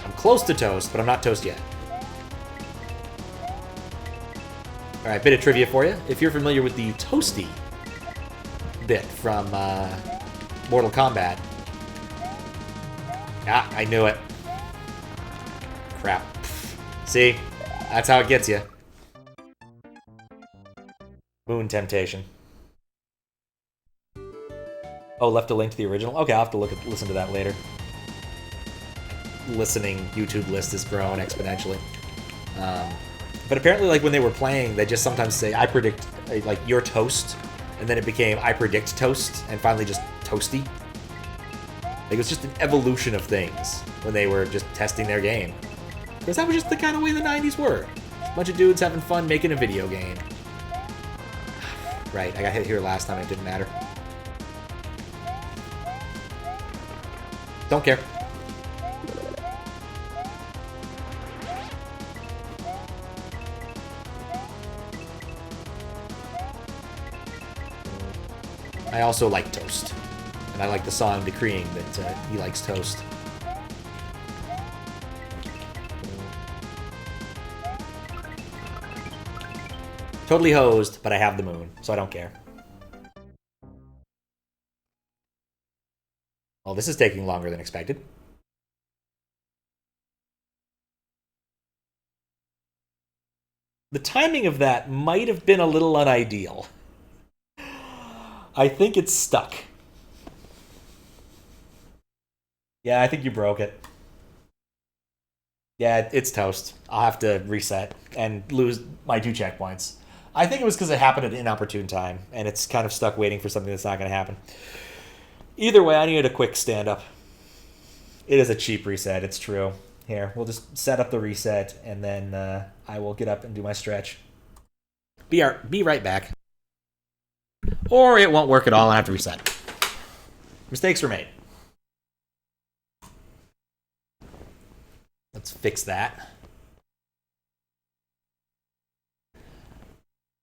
I'm close to toast, but I'm not toast yet. Alright, bit of trivia for you. If you're familiar with the toasty bit from Mortal Kombat. Ah, I knew it. Crap. See? That's how it gets you. Moon Temptation. Oh, left a link to the original? Okay, I'll have to listen to that later. Listening YouTube list has grown exponentially. But apparently, like, when they were playing, they just sometimes say, I predict, like, you're toast. And then it became, I predict toast, and finally just toasty. Like, it was just an evolution of things when they were just testing their game. Because that was just the kind of way the 90s were. A bunch of dudes having fun making a video game. Right, I got hit here last time, it didn't matter. Don't care. I also like toast. And I like the song decreeing that he likes toast. Totally hosed, but I have the moon, so I don't care. Well, this is taking longer than expected. The timing of that might have been a little unideal. I think it's stuck. Yeah, I think you broke it. Yeah, it's toast. I'll have to reset and lose my 2 checkpoints. I think it was because it happened at an inopportune time, and it's kind of stuck waiting for something that's not going to happen. Either way, I needed a quick stand-up. It is a cheap reset, it's true. Here, we'll just set up the reset, and then I will get up and do my stretch. Be right back. Or it won't work at all and I have to reset. Mistakes were made. Let's fix that.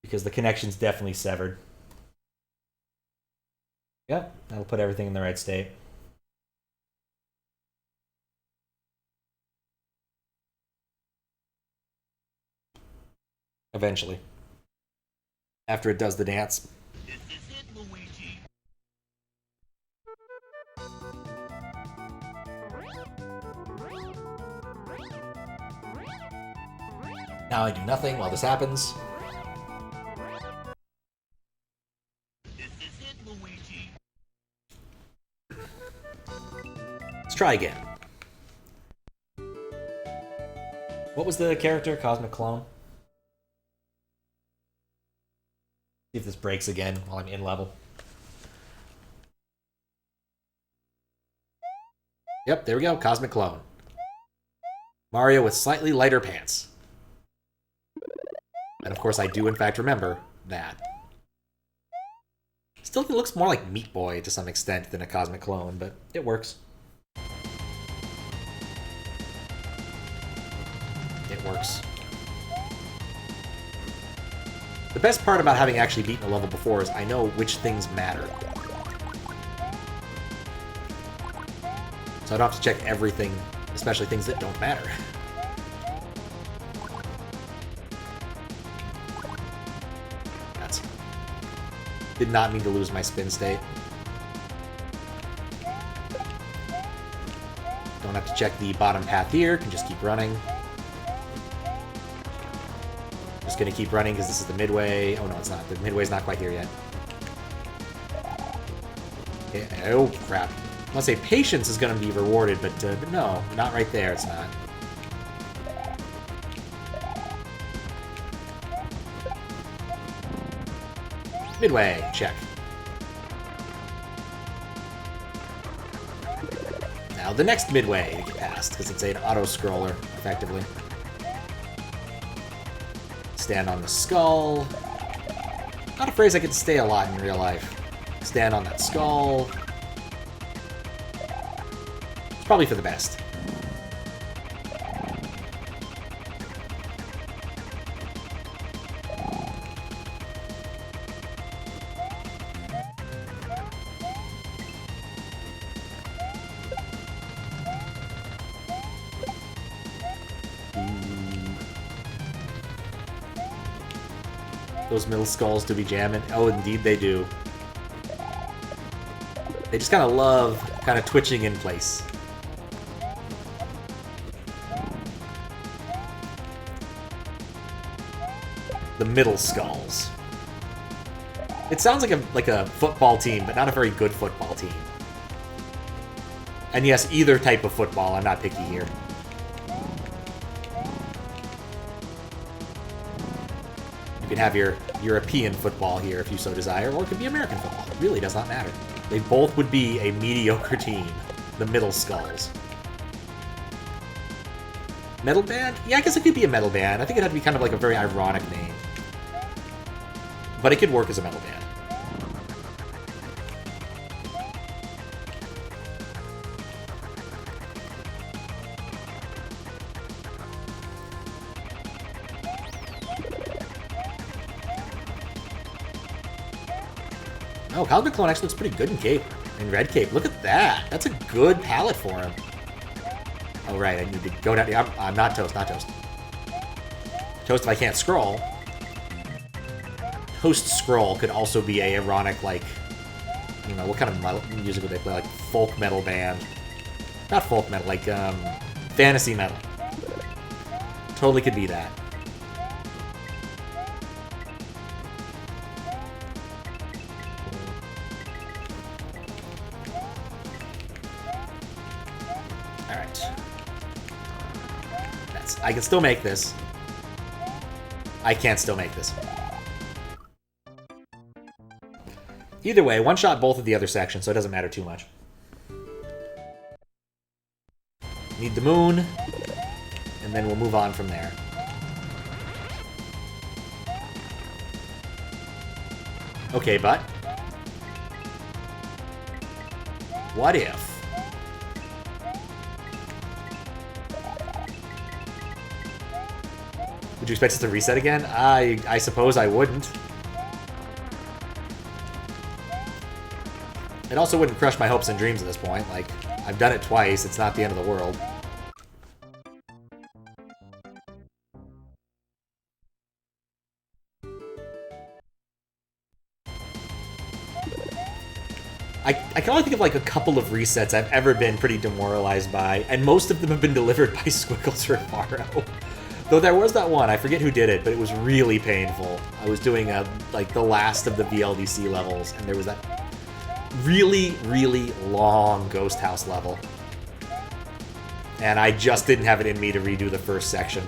Because the connection's definitely severed. Yep, that'll put everything in the right state. Eventually. After it does the dance. Now I do nothing while this happens. Let's try again. What was the character? Cosmic Clone? See if this breaks again while I'm in level. Yep, there we go. Cosmic Clone. Mario with slightly lighter pants. And of course I do in fact remember that. Still, it looks more like Meat Boy to some extent than a Cosmic Clone, but it works. It works. The best part about having actually beaten a level before is I know which things matter. So I don't have to check everything, especially things that don't matter. Did not mean to lose my spin state. Don't have to check the bottom path here. Can just keep running. Just gonna keep running because this is the midway. Oh no, it's not. The midway's not quite here yet. Okay. Oh crap. I want to say patience is gonna be rewarded, but no, not right there. It's not. Midway, check. Now the next midway to get past, because it's an auto-scroller, effectively. Stand on the skull. Not a phrase I could say a lot in real life. Stand on that skull. It's probably for the best. Those middle skulls do be jamming. Oh, indeed they do. They just kind of love kind of twitching in place. The middle skulls. It sounds like a football team, but not a very good football team. And yes, either type of football. I'm not picky here. You can have your European football here if you so desire, or it could be American football. It really does not matter. They both would be a mediocre team. The middle skulls. Metal band? Yeah, I guess it could be a metal band. I think it'd have to be kind of like a very ironic name. But it could work as a metal band. Oh, Cosmic Clone actually looks pretty good in cape. In red cape. Look at that. That's a good palette for him. Oh, right. I need to go down. Yeah, I'm not Toast. Not Toast. Toast if I can't scroll. Toast Scroll could also be a ironic, like... I don't know, what kind of music would they play? Like, folk metal band. Not folk metal, like, fantasy metal. Totally could be that. I can still make this. I can't still make this. Either way, one-shot both of the other sections, so it doesn't matter too much. Need the moon, and then we'll move on from there. Okay, but... what if... would you expect us to reset again? I suppose I wouldn't. It also wouldn't crush my hopes and dreams at this point. Like, I've done it twice. It's not the end of the world. I can only think of like a couple of resets I've ever been pretty demoralized by, and most of them have been delivered by Squiggles or Faro. Though there was that one, I forget who did it, but it was really painful. I was doing like the last of the VLDC levels, and there was that really, really long Ghost House level. And I just didn't have it in me to redo the first section.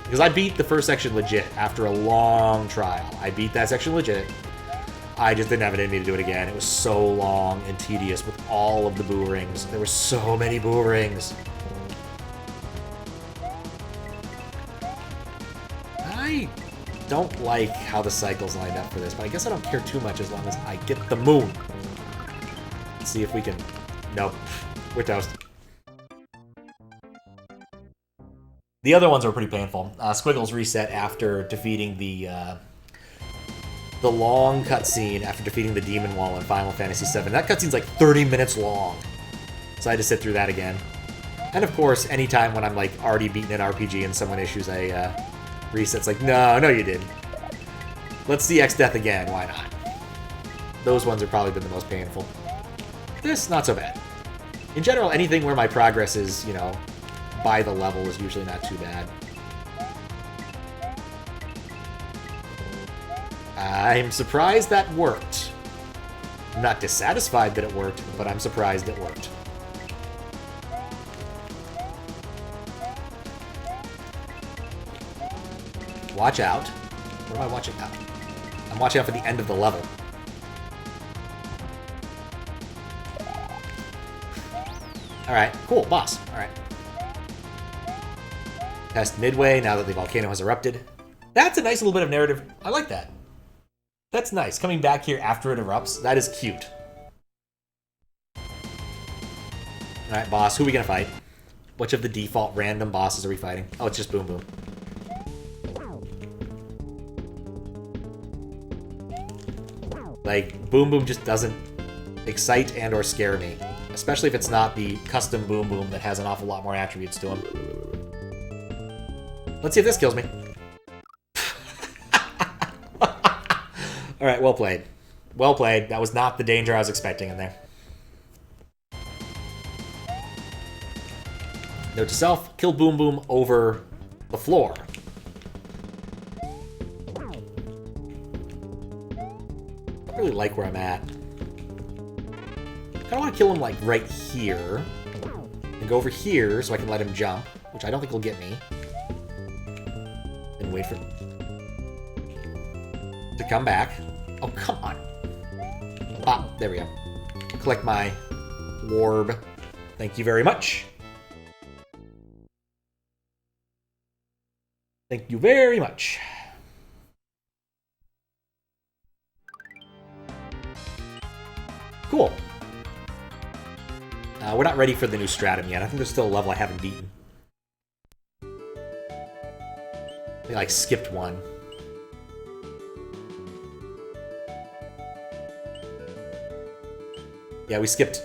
Because I beat the first section legit after a long trial. I beat that section legit. I just didn't have it in me to do it again. It was so long and tedious with all of the boo rings. There were so many boo rings. I don't like how the cycles lined up for this, but I guess I don't care too much as long as I get the moon. Let's see if we can... nope. We're toast. The other ones were pretty painful. Squiggles reset after defeating the long cutscene after defeating the Demon Wall in Final Fantasy VII. That cutscene's like 30 minutes long. So I had to sit through that again. And of course, anytime when I'm like already beating an RPG and someone issues a reset, it's like, no, you didn't. Let's see X Death again, why not? Those ones have probably been the most painful. This, not so bad. In general, anything where my progress is, you know, by the level is usually not too bad. I'm surprised that worked. I'm not dissatisfied that it worked, but I'm surprised it worked. Watch out. What am I watching out? I'm watching out for the end of the level. Alright, cool, boss. Alright. Test midway now that the volcano has erupted. That's a nice little bit of narrative. I like that. That's nice. Coming back here after it erupts, that is cute. Alright, boss, who are we gonna fight? Which of the default random bosses are we fighting? Oh, it's just Boom Boom. Like, Boom Boom just doesn't excite and or scare me. Especially if it's not the custom Boom Boom that has an awful lot more attributes to him. Let's see if this kills me. Alright, well played. Well played. That was not the danger I was expecting in there. Note to self, kill Boom Boom over the floor. I don't really like where I'm at. I kind of want to kill him, like, right here. And go over here so I can let him jump, which I don't think will get me. And wait for him to come back. Oh, come on. Ah, there we go. Collect my orb. Thank you very much. Thank you very much. Cool. We're not ready for the new stratum yet. I think there's still a level I haven't beaten. I like skipped one. Yeah, we skipped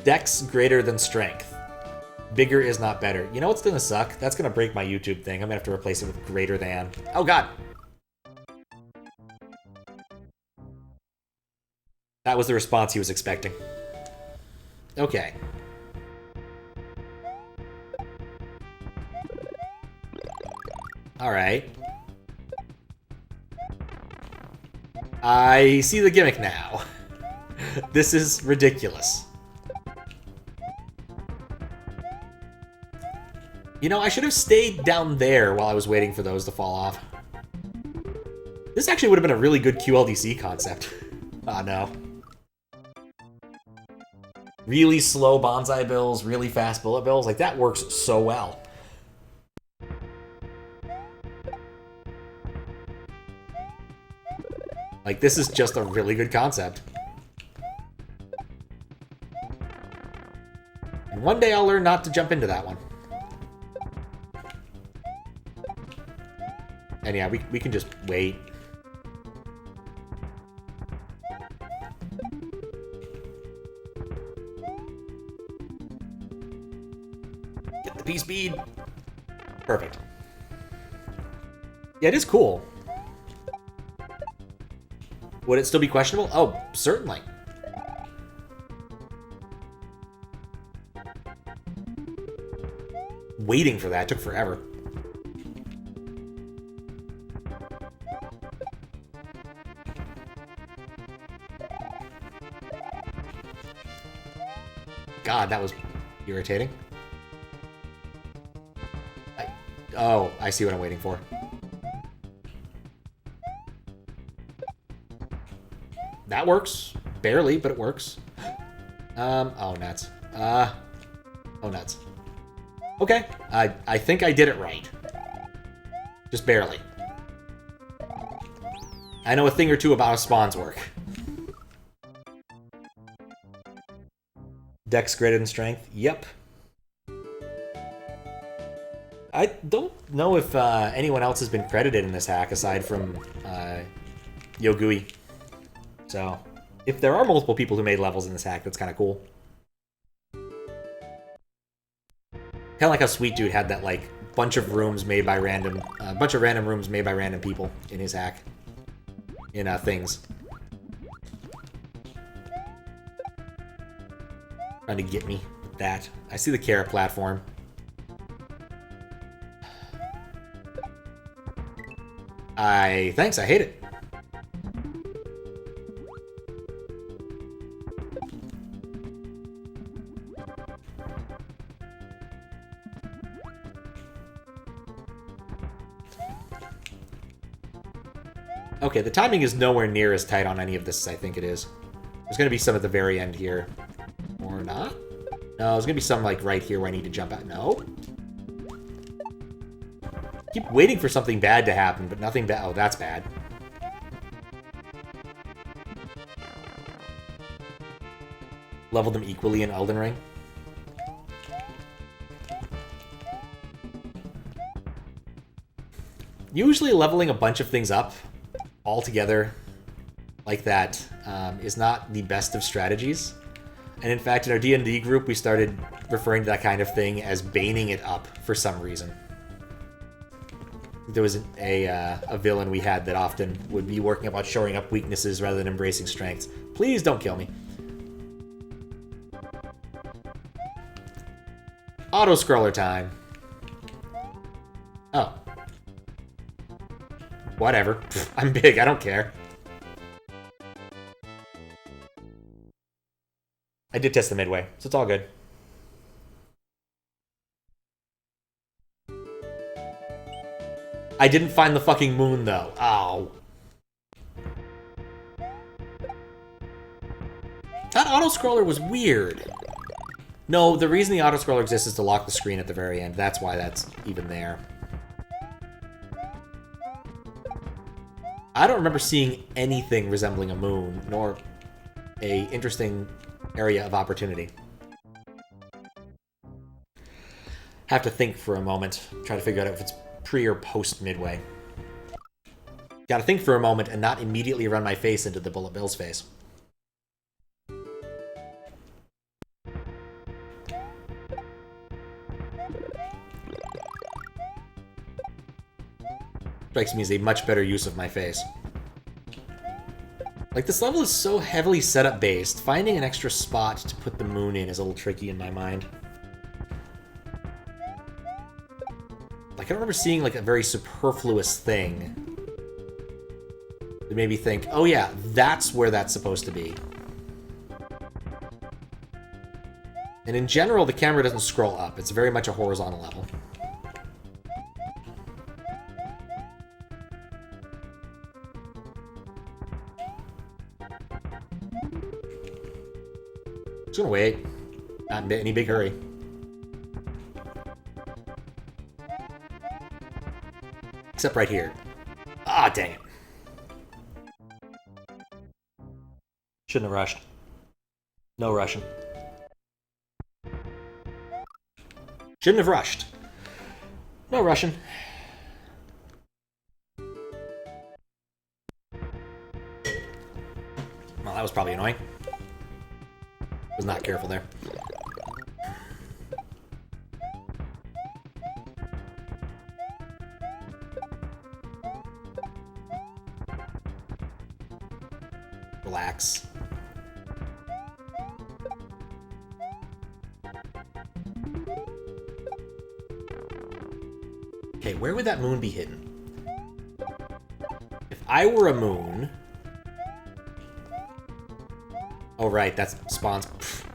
Dex greater than strength. Bigger is not better. You know what's gonna suck? That's gonna break my YouTube thing. I'm gonna have to replace it with greater than. Oh god! That was the response he was expecting. Okay. Alright. I see the gimmick now. This is ridiculous. You know, I should have stayed down there while I was waiting for those to fall off. This actually would have been a really good QLDC concept. Ah, no. Really slow bonsai bills, really fast bullet bills. Like, that works so well. Like, this is just a really good concept. And one day I'll learn not to jump into that one. And yeah, we can just wait. Get the P-speed. Perfect. Yeah, it is cool. Would it still be questionable? Oh, certainly. Waiting for that took forever. God, that was irritating. Oh, I see what I'm waiting for. That works. Barely, but it works. Oh, nuts. Oh, nuts. Okay, I think I did it right. Just barely. I know a thing or two about how spawns work. Dex greater than strength? Yep. I don't know if anyone else has been credited in this hack aside from Yogui. So, if there are multiple people who made levels in this hack, that's kind of cool. Kind of like how Sweet Dude had that, like, bunch of rooms made by random... bunch of random rooms made by random people in his hack. In things. Trying to get me. that. I see the carrot platform. Thanks, I hate it. Okay, the timing is nowhere near as tight on any of this as I think it is. There's going to be some at the very end here. Or not? No, there's going to be some, like, right here where I need to jump out. No? Keep waiting for something bad to happen, but nothing bad. Oh, that's bad. Level them equally in Elden Ring. Usually leveling a bunch of things up all together like that is not the best of strategies. And in fact, in our D&D group, we started referring to that kind of thing as baning it up for some reason. There was a villain we had that often would be working about shoring up weaknesses rather than embracing strengths. Please don't kill me. Auto-scroller time. Oh. Whatever. I'm big, I don't care. I did test the midway, so it's all good. I didn't find the fucking moon, though. Ow. That auto-scroller was weird. No, the reason the auto-scroller exists is to lock the screen at the very end. That's why that's even there. I don't remember seeing anything resembling a moon, nor a interesting area of opportunity. Have to think for a moment. Try to figure out if it's pre or post midway. Gotta think for a moment and not immediately run my face into the Bullet Bill's face. Strikes me as a much better use of my face. Like, this level is so heavily setup based, finding an extra spot to put the moon in is a little tricky in my mind. Like, I don't remember seeing, like, a very superfluous thing that made me think, oh yeah, that's where that's supposed to be. And in general, the camera doesn't scroll up. It's very much a horizontal level. Just gonna wait. Not in any big hurry. Except right here. Ah, dang it. Shouldn't have rushed. No rushing. Shouldn't have rushed. No rushing. Well, that was probably annoying. Was not careful there. Relax. Okay, where would that moon be hidden? If I were a moon... Oh, right, that's spawns. Pfft.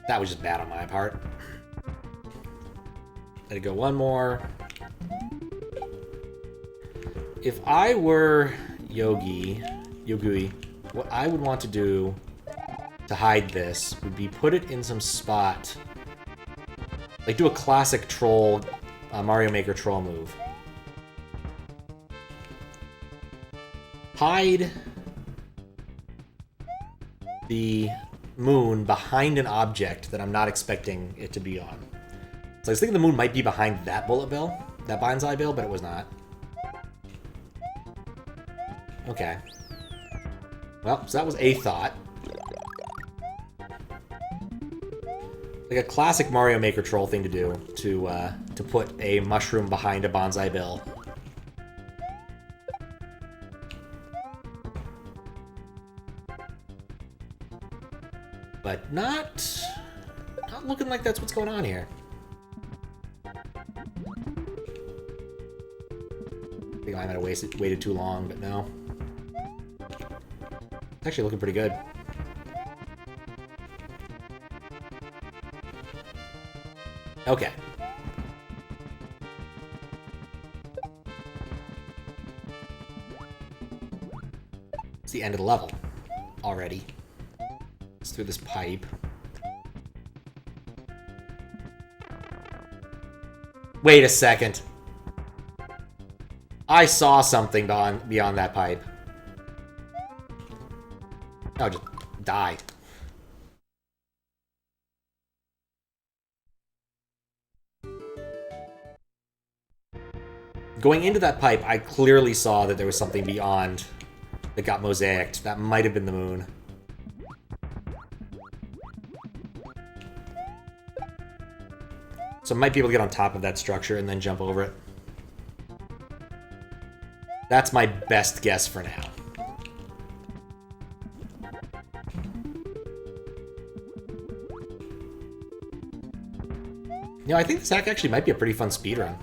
That was just bad on my part. Let it go one more. If I were yogui, what I would want to do to hide this would be put it in some spot. Like, do a classic troll, Mario Maker troll move. Hide the moon behind an object that I'm not expecting it to be on. So I was thinking the moon might be behind that bullet bill, that bonsai bill, but it was not. Okay. Well, so that was a thought. Like a classic Mario Maker troll thing to do, to put a mushroom behind a bonsai bill. But not not looking like that's what's going on here. I think I might have waited too long, but no. It's actually looking pretty good. Okay. It's the end of the level already. It's through this pipe. Wait a second. I saw something beyond that pipe. Oh, just die. Going into that pipe, I clearly saw that there was something beyond that got mosaicked. That might have been the moon. So I might be able to get on top of that structure and then jump over it. That's my best guess for now. You know, I think this hack actually might be a pretty fun speedrun.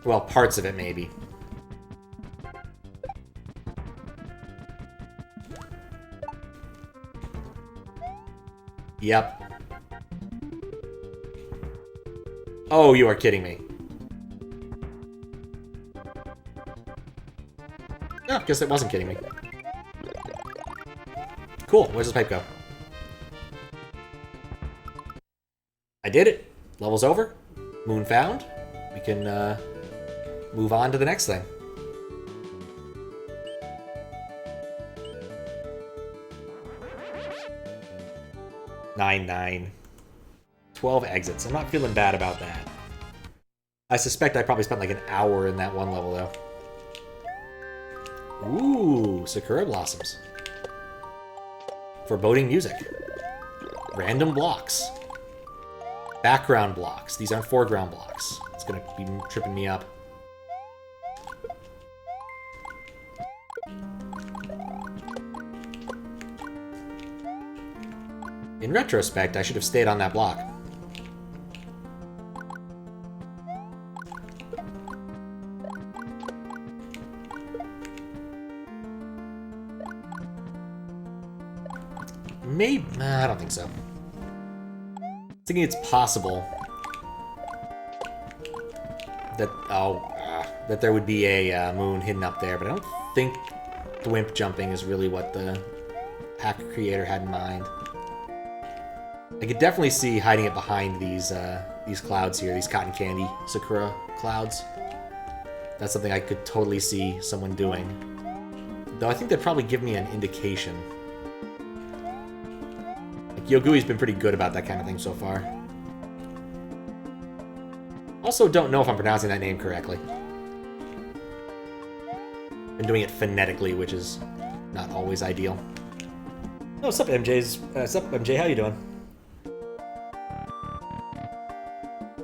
Well, parts of it, maybe. Yep. Oh, you are kidding me. Oh, guess it wasn't kidding me. Cool, where's this pipe go? I did it. Level's over. Moon found. We can move on to the next thing. Nine. 12 exits. I'm not feeling bad about that. I suspect I probably spent like an hour in that one level, though. Ooh, Sakura Blossoms. Foreboding music. Random blocks. Background blocks. These aren't foreground blocks. It's gonna be tripping me up. In retrospect, I should have stayed on that block. Maybe... I don't think so. Thinking it's possible that that there would be a moon hidden up there, but I don't think thwimp jumping is really what the hack creator had in mind. I could definitely see hiding it behind these clouds here, these cotton candy Sakura clouds. That's something I could totally see someone doing. Though I think they'd probably give me an indication. Yogui's been pretty good about that kind of thing so far. Also, don't know if I'm pronouncing that name correctly. Been doing it phonetically, which is not always ideal. Oh, what's up, what's up, MJ? How you doing?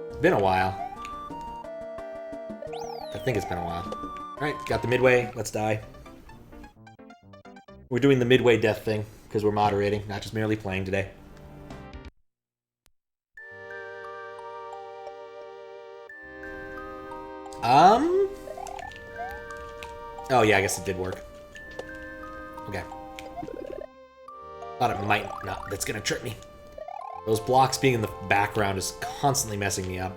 It's been a while. I think it's been a while. Alright, got the midway. Let's die. We're doing the midway death thing, because we're moderating, not just merely playing today. Oh yeah, I guess it did work. Okay. Thought it might not. That's gonna trip me. Those blocks being in the background is constantly messing me up.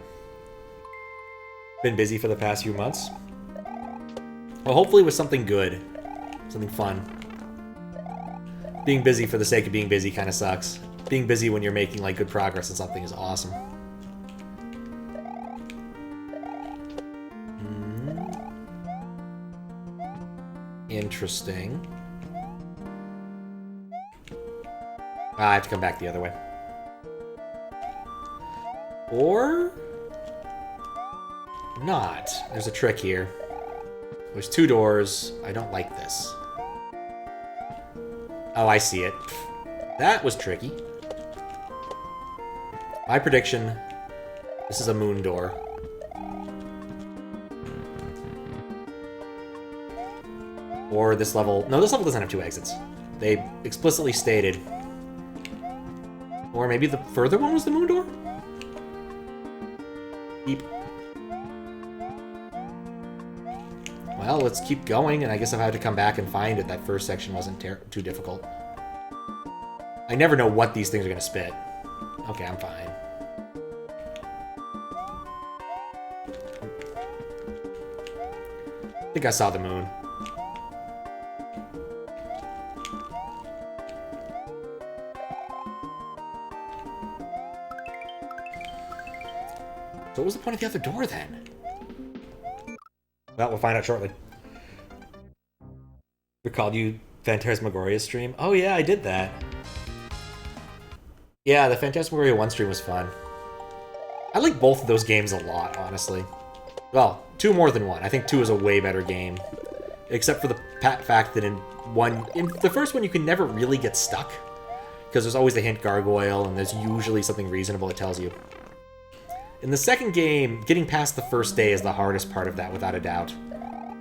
Been busy for the past few months. Well, hopefully with something good. Something fun. Being busy for the sake of being busy kind of sucks. Being busy when you're making like good progress on something is awesome. Interesting. I have to come back the other way. Or... not. There's a trick here. There's two doors. I don't like this. Oh, I see it. That was tricky. My prediction, this is a moon door. Or this level... no, this level doesn't have two exits. They explicitly stated Or maybe the further one was the moon door? Beep. Well, let's keep going, and I guess I've had to come back and find it. That first section wasn't too difficult. I never know what these things are going to spit. Okay, I'm fine. I think I saw the moon. So what was the point of the other door, then? Well, we'll find out shortly. Recalled you Phantasmagoria stream? Oh yeah, I did that. Yeah, the Phantasmagoria 1 stream was fun. I like both of those games a lot, honestly. Well, 2 more than 1. I think 2 is a way better game. Except for the fact that in the first one you can never really get stuck. Because there's always the hint gargoyle, and there's usually something reasonable it tells you. In the second game, getting past the first day is the hardest part of that, without a doubt.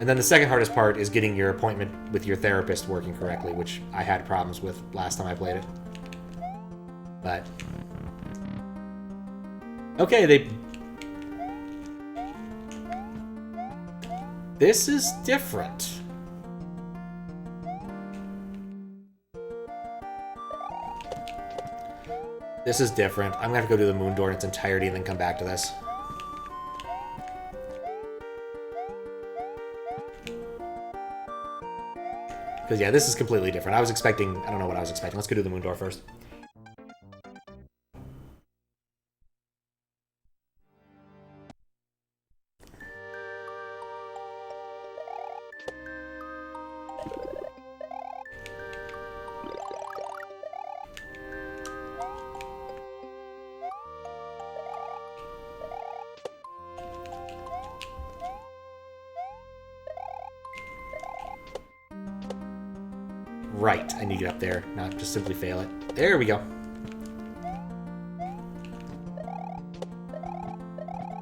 And then the second hardest part is getting your appointment with your therapist working correctly, which I had problems with last time I played it. But... okay, this is different. This is different. I'm gonna have to go do the moon door in its entirety and then come back to this. Because, yeah, this is completely different. I was expecting... I don't know what I was expecting. Let's go do the moon door first. Right, I need to get up there, not just simply fail it. There we go.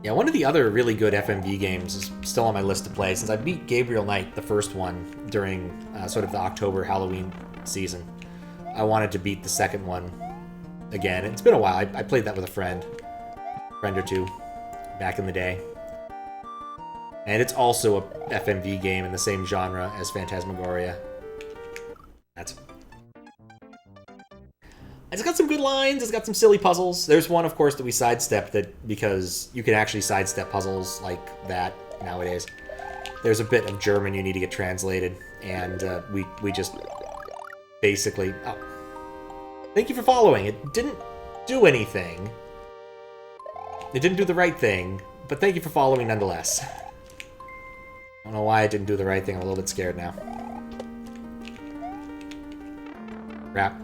Yeah, one of the other really good FMV games is still on my list to play, since I beat Gabriel Knight, the first one, during sort of the October Halloween season. I wanted to beat the second one again. It's been a while. I played that with a friend or two, back in the day. And it's also a FMV game in the same genre as Phantasmagoria. It's got some good lines, it's got some silly puzzles. There's one, of course, that we sidestepped that because you can actually sidestep puzzles like that nowadays. There's a bit of German you need to get translated, and we just basically... Oh. Thank you for following. It didn't do anything. It didn't do the right thing, but thank you for following nonetheless. I don't know why it didn't do the right thing. I'm a little bit scared now. Crap.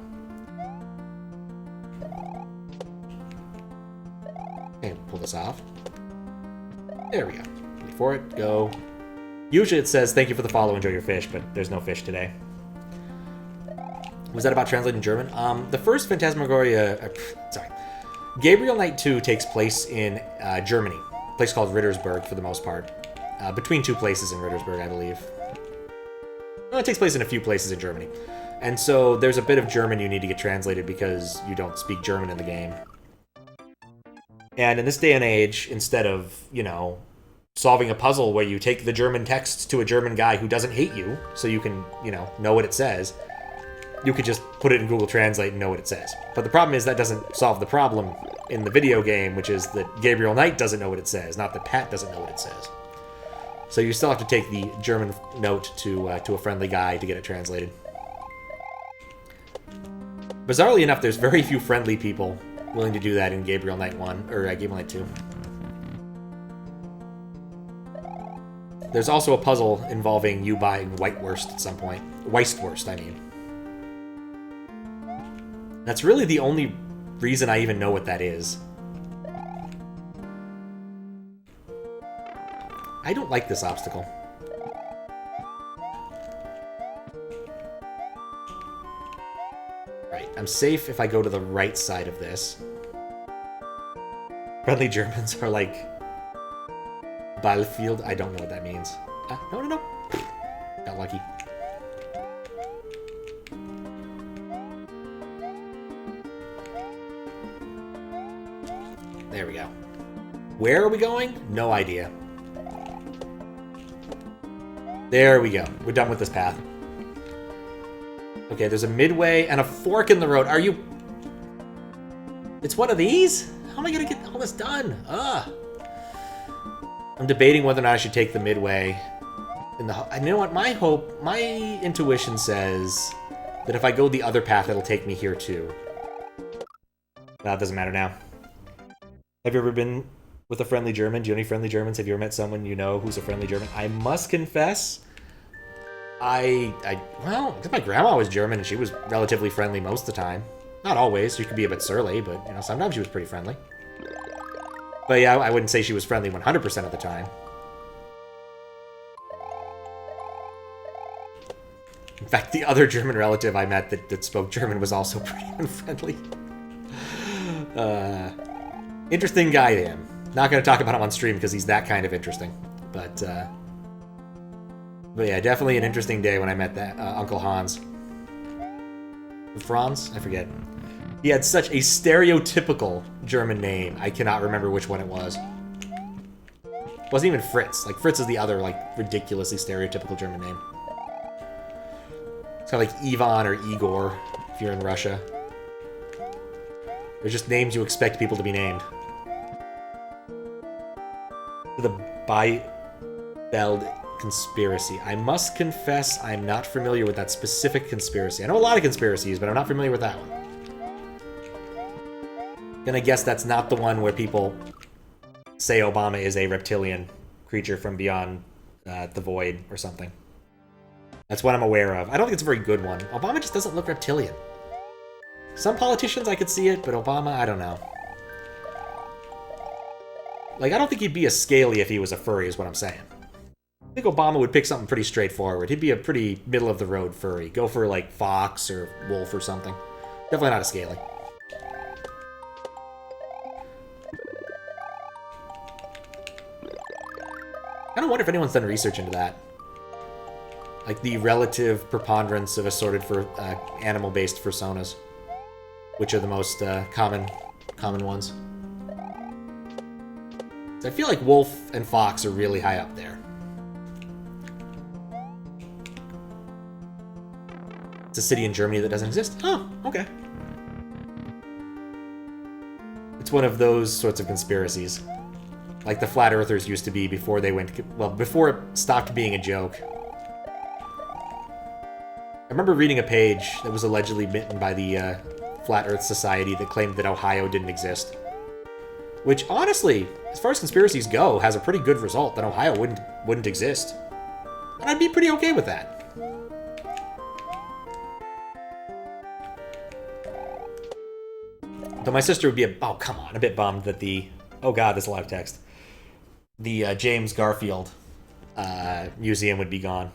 Okay, pull this off. There we go. Wait for it. Go. Usually it says, thank you for the follow, enjoy your fish, but there's no fish today. Was that about translating German? The first Phantasmagoria... sorry. Gabriel Knight 2 takes place in Germany. A place called Rittersberg, for the most part. Between 2 places in Rittersberg, I believe. Well, it takes place in a few places in Germany. And so there's a bit of German you need to get translated because you don't speak German in the game. And in this day and age, instead of, you know, solving a puzzle where you take the German text to a German guy who doesn't hate you, so you can, you know what it says, you could just put it in Google Translate and know what it says. But the problem is that doesn't solve the problem in the video game, which is that Gabriel Knight doesn't know what it says, not that Pat doesn't know what it says. So you still have to take the German note to a friendly guy to get it translated. Bizarrely enough, there's very few friendly people willing to do that in Gabriel Knight 1, or Gabriel Knight 2. There's also a puzzle involving you buying Whitewurst at some point. Weistwurst, I mean. That's really the only reason I even know what that is. I don't like this obstacle. I'm safe if I go to the right side of this. Friendly Germans are like... Battlefield? I don't know what that means. No. Got lucky. There we go. Where are we going? No idea. There we go. We're done with this path. Okay, there's a midway and a fork in the road. Are you... It's one of these? How am I gonna get all this done? Ugh. I'm debating whether or not I should take the midway. You know what? My intuition says that if I go the other path, it'll take me here too. No, it doesn't matter now. Have you ever been with a friendly German? Do you know any friendly Germans? Have you ever met someone you know who's a friendly German? I must confess, well, because my grandma was German and she was relatively friendly most of the time. Not always. She could be a bit surly, but you know, sometimes she was pretty friendly. But yeah, I wouldn't say she was friendly 100% of the time. In fact, the other German relative I met that spoke German was also pretty unfriendly. Interesting guy, Dan. Not going to talk about him on stream because he's that kind of interesting. But yeah, definitely an interesting day when I met that Uncle Hans. Franz? I forget. He had such a stereotypical German name. I cannot remember which one it was. It wasn't even Fritz. Like, Fritz is the other, like, ridiculously stereotypical German name. It's kind of like Ivan or Igor, if you're in Russia. They're just names you expect people to be named. The Biefeld conspiracy. I must confess I'm not familiar with that specific conspiracy. I know a lot of conspiracies, but I'm not familiar with that one. Gonna guess that's not the one where people say Obama is a reptilian creature from beyond the void or something. That's what I'm aware of. I don't think it's a very good one. Obama just doesn't look reptilian. Some politicians I could see it, but Obama, I don't know. Like, I don't think he'd be a scaly if he was a furry, is what I'm saying. I think Obama would pick something pretty straightforward. He'd be a pretty middle-of-the-road furry. Go for, like, fox or wolf or something. Definitely not a scaly. I don't wonder if anyone's done research into that. Like, the relative preponderance of assorted for animal-based personas. Which are the most common ones. I feel like wolf and fox are really high up there. It's a city in Germany that doesn't exist? Oh, okay. It's one of those sorts of conspiracies. Like the flat earthers used to be before they went... Well, before it stopped being a joke. I remember reading a page that was allegedly written by the Flat Earth Society that claimed that Ohio didn't exist. Which, honestly, as far as conspiracies go, has a pretty good result, that Ohio wouldn't exist. And I'd be pretty okay with that. Though my sister would be a bit bummed that the... Oh god, there's a lot of text. The James Garfield museum would be gone.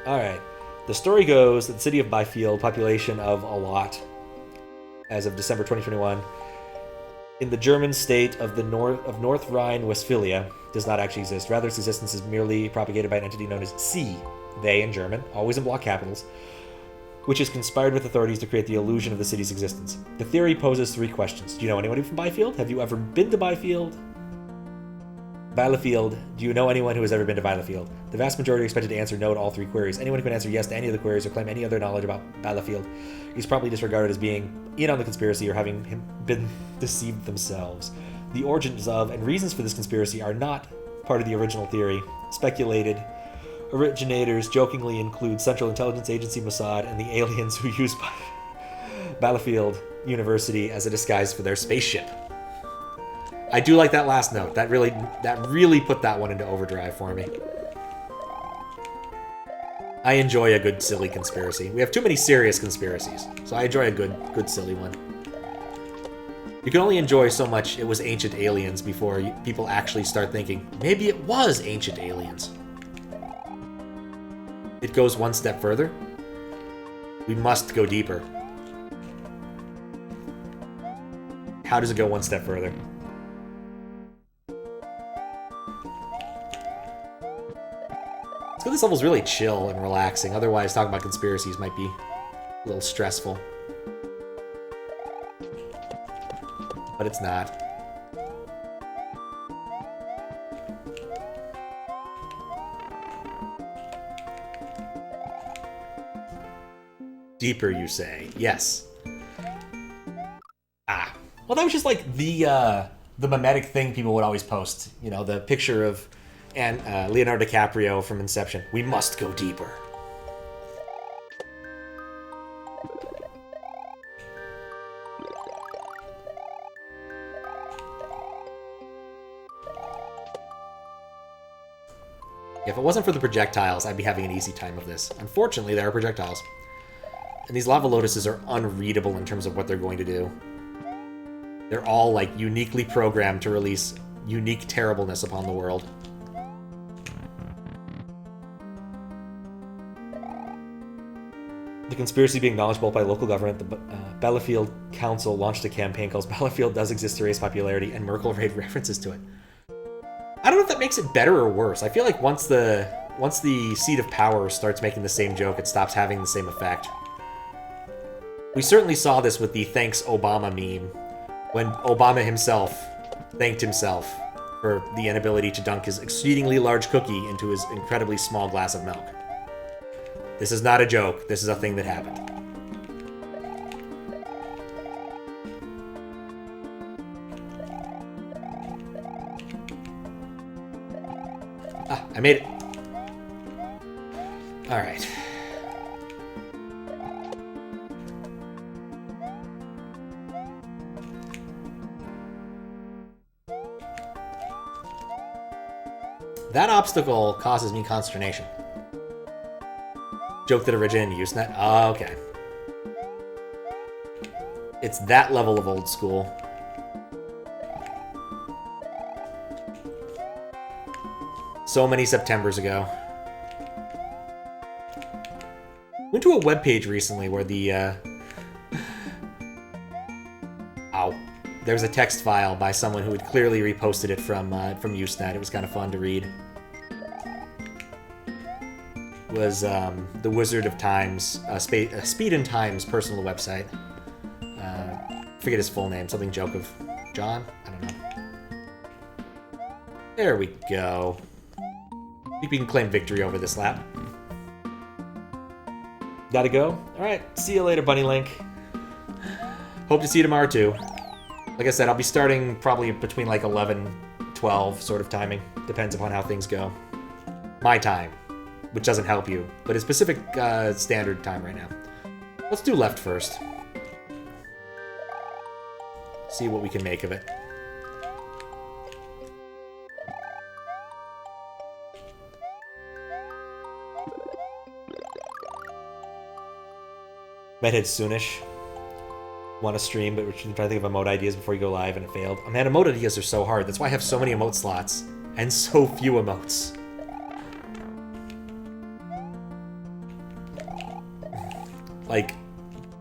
Alright. The story goes that the city of Biefeld, population of a lot, as of December 2021, in the German state of North Rhine-Westphalia, does not actually exist. Rather, its existence is merely propagated by an entity known as Sie, they in German, always in block capitals, which has conspired with authorities to create the illusion of the city's existence. The theory poses 3 questions. Do you know anyone from Biefeld? Have you ever been to Bielefeld? Do you know anyone who has ever been to Bielefeld? The vast majority are expected to answer no to all 3 queries. Anyone who can answer yes to any of the queries or claim any other knowledge about Bielefeld is promptly disregarded as being in on the conspiracy or having been deceived themselves. The origins of and reasons for this conspiracy are not part of the original theory. Speculated originators jokingly include Central Intelligence Agency Mossad and the aliens who use Bielefeld University as a disguise for their spaceship. I do like that last note. That really put that one into overdrive for me. I enjoy a good silly conspiracy. We have too many serious conspiracies, so I enjoy a good silly one. You can only enjoy so much it was ancient aliens before people actually start thinking, maybe it was ancient aliens. It goes one step further. We must go deeper. How does it go one step further? So this level's really chill and relaxing. Otherwise, talking about conspiracies might be a little stressful. But it's not. deeper, you say? Yes. Ah. Well, that was just like the mimetic thing people would always post. You know, the picture of Leonardo DiCaprio from Inception. We must go deeper. If it wasn't for the projectiles, I'd be having an easy time of this. Unfortunately, there are projectiles. And these lava lotuses are unreadable in terms of what they're going to do. They're all, like, uniquely programmed to release unique terribleness upon the world. The conspiracy being acknowledged both by local government, the Battlefield Council launched a campaign called Battlefield Does Exist to Raise Popularity, and Merkel made references to it. I don't know if that makes it better or worse. I feel like once the seat of power starts making the same joke, it stops having the same effect. We certainly saw this with the Thanks Obama meme, when Obama himself thanked himself for the inability to dunk his exceedingly large cookie into his incredibly small glass of milk. This is not a joke. This is a thing that happened. Ah, I made it. All right. That obstacle causes me consternation. Joke that originated in Usenet? Oh, okay. It's that level of old school. So many Septembers ago. Went to a webpage recently where the ow. There's a text file by someone who had clearly reposted it from Usenet. It was kind of fun to read. It was the Wizard of Times, Speed and Times personal website. Forget his full name. Something joke of John? I don't know. There we go. I think we can claim victory over this lap. Gotta go? Alright, see you later, Bunny Link. Hope to see you tomorrow, too. Like I said, I'll be starting probably between like 11, 12 sort of timing. Depends upon how things go. My time, which doesn't help you, but it's Pacific Standard Time right now. Let's do left first. See what we can make of it. Might hit soonish. Want to stream, but we're trying to think of emote ideas before you go live, and it failed. Oh man, emote ideas are so hard. That's why I have so many emote slots and so few emotes. Like,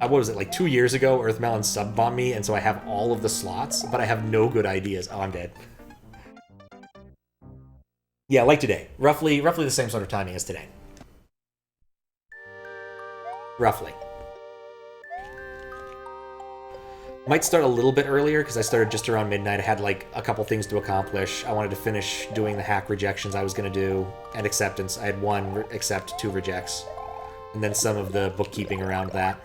what was it, like 2 years ago, Earthmelon sub-bombed me, and so I have all of the slots, but I have no good ideas. Oh, I'm dead. Yeah, like today. Roughly the same sort of timing as today. Roughly. Might start a little bit earlier, because I started just around midnight. I had, like, a couple things to accomplish. I wanted to finish doing the hack rejections I was going to do, and acceptance. I had 1 accept, 2 rejects. And then some of the bookkeeping around that.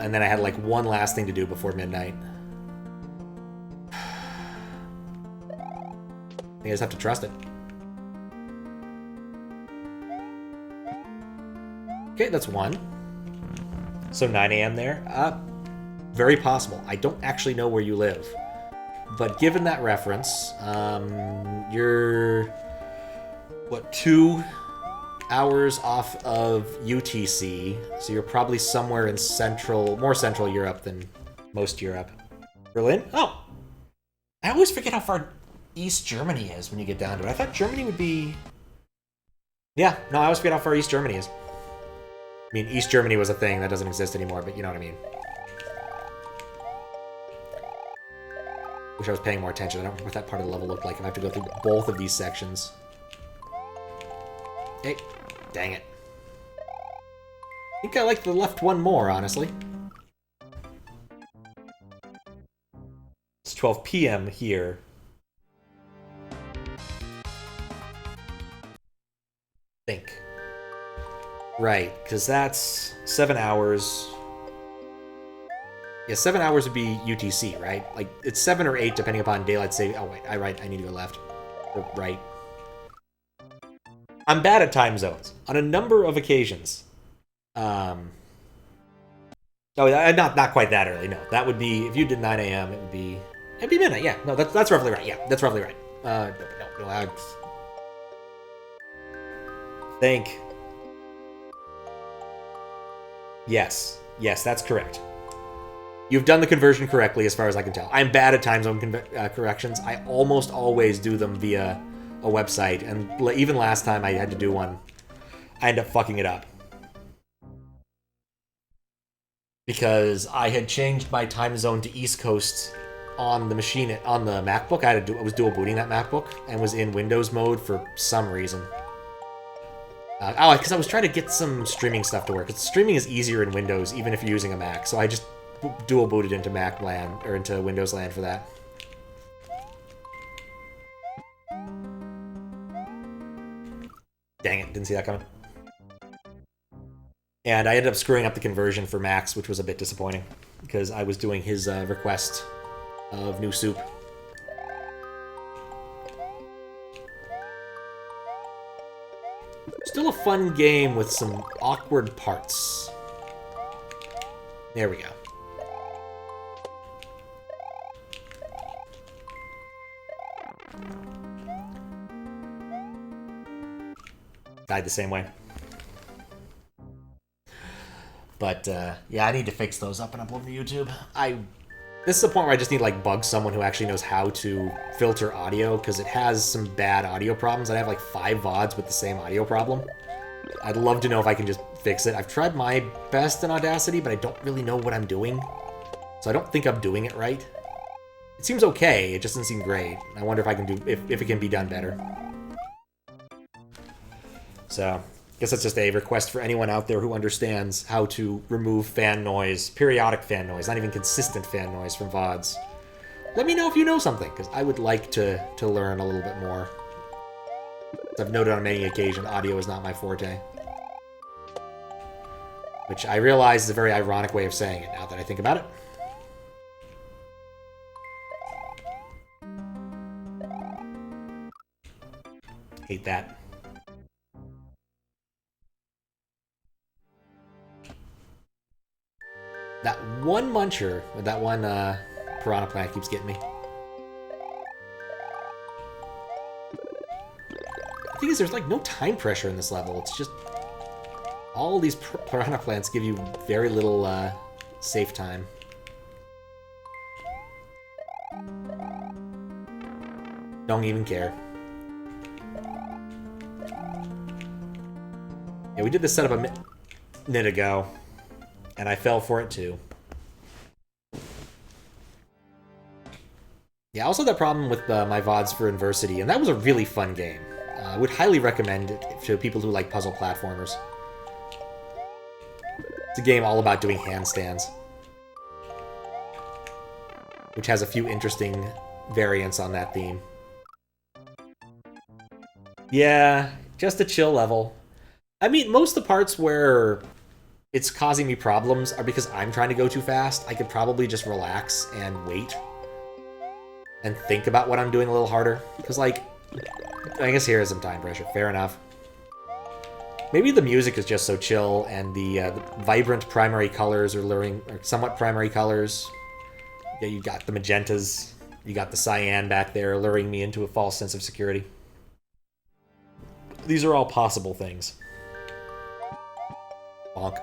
And then I had, like, 1 last thing to do before midnight. I think I just have to trust it. Okay, that's 1. So 9 a.m. there. Very possible. I don't actually know where you live. But given that reference, you're, what, 2 hours off of UTC, so you're probably somewhere in more central Europe than most Europe. Berlin? Oh! I always forget how far East Germany is when you get down to it. I thought Germany would be... Yeah, no, I always forget how far East Germany is. I mean, East Germany was a thing that doesn't exist anymore, but you know what I mean. Wish I was paying more attention. I don't remember what that part of the level looked like if I have to go through both of these sections. Hey, dang it. I think I like the left one more, honestly. It's 12 p.m. here. think. Right, because that's 7 hours. Yeah, 7 hours would be UTC, right? Like, it's 7 or 8 depending upon daylight saving. Oh, wait, I need to go left. Or right. I'm bad at time zones. On a number of occasions. Oh, not quite that early, no. That would be, if you did 9 a.m., it'd be midnight, yeah. No, that's roughly right, yeah. That's roughly right. No, think. Yes, that's correct. You've done the conversion correctly as far as I can tell. I'm bad at time zone corrections. I almost always do them via a website, and even last time I had to do one, I ended up fucking it up. Because I had changed my time zone to East Coast on the machine, on the MacBook. I was dual booting that MacBook, and was in Windows mode for some reason. Because I was trying to get some streaming stuff to work. Streaming is easier in Windows, even if you're using a Mac. So I just dual booted into Mac land, or into Windows land for that. Dang it, didn't see that coming. And I ended up screwing up the conversion for Max, which was a bit disappointing, because I was doing his request of new soup. Still a fun game with some awkward parts. There we go. Died the same way. But, yeah, I need to fix those up and upload them to YouTube. This is the point where I just need to, like, bug someone who actually knows how to filter audio, because it has some bad audio problems. I have, like, 5 VODs with the same audio problem. I'd love to know if I can just fix it. I've tried my best in Audacity, but I don't really know what I'm doing. So I don't think I'm doing it right. It seems okay, it just doesn't seem great. I wonder if I can do, if it can be done better. So, I guess that's just a request for anyone out there who understands how to remove fan noise, periodic fan noise, not even consistent fan noise from VODs. Let me know if you know something, because I would like to learn a little bit more. As I've noted on many occasions, audio is not my forte. Which I realize is a very ironic way of saying it, now that I think about it. Hate that. That one muncher, or that one piranha plant keeps getting me. The thing is, there's like no time pressure in this level. It's just all these piranha plants give you very little safe time. Don't even care. Yeah, we did this setup a minute ago, and I fell for it too. Yeah, I also had that problem with my VODs for Inversity, and that was a really fun game. I would highly recommend it to people who like puzzle platformers. It's a game all about doing handstands, which has a few interesting variants on that theme. Yeah, just a chill level. I mean, most of the parts where it's causing me problems are because I'm trying to go too fast. I could probably just relax and wait and think about what I'm doing a little harder. Because, like, I guess here is some time pressure. Fair enough. Maybe the music is just so chill, and the vibrant primary colors are luring, or somewhat primary colors. Yeah, you got the magentas, you got the cyan back there, luring me into a false sense of security. These are all possible things. Bonk.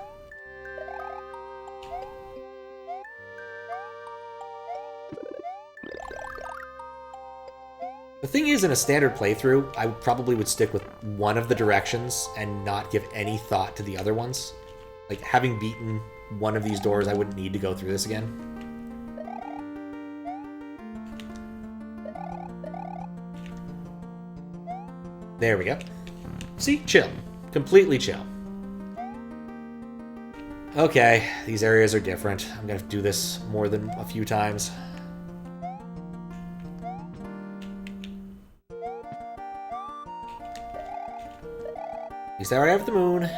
The thing is, in a standard playthrough, I probably would stick with one of the directions and not give any thought to the other ones. Like, having beaten one of these doors, I wouldn't need to go through this again. There we go. See? Chill. Completely chill. Okay, these areas are different. I'm gonna have to do this more than a few times. At least I already have the moon.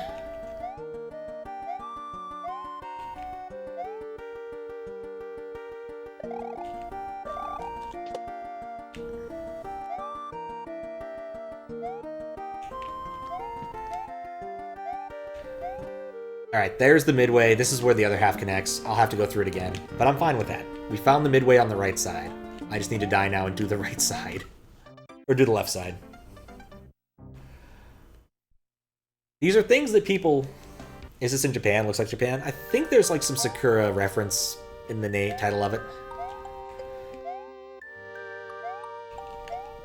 Alright, there's the midway. This is where the other half connects. I'll have to go through it again, but I'm fine with that. We found the midway on the right side. I just need to die now and do the right side. Or do the left side. These are things that people... Is this in Japan? Looks like Japan. I think there's like some Sakura reference in the title of it.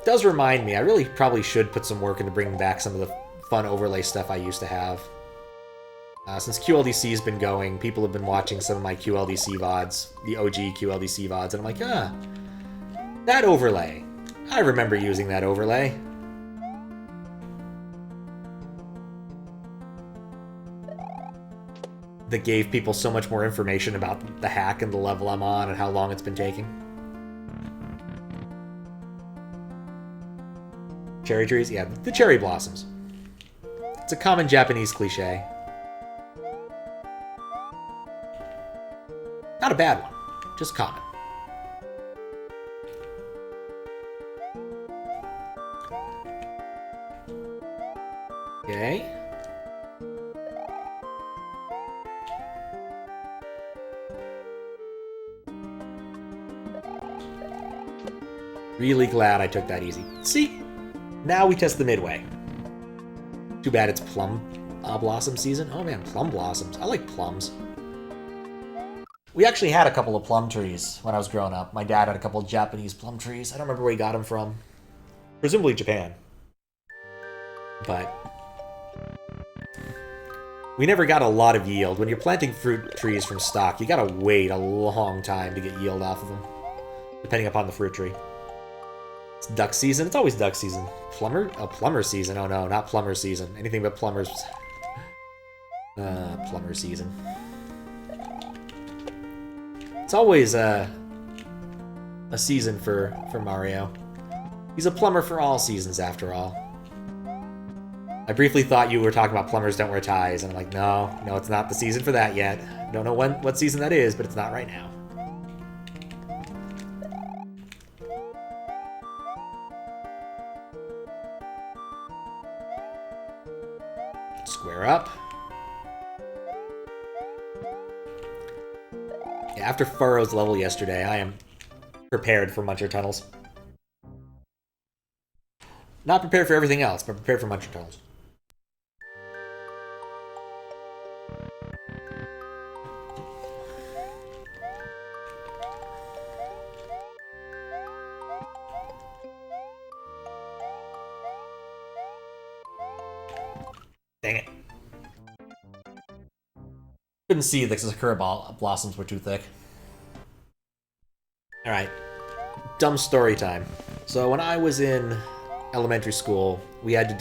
It does remind me. I really probably should put some work into bringing back some of the fun overlay stuff I used to have. Since QLDC's been going, people have been watching some of my QLDC VODs, the OG QLDC VODs, and I'm like, that overlay. I remember using that overlay. That gave people so much more information about the hack and the level I'm on and how long it's been taking. Cherry trees? Yeah, the cherry blossoms. It's a common Japanese cliche. Not a bad one, just common. Okay. Really glad I took that easy. See? Now we test the midway. Too bad it's plum blossom season. Oh man, plum blossoms. I like plums. We actually had a couple of plum trees when I was growing up. My dad had a couple of Japanese plum trees. I don't remember where he got them from. Presumably Japan. But we never got a lot of yield. When you're planting fruit trees from stock, you gotta wait a long time to get yield off of them. Depending upon the fruit tree. It's duck season. It's always duck season. Plumber? Oh, plumber season. Oh no, not plumber season. Anything but plumbers. Plumber season. It's always a season for Mario. He's a plumber for all seasons, after all. I briefly thought you were talking about plumbers don't wear ties, and I'm like, no, it's not the season for that yet. Don't know what season that is, but it's not right now. Square up. After Furrow's level yesterday, I am prepared for Muncher Tunnels. Not prepared for everything else, but prepared for Muncher Tunnels. Dang it. Couldn't see the Sakura blossoms were too thick. Alright. Dumb story time. So when I was in elementary school, we had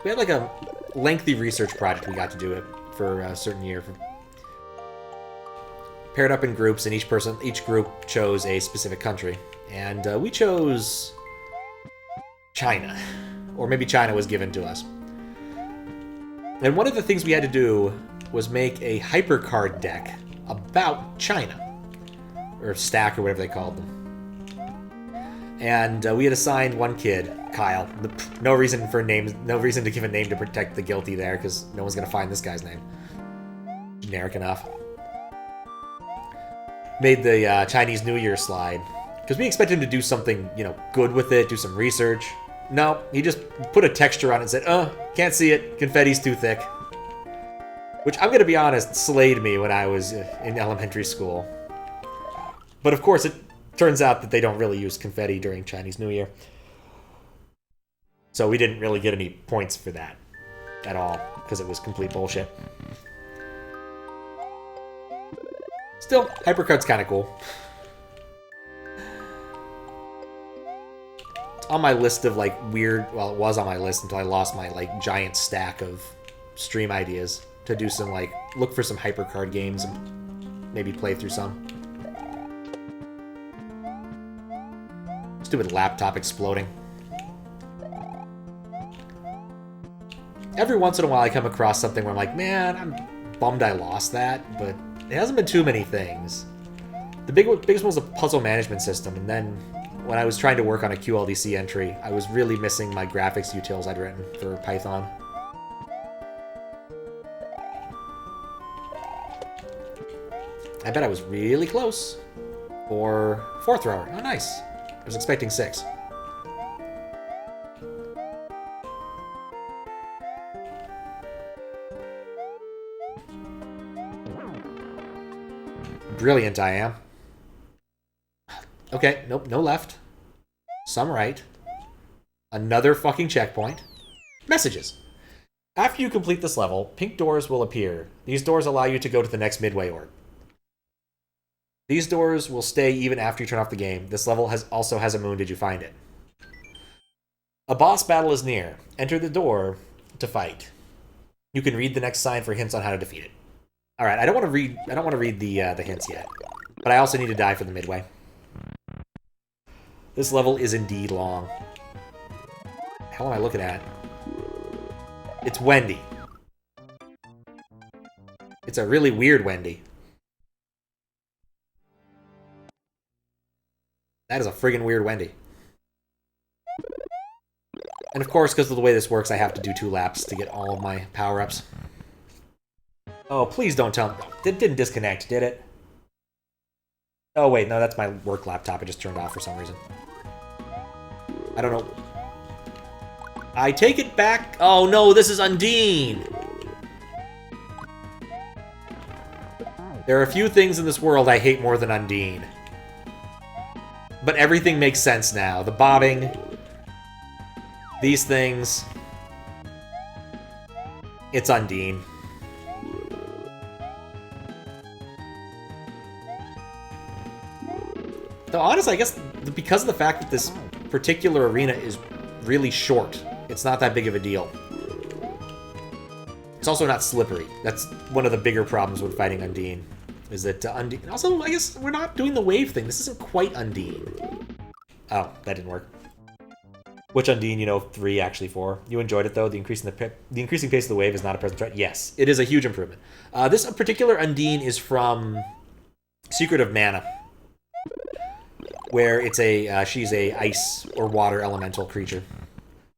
like a lengthy research project we got to do it for a certain year. Paired up in groups, and each group chose a specific country. And we chose China. Or maybe China was given to us. And one of the things we had to do was make a hypercard deck about China. Or stack, or whatever they called them. And we had assigned one kid, Kyle. No reason to give a name to protect the guilty there, because no one's going to find this guy's name. Generic enough. Made the Chinese New Year slide. Because we expected him to do something, good with it, do some research. No, he just put a texture on it and said, can't see it, confetti's too thick. Which, I'm going to be honest, slayed me when I was in elementary school. But of course, it turns out that they don't really use confetti during Chinese New Year. So we didn't really get any points for that at all, because it was complete bullshit. Still, HyperCard's kind of cool. It's on my list of, weird... Well, it was on my list until I lost my, giant stack of stream ideas to do some, look for some HyperCard games and maybe play through some. Stupid laptop exploding. Every once in a while I come across something where I'm like, man, I'm bummed I lost that, but it hasn't been too many things. The biggest one was a puzzle management system, and then when I was trying to work on a QLDC entry, I was really missing my graphics utils I'd written for Python. I bet I was really close. For 4th thrower. Oh, nice. I was expecting 6. Brilliant I am. Okay, nope, no left. Some right. Another fucking checkpoint. Messages. After you complete this level, pink doors will appear. These doors allow you to go to the next midway orb. These doors will stay even after you turn off the game. This level also has a moon. Did you find it? A boss battle is near. Enter the door to fight. You can read the next sign for hints on how to defeat it. All right, I don't want to read the hints yet, but I also need to die for the midway. This level is indeed long. How am I looking at? It's Wendy. It's a really weird Wendy. That is a friggin' weird Wendy. And of course, because of the way this works, I have to do 2 laps to get all of my power-ups. Oh, please don't tell me. It didn't disconnect, did it? Oh, wait, no, that's my work laptop. I just turned off for some reason. I don't know. I take it back. Oh, no, this is Undine. There are a few things in this world I hate more than Undine. But everything makes sense now. The bobbing, these things. It's Undine. Though honestly, I guess because of the fact that this particular arena is really short, it's not that big of a deal. It's also not slippery. That's one of the bigger problems with fighting Undine. Is that Undine... Also, I guess we're not doing the wave thing. This isn't quite Undine. Oh, that didn't work. Which Undine, you know, 3, actually 4. You enjoyed it, though? The increasing pace of the wave is not a present threat? Yes, it is a huge improvement. This particular Undine is from Secret of Mana, where it's she's a ice or water elemental creature.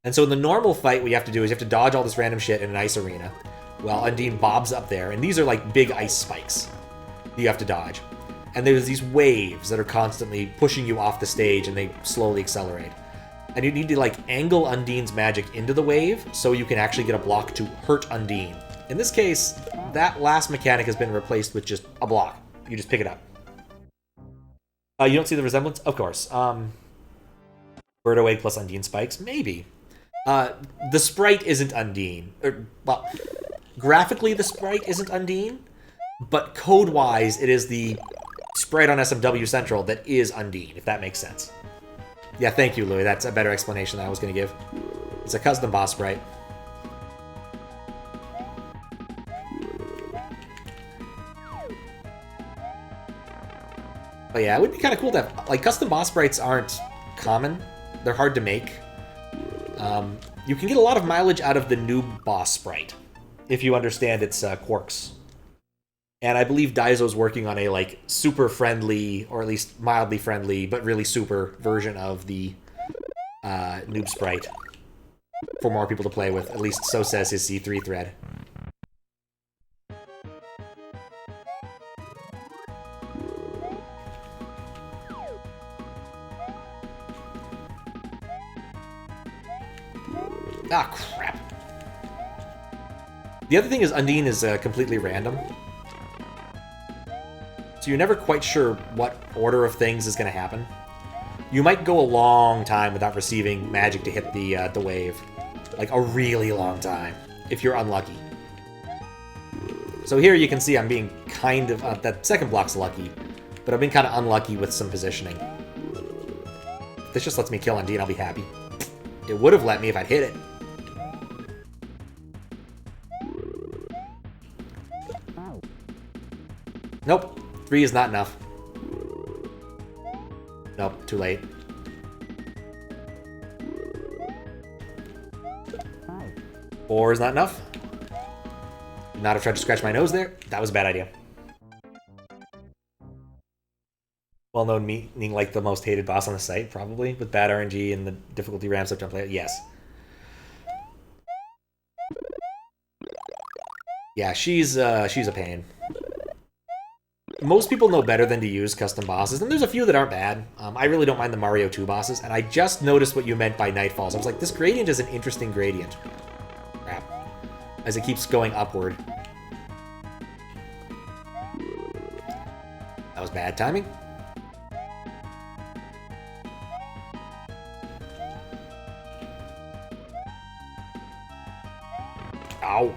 And so in the normal fight, what you have to do is you have to dodge all this random shit in an ice arena, while Undine bobs up there, and these are like big ice spikes that you have to dodge. And there's these waves that are constantly pushing you off the stage, and they slowly accelerate. And you need to like angle Undine's magic into the wave so you can actually get a block to hurt Undine. In this case, that last mechanic has been replaced with just a block. You just pick it up. You don't see the resemblance? Of course. Bird away plus Undine spikes? Maybe. The sprite isn't Undine. Well, graphically the sprite isn't Undine, but code-wise it is the sprite on SMW Central that is Undine, if that makes sense. Yeah, thank you, Louis. That's a better explanation than I was going to give. It's a custom boss sprite. But yeah, it would be kind of cool to have... Like, custom boss sprites aren't common. They're hard to make. You can get a lot of mileage out of the noob boss sprite, if you understand its quirks. And I believe Daizo's working on a, like, super friendly, or at least mildly friendly, but really super version of the noob sprite for more people to play with. At least so says his C3 thread. Ah, crap. The other thing is Undine is completely random. So you're never quite sure what order of things is going to happen. You might go a long time without receiving magic to hit the wave. Like, a really long time, if you're unlucky. So here you can see I'm being kind of... that second block's lucky, but I've been kind of unlucky with some positioning. If this just lets me kill Undine, I'll be happy. It would have let me if I'd hit it. Nope. 3 is not enough. Nope, too late. 4 is not enough. Would not have tried to scratch my nose there. That was a bad idea. Well-known meaning like the most hated boss on the site, probably, with bad RNG and the difficulty ramps up to play. Yes. Yeah, she's a pain. Most people know better than to use custom bosses, and there's a few that aren't bad. I really don't mind the Mario 2 bosses, and I just noticed what you meant by Nightfalls. I was like, this gradient is an interesting gradient. Crap. As it keeps going upward. That was bad timing. Ow.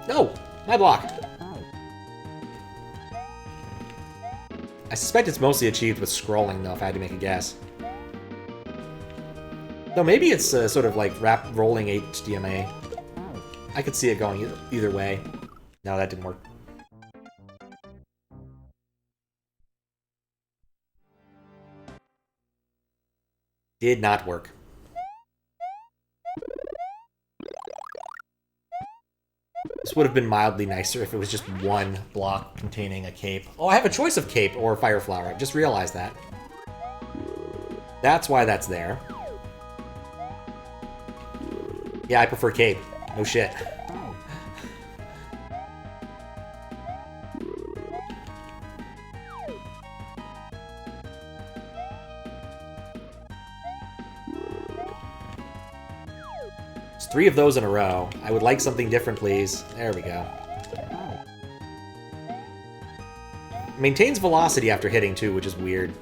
No! My block! I suspect it's mostly achieved with scrolling, though, if I had to make a guess. Though maybe it's sort of like rolling HDMA. I could see it going either way. No, that didn't work. Did not work. This would have been mildly nicer if it was just one block containing a cape. Oh, I have a choice of cape or fire flower. I just realized that. That's why that's there. Yeah, I prefer cape. No shit. It's 3 of those in a row. I would like something different, please. There we go. Maintains velocity after hitting, too, which is weird.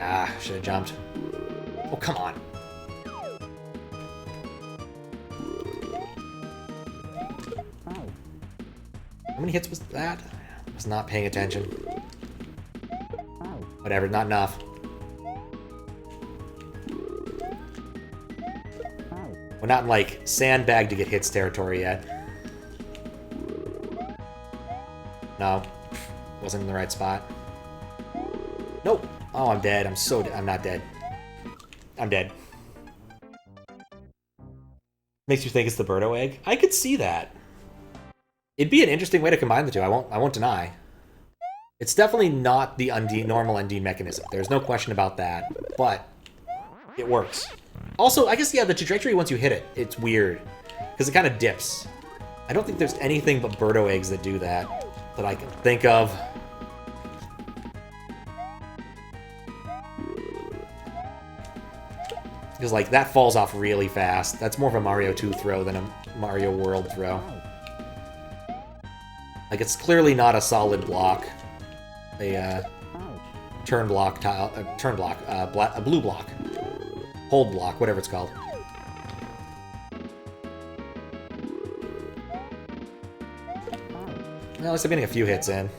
Ah, should have jumped. Oh, come on. How many hits was that? I was not paying attention. Whatever, not enough. We're not in, like, sandbag to get hits territory yet. No. Wasn't in the right spot. Nope. Oh, I'm dead. I'm not dead. I'm dead. Makes you think it's the Birdo egg? I could see that. It'd be an interesting way to combine the two. I won't deny. It's definitely not the normal Undine mechanism. There's no question about that. But it works. Also, I guess, yeah, the trajectory once you hit it, it's weird. Because it kind of dips. I don't think there's anything but Birdo eggs that do that I can think of. Because, like, that falls off really fast. That's more of a Mario 2 throw than a Mario World throw. Like, it's clearly not a solid block. A turn block tile, a blue block. Hold block, whatever it's called. Well, at least I'm getting a few hits in.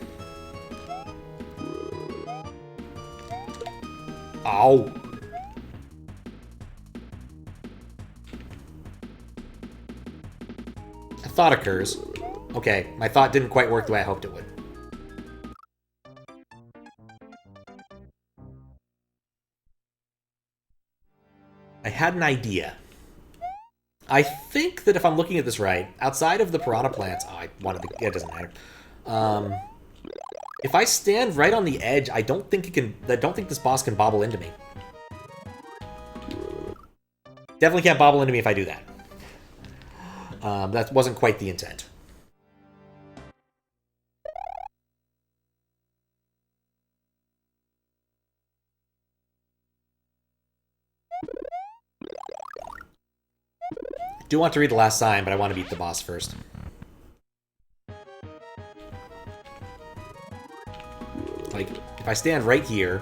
Ow! A thought occurs. Okay, my thought didn't quite work the way I hoped it would. I had an idea. I think that if I'm looking at this right, outside of the piranha plants... Oh, I wanted to... Yeah, it doesn't matter. If I stand right on the edge, I don't think this boss can bobble into me. Definitely can't bobble into me if I do that. That wasn't quite the intent. I do want to read the last sign, but I want to beat the boss first. Like, if I stand right here,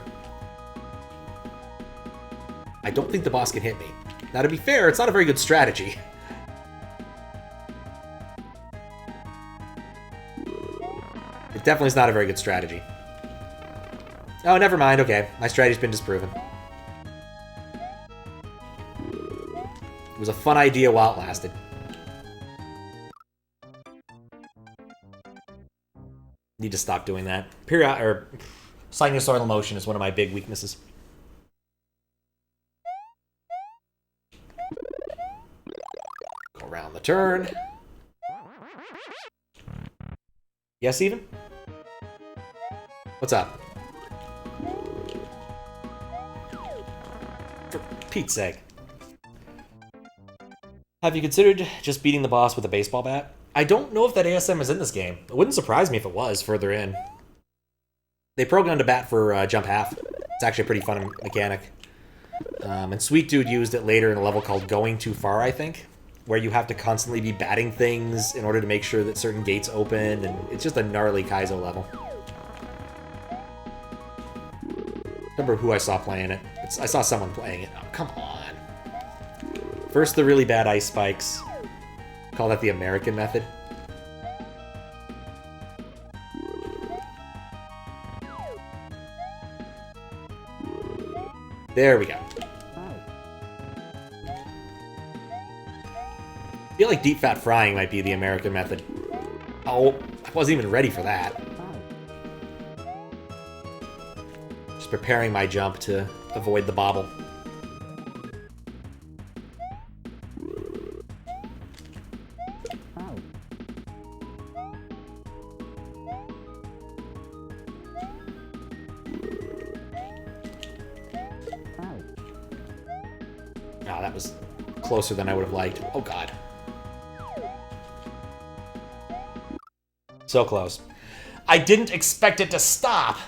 I don't think the boss can hit me. Now, to be fair, it's not a very good strategy. It definitely is not a very good strategy. Oh, never mind. Okay, my strategy's been disproven. It was a fun idea while it lasted. Need to stop doing that. Sinusoidal motion is one of my big weaknesses. Around the turn. Yes, Steven? What's up? For Pete's sake. Have you considered just beating the boss with a baseball bat? I don't know if that ASM is in this game. It wouldn't surprise me if it was further in. They programmed a bat for jump half. It's actually a pretty fun mechanic. And Sweet Dude used it later in a level called Going Too Far, I think, where you have to constantly be batting things in order to make sure that certain gates open, and it's just a gnarly Kaizo level. Remember who I saw playing it. I saw someone playing it. Oh, come on. First, the really bad ice spikes. Call that the American method. There we go. I feel like deep fat frying might be the American method. Oh, I wasn't even ready for that. Just preparing my jump to avoid the bobble. Oh, that was closer than I would have liked. Oh, God. So close. I didn't expect it to stop.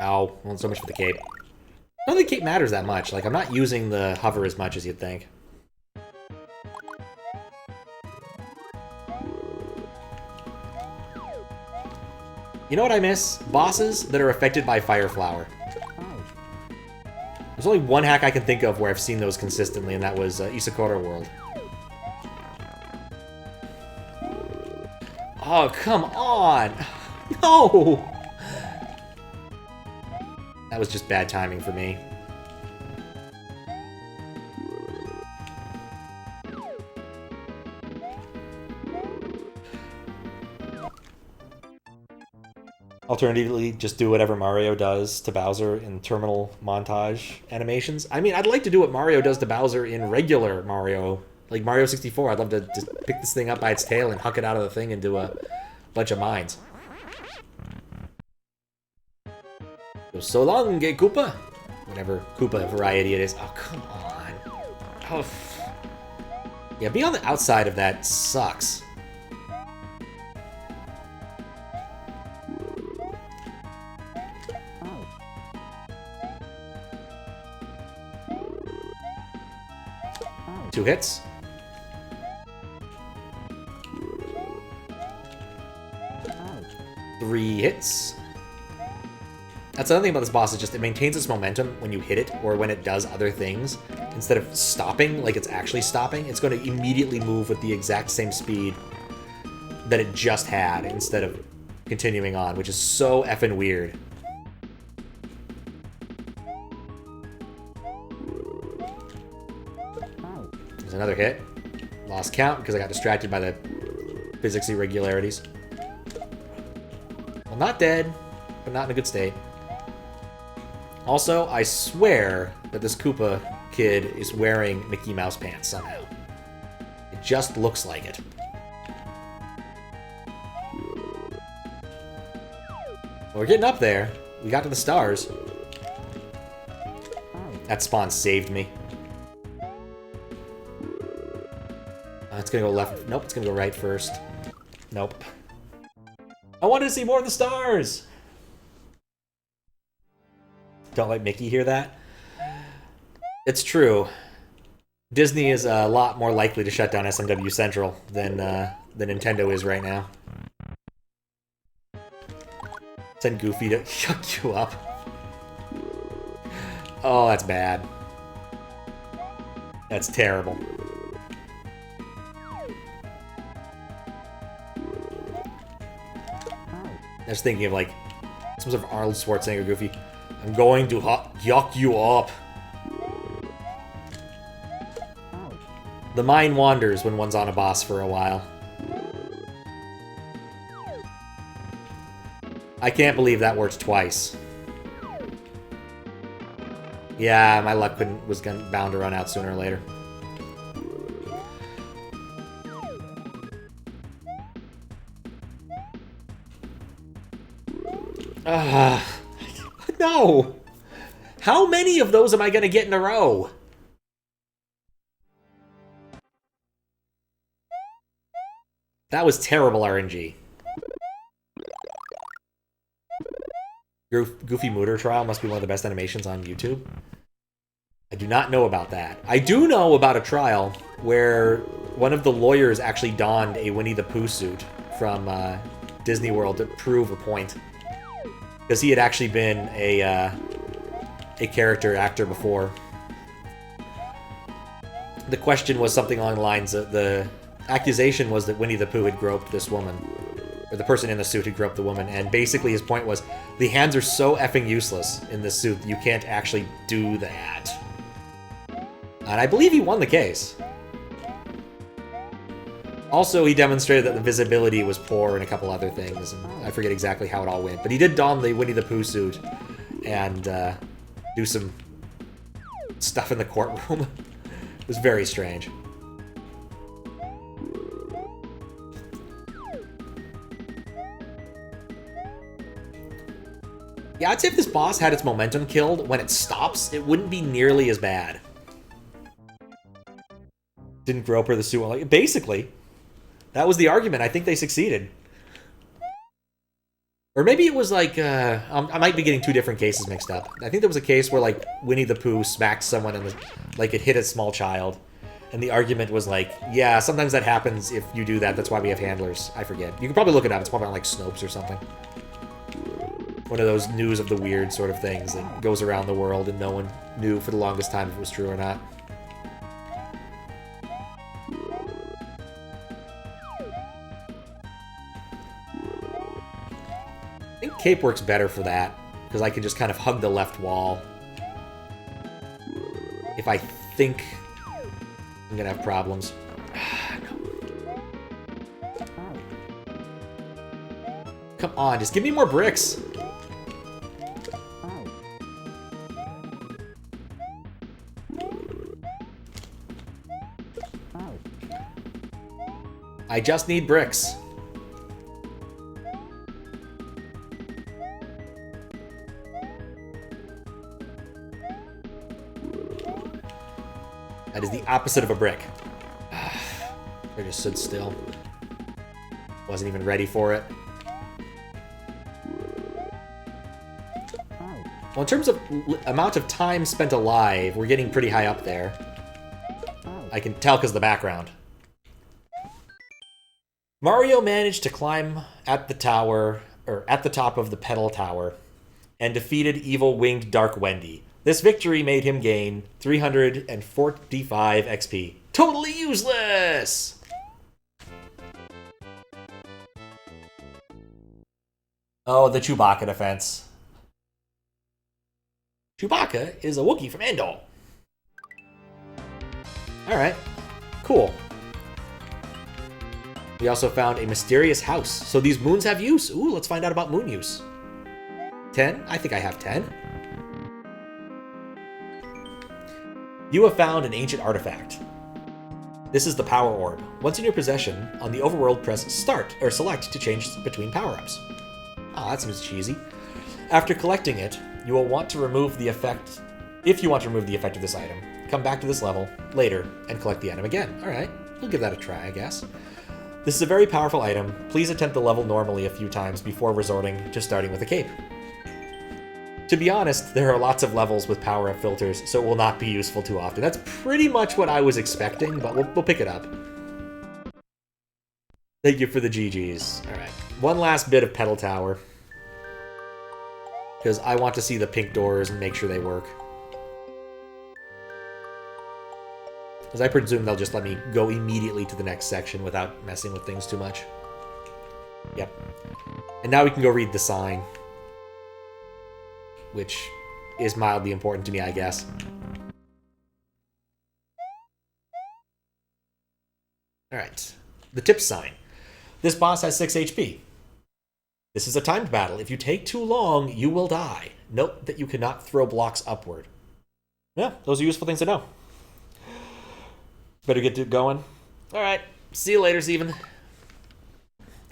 Oh, well, so much for the cape. I don't think the cape matters that much. Like, I'm not using the hover as much as you'd think. You know what I miss? Bosses that are affected by Fire Flower. There's only one hack I can think of where I've seen those consistently, and that was Isakura World. Oh, come on! No! That was just bad timing for me. Alternatively, just do whatever Mario does to Bowser in terminal montage animations. I mean, I'd like to do what Mario does to Bowser in regular Mario. Like Mario 64, I'd love to just pick this thing up by its tail and huck it out of the thing and do a bunch of mines. So long, gay Koopa. Whatever Koopa variety it is. Oh, come on. Oh. Yeah, being on the outside of that sucks. Two hits. Three hits. That's another thing about this boss, is just it maintains its momentum when you hit it or when it does other things. Instead of stopping like it's actually stopping, it's going to immediately move with the exact same speed that it just had instead of continuing on, which is so effing weird. There's another hit. Lost count because I got distracted by the physics irregularities. Well, not dead, but not in a good state. Also, I swear that this Koopa kid is wearing Mickey Mouse pants somehow. It just looks like it. Well, we're getting up there. We got to the stars. That spawn saved me. It's gonna go left. Nope, it's gonna go right first. Nope. I wanted to see more of the stars! Don't let Mickey hear that. It's true. Disney is a lot more likely to shut down SMW Central than Nintendo is right now. Send Goofy to yuck you up. Oh, that's bad. That's terrible. I was thinking of, like, some sort of Arnold Schwarzenegger Goofy. I'm going to yuck you up. The mind wanders when one's on a boss for a while. I can't believe that worked twice. Yeah, my luck was bound to run out sooner or later. No! How many of those am I going to get in a row? That was terrible RNG. Goofy Mooter trial must be one of the best animations on YouTube. I do not know about that. I do know about a trial where one of the lawyers actually donned a Winnie the Pooh suit from Disney World to prove a point. Because he had actually been a character actor before. The question was something along the lines of the accusation was that Winnie the Pooh had groped this woman. Or the person in the suit had groped the woman. And basically his point was, the hands are so effing useless in this suit, you can't actually do that. And I believe he won the case. Also, he demonstrated that the visibility was poor and a couple other things. And I forget exactly how it all went. But he did don the Winnie the Pooh suit and do some stuff in the courtroom. It was very strange. Yeah, I'd say if this boss had its momentum killed, when it stops, it wouldn't be nearly as bad. Didn't grope her the suit. Like, basically, that was the argument. I think they succeeded. Or maybe it was like, I might be getting two different cases mixed up. I think there was a case where, like, Winnie the Pooh smacked someone and, like, it hit a small child. And the argument was like, yeah, sometimes that happens if you do that. That's why we have handlers. I forget. You can probably look it up. It's probably on, like, Snopes or something. One of those news of the weird sort of things that goes around the world and no one knew for the longest time if it was true or not. I think cape works better for that, because I can just kind of hug the left wall. If I think I'm gonna have problems. Come on, just give me more bricks. I just need bricks. That is the opposite of a brick. I just stood still. Wasn't even ready for it. Well, in terms of amount of time spent alive, we're getting pretty high up there. I can tell because of the background. Mario managed to climb at the tower, or at the top of the PETAL Tower, and defeated evil winged Dark Wendy. This victory made him gain 345 XP. Totally useless! Oh, the Chewbacca defense. Chewbacca is a Wookiee from Endor. Alright, cool. We also found a mysterious house. So these moons have use. Ooh, let's find out about moon use. 10? I think I have 10. You have found an ancient artifact. This is the power orb. Once in your possession, on the overworld, press start or select to change between power-ups. Ah, that seems cheesy. After collecting it, you will want to remove the effect. If you want to remove the effect of this item, come back to this level later and collect the item again. Alright, we'll give that a try, I guess. This is a very powerful item. Please attempt the level normally a few times before resorting to starting with a cape. To be honest, there are lots of levels with power-up filters, so it will not be useful too often. That's pretty much what I was expecting, but we'll pick it up. Thank you for the GGs. Alright, one last bit of PETAL Tower. Because I want to see the pink doors and make sure they work. Because I presume they'll just let me go immediately to the next section without messing with things too much. Yep. And now we can go read the sign. Which is mildly important to me, I guess. Alright. The tip sign. This boss has 6 HP. This is a timed battle. If you take too long, you will die. Note that you cannot throw blocks upward. Yeah, those are useful things to know. Better get going. All right, see you later, Steven.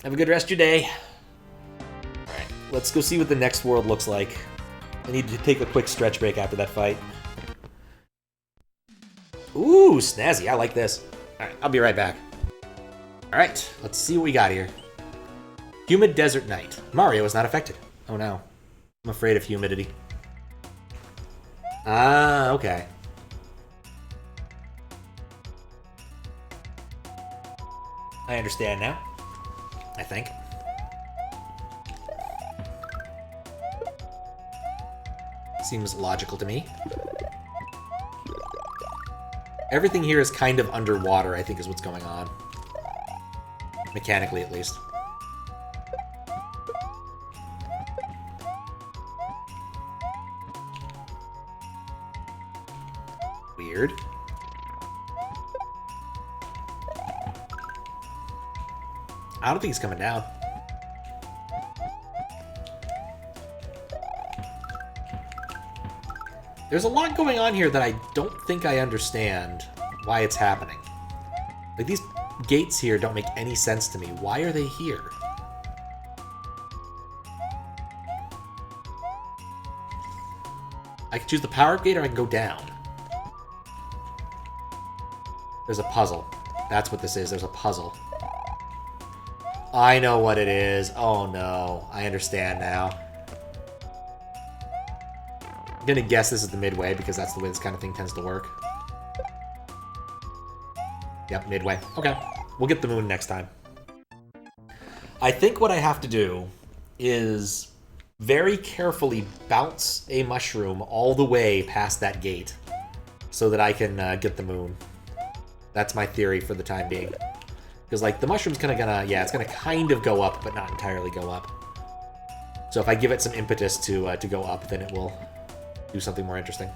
Have a good rest of your day. All right, let's go see what the next world looks like. I need to take a quick stretch break after that fight. Ooh, snazzy. I like this. All right, I'll be right back. All right, let's see what we got here. Humid desert night. Mario is not affected. Oh no. I'm afraid of humidity. Ah, okay. I understand now. I think. Seems logical to me. Everything here is kind of underwater, I think is what's going on. Mechanically, at least. Weird. I don't think he's coming down. There's a lot going on here that I don't think I understand why it's happening. Like, these gates here don't make any sense to me. Why are they here? I can choose the power-up gate or I can go down. There's a puzzle. That's what this is. There's a puzzle. I know what it is. Oh no. I understand now. I'm gonna guess this is the midway because that's the way this kind of thing tends to work. Yep, midway. Okay. We'll get the moon next time. I think what I have to do is very carefully bounce a mushroom all the way past that gate so that I can get the moon. That's my theory for the time being. Because, like, the mushroom's gonna, yeah, it's gonna kind of go up, but not entirely go up. So if I give it some impetus to go up, then it will do something more interesting.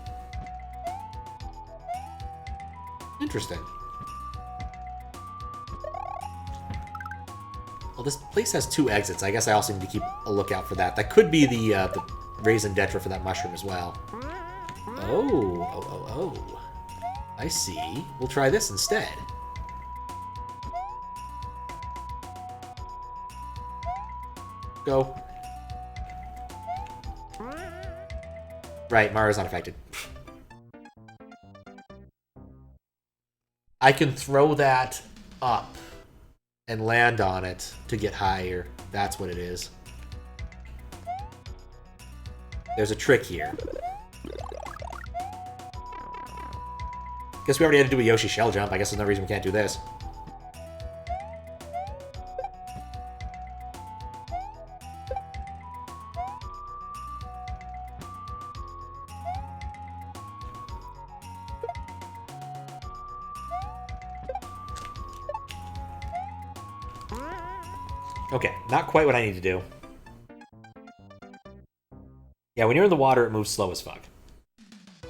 Interesting. Well, this place has 2 exits. I guess I also need to keep a lookout for that. That could be the raison d'etre for that mushroom as well. Oh. I see. We'll try this instead. Go. Right, Mario's not affected. I can throw that up and land on it to get higher. That's what it is. There's a trick here. Guess we already had to do a Yoshi shell jump. I guess there's no reason we can't do this. Okay, not quite what I need to do. Yeah, when you're in the water, it moves slow as fuck.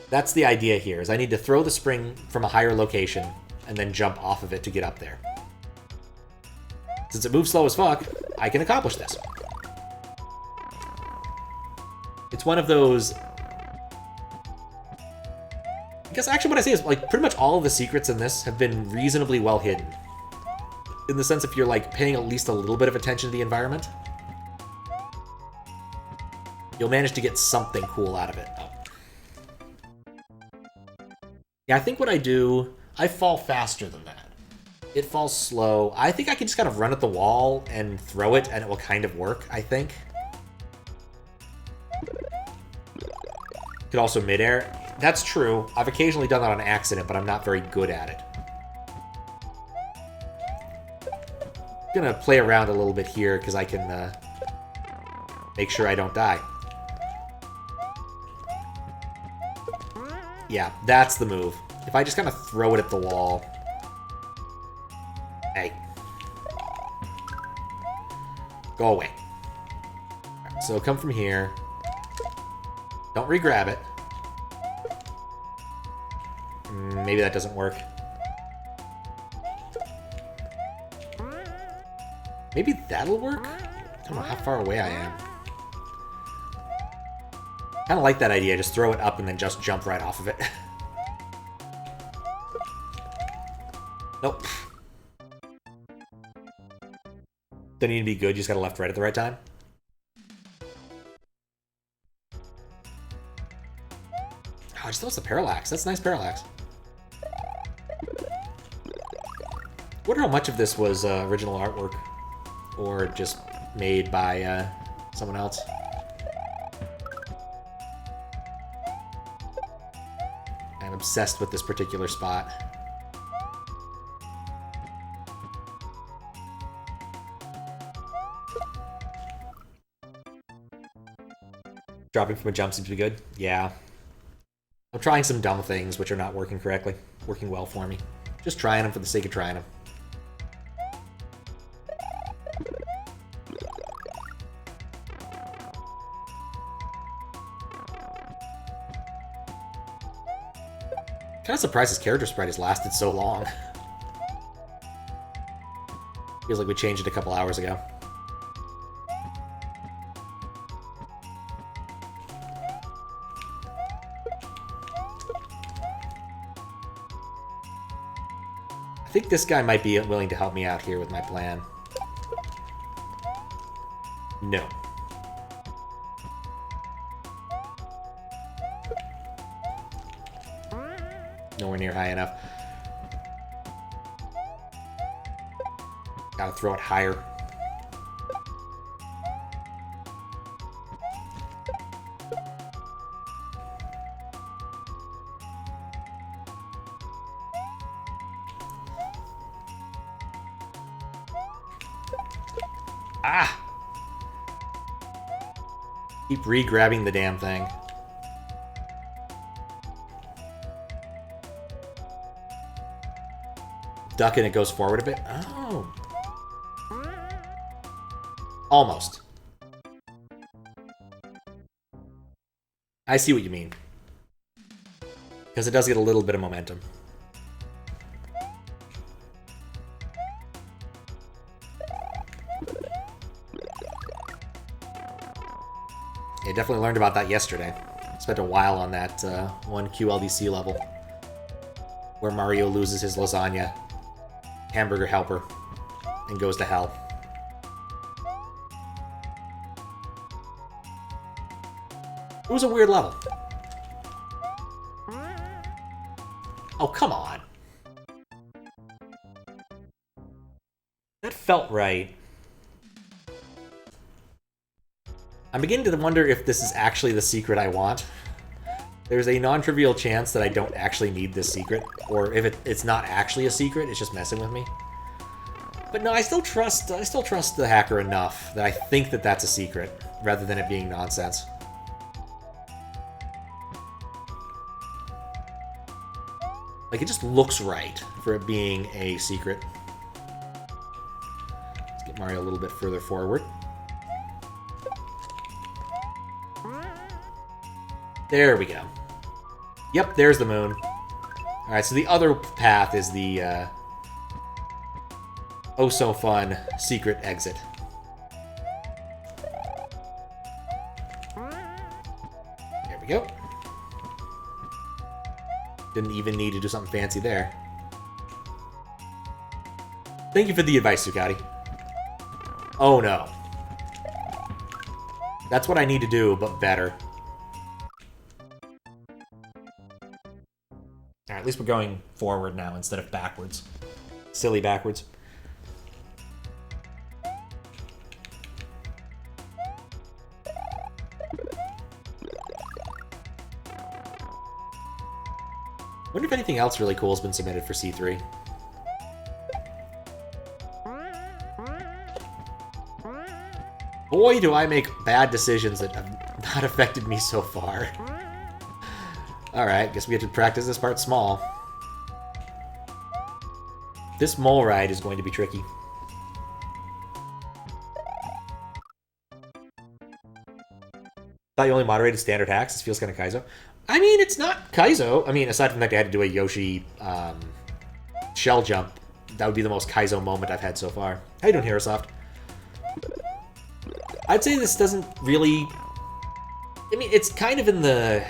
That's the idea here, is I need to throw the spring from a higher location and then jump off of it to get up there. Since it moves slow as fuck, I can accomplish this. It's one of those... I guess actually what I say is, like, pretty much all of the secrets in this have been reasonably well hidden. In the sense if you're, like, paying at least a little bit of attention to the environment, you'll manage to get something cool out of it. Oh. Yeah, I think what I do, I fall faster than that. It falls slow. I think I can just kind of run at the wall and throw it, and it will kind of work, I think. Could also midair. That's true. I've occasionally done that on accident, but I'm not very good at it. I'm gonna play around a little bit here, because I can make sure I don't die. Yeah, that's the move. If I just kind of throw it at the wall... Hey. Go away. Right, so come from here. Don't re-grab it. Maybe that doesn't work. Maybe that'll work? I don't know how far away I am. Kind of like that idea. Just throw it up and then just jump right off of it. Nope. Don't need to be good, you just gotta left right at the right time. Oh, I just thought it was the parallax. That's nice parallax. Wonder how much of this was original artwork, or just made by someone else. I'm obsessed with this particular spot. Dropping from a jump seems to be good. Yeah. I'm trying some dumb things which are not working correctly. Working well for me. Just trying them for the sake of trying them. Kind of surprised his character sprite has lasted so long. Feels like we changed it a couple hours ago. I think this guy might be willing to help me out here with my plan. No. Nowhere near high enough. Gotta throw it higher. Ah! Keep re-grabbing the damn thing. Duck and it goes forward a bit. Oh. Almost. I see what you mean. Because it does get a little bit of momentum. I definitely learned about that yesterday. Spent a while on that one QLDC level. Where Mario loses his lasagna hamburger helper and goes to hell. It was a weird level. Oh, come on. That felt right. I'm beginning to wonder if this is actually the secret I want. There's a non-trivial chance that I don't actually need this secret, or if it's not actually a secret, it's just messing with me. But no, I still trust the hacker enough that I think that that's a secret, rather than it being nonsense. Like, it just looks right for it being a secret. Let's get Mario a little bit further forward. There we go. Yep, there's the moon. Alright, so the other path is the oh-so-fun secret exit. There we go. Didn't even need to do something fancy there. Thank you for the advice, Ducati. Oh no. That's what I need to do, but better. Alright, at least we're going forward now instead of backwards. Silly backwards. Wonder if anything else really cool has been submitted for C3. Boy, do I make bad decisions that have not affected me so far. Alright, guess we get to practice this part small. This mole ride is going to be tricky. Thought you only moderated standard hacks. This feels kind of Kaizo. I mean, it's not Kaizo. I mean, aside from the fact I had to do a Yoshi shell jump, that would be the most Kaizo moment I've had so far. How you doing, Herosoft? I'd say this doesn't really... I mean, it's kind of in the...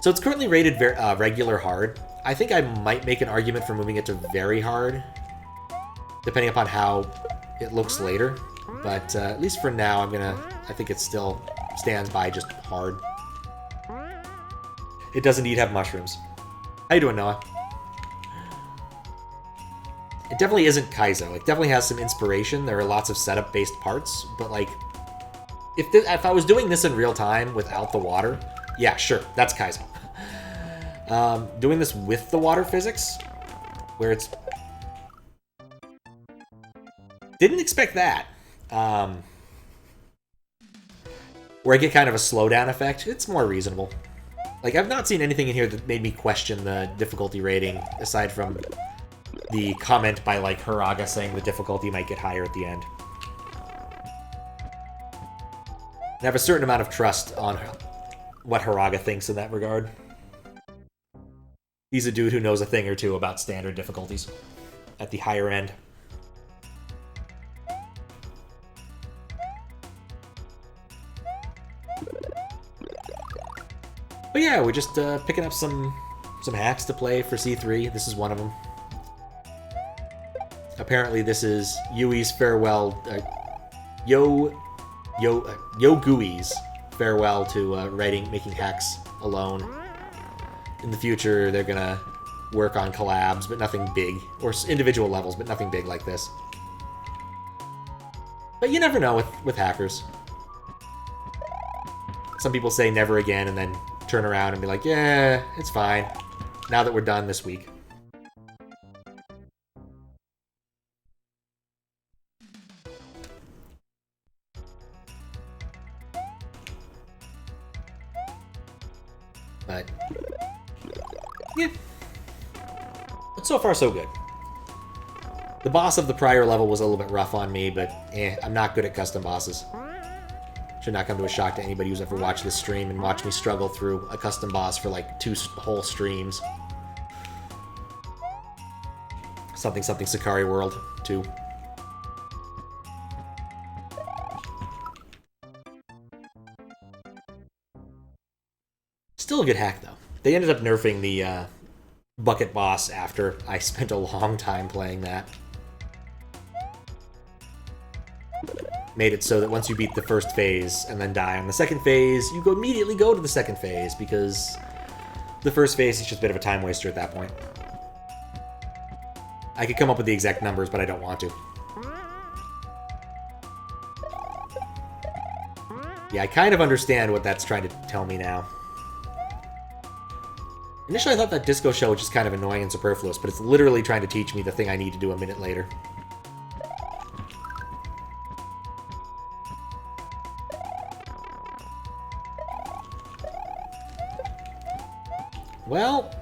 So it's currently rated regular hard. I think I might make an argument for moving it to very hard, depending upon how it looks later. But at least for now, I think it still stands by just hard. It does indeed have mushrooms. How you doing, Noah? It definitely isn't Kaizo. It definitely has some inspiration. There are lots of setup-based parts, but like, if I was doing this in real time without the water, yeah, sure, that's Kaizo. Doing this with the water physics, where it's... Didn't expect that. Where I get kind of a slowdown effect, it's more reasonable. Like, I've not seen anything in here that made me question the difficulty rating, aside from the comment by, like, Haraga saying the difficulty might get higher at the end. I have a certain amount of trust on what Haraga thinks in that regard. He's a dude who knows a thing or two about standard difficulties at the higher end. But yeah, we're just picking up some hacks to play for C3. This is one of them. Apparently, this is Yui's farewell, Yogui's farewell to making hacks alone. In the future, they're gonna work on collabs, but nothing big, or individual levels, but nothing big like this. But you never know with hackers. Some people say never again, and then turn around and be like, yeah, it's fine, now that we're done this week. But yeah, but so far so good. The boss of the prior level was a little bit rough on me, but I'm not good at custom bosses. Should not come to a shock to anybody who's ever watched this stream and watched me struggle through a custom boss for like 2 whole streams. Something Sakari World 2. Still a good hack, though. They ended up nerfing the bucket boss after I spent a long time playing that. Made it so that once you beat the first phase and then die on the second phase, you immediately go to the second phase, because the first phase is just a bit of a time waster at that point. I could come up with the exact numbers, but I don't want to. Yeah, I kind of understand what that's trying to tell me now. Initially, I thought that disco show was just kind of annoying and superfluous, but it's literally trying to teach me the thing I need to do a minute later. Well,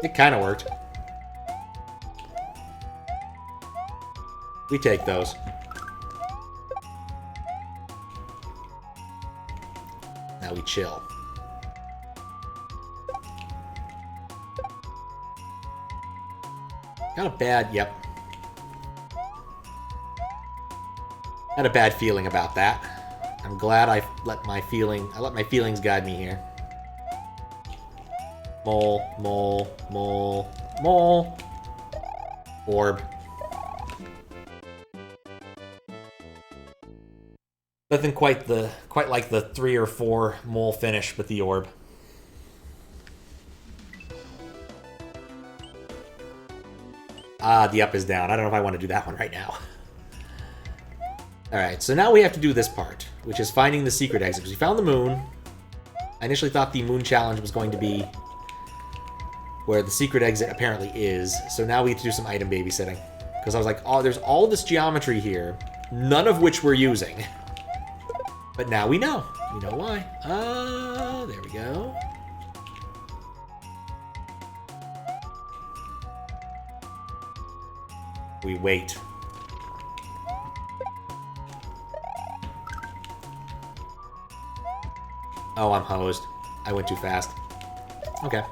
it kind of worked. We take those. Now we chill. Got a bad, yep. Had a bad feeling about that. I'm glad I let my feelings guide me here. Mole, mole, mole, mole. Orb. Nothing quite like the 3 or 4 mole finish with the orb. Ah, the up is down. I don't know if I want to do that one right now. Alright, so now we have to do this part, which is finding the secret exit. Because we found the moon. I initially thought the moon challenge was going to be where the secret exit apparently is. So now we have to do some item babysitting. Because I was like, oh, there's all this geometry here, none of which we're using. But now we know. We know why. There we go. We wait. Oh, I'm hosed. I went too fast. Okay.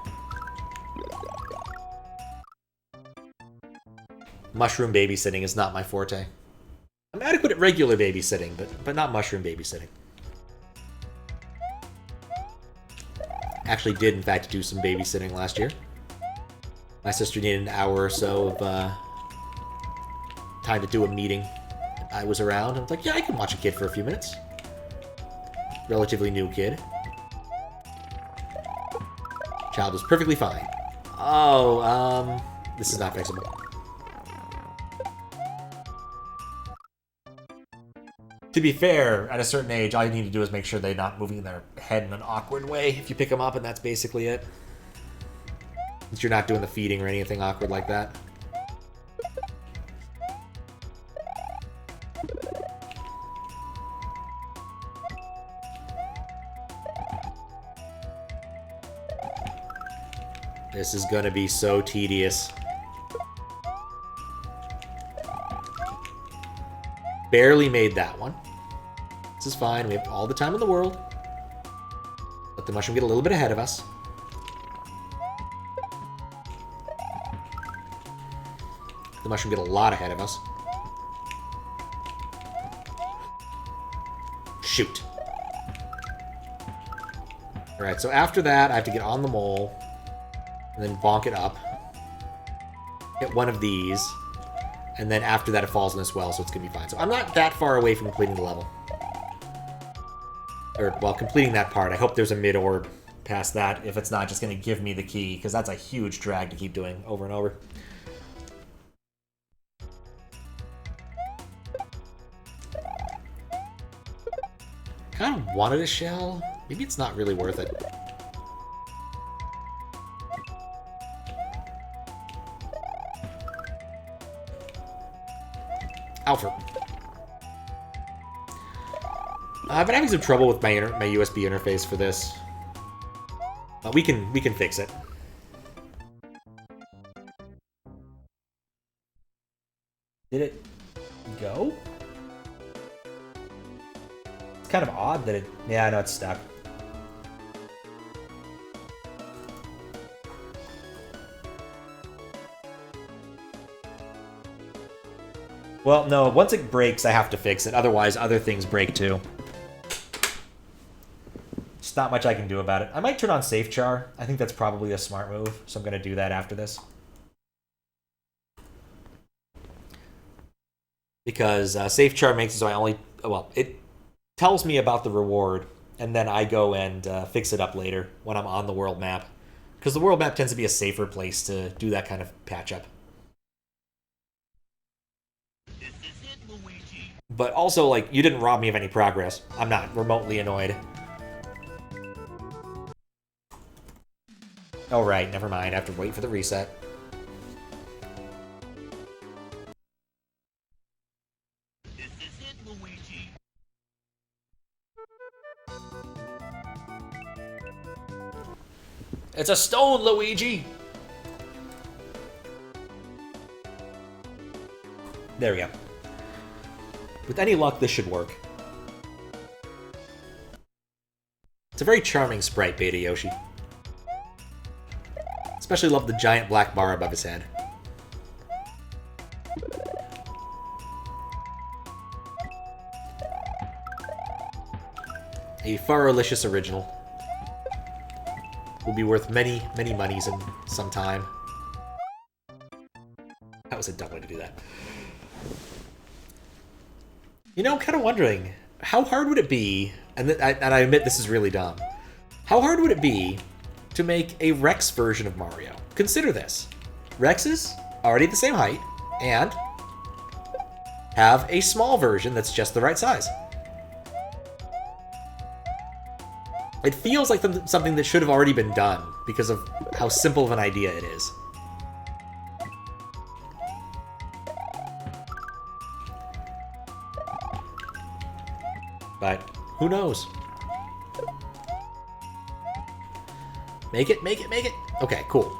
Mushroom babysitting is not my forte. I'm adequate at regular babysitting, but not mushroom babysitting. Actually did, in fact, do some babysitting last year. My sister needed an hour or so of time to do a meeting. I was around. I was like, yeah, I can watch a kid for a few minutes. Relatively new kid. Child was perfectly fine. Oh, this is not fixable. To be fair, at a certain age, all you need to do is make sure they're not moving their head in an awkward way if you pick them up, and that's basically it. Since you're not doing the feeding or anything awkward like that. This is gonna be so tedious. Barely made that one. This is fine. We have all the time in the world. Let the mushroom get a little bit ahead of us. The mushroom get a lot ahead of us. Shoot. Alright, so after that, I have to get on the mole. And then bonk it up. Hit one of these. And then after that, it falls in this well, so it's going to be fine. So I'm not that far away from completing the level. Or, well, completing that part. I hope there's a mid-orb past that, if it's not just going to give me the key, because that's a huge drag to keep doing over and over. Kind of wanted a shell. Maybe it's not really worth it. Alfred. I've been having some trouble with my USB interface for this. But we can fix it. Did it go? It's kind of odd that it... Yeah, I know it's stuck. Well, no, once it breaks, I have to fix it. Otherwise, other things break too. Just not much I can do about it. I might turn on Safe Char. I think that's probably a smart move, so I'm going to do that after this. Because Safe Char makes it so I only... Well, it tells me about the reward, and then I go and fix it up later when I'm on the world map. Because the world map tends to be a safer place to do that kind of patch-up. But also, like, you didn't rob me of any progress. I'm not remotely annoyed. Oh, right, never mind. I have to wait for the reset. This is it, Luigi. It's a stone, Luigi! There we go. With any luck, this should work. It's a very charming sprite, Beta Yoshi. Especially love the giant black bar above his head. A Faralicious original. Will be worth many, many monies in some time. That was a dumb way to do that. You know, I'm kind of wondering, how hard would it be, and I admit this is really dumb, how hard would it be to make a Rex version of Mario? Consider this. Rex is already the same height, and have a small version that's just the right size. It feels like something that should have already been done, because of how simple of an idea it is. But who knows? Make it, make it, make it! Okay, cool.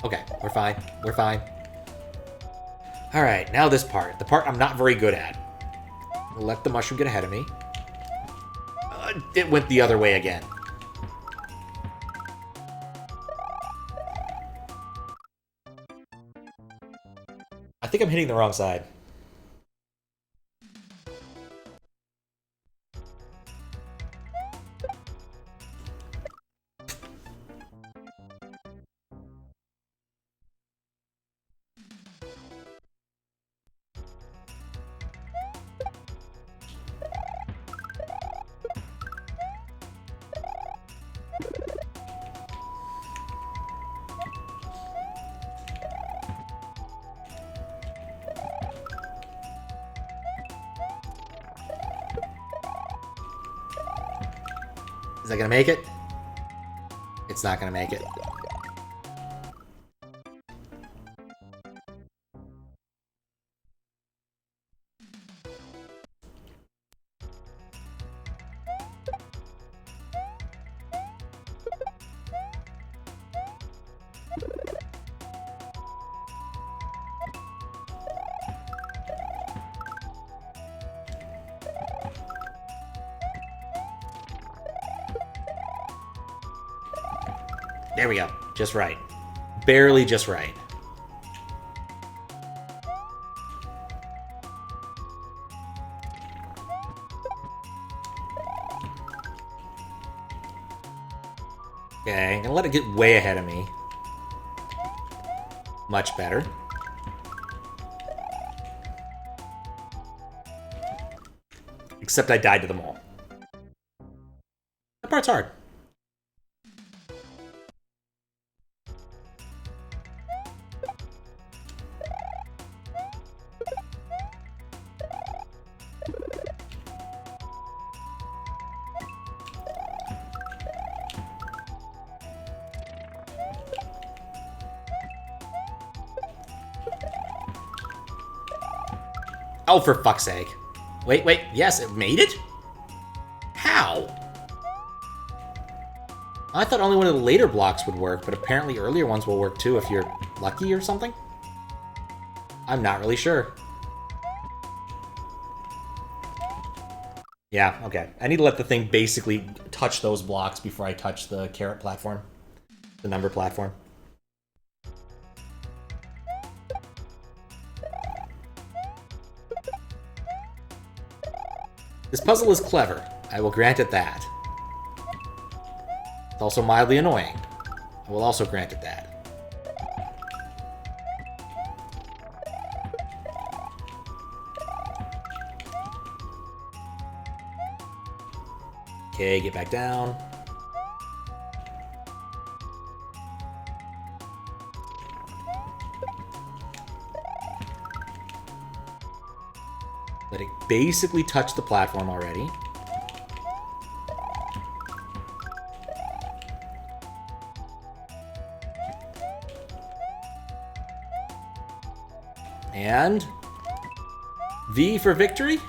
Okay, we're fine. We're fine. Alright, now this part. The part I'm not very good at. We'll let the mushroom get ahead of me. It went the other way again. I think I'm hitting the wrong side. that gonna make it? It's not gonna make it. There we go. Just right. Barely just right. Okay, I'm gonna let it get way ahead of me. Much better. Except I died to them all. That part's hard. Oh, for fuck's sake. Wait, wait. Yes, it made it? How? I thought only one of the later blocks would work, but apparently earlier ones will work too if you're lucky or something? I'm not really sure. Yeah, okay. I need to let the thing basically touch those blocks before I touch the carrot platform. The number platform. This puzzle is clever. I will grant it that. It's also mildly annoying. I will also grant it that. Okay, get back down. Let it basically touch the platform already. And V for victory.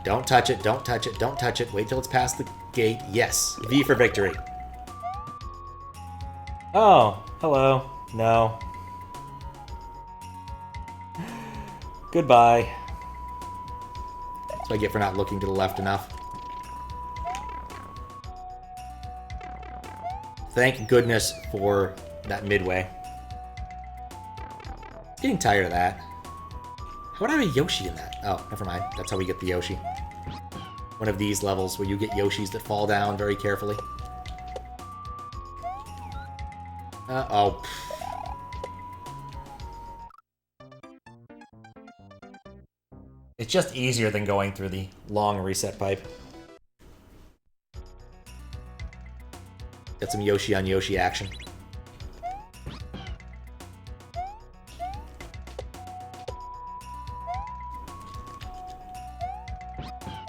Don't touch it, don't touch it, don't touch it. Wait till it's past the gate. Yes, V for victory. Oh, hello. No. Goodbye. That's what I get for not looking to the left enough. Thank goodness for that midway. Getting tired of that. How would I have a Yoshi in that? Oh, never mind. That's how we get the Yoshi. One of these levels where you get Yoshis that fall down very carefully. Uh-oh. It's just easier than going through the long reset pipe. Get some Yoshi on Yoshi action.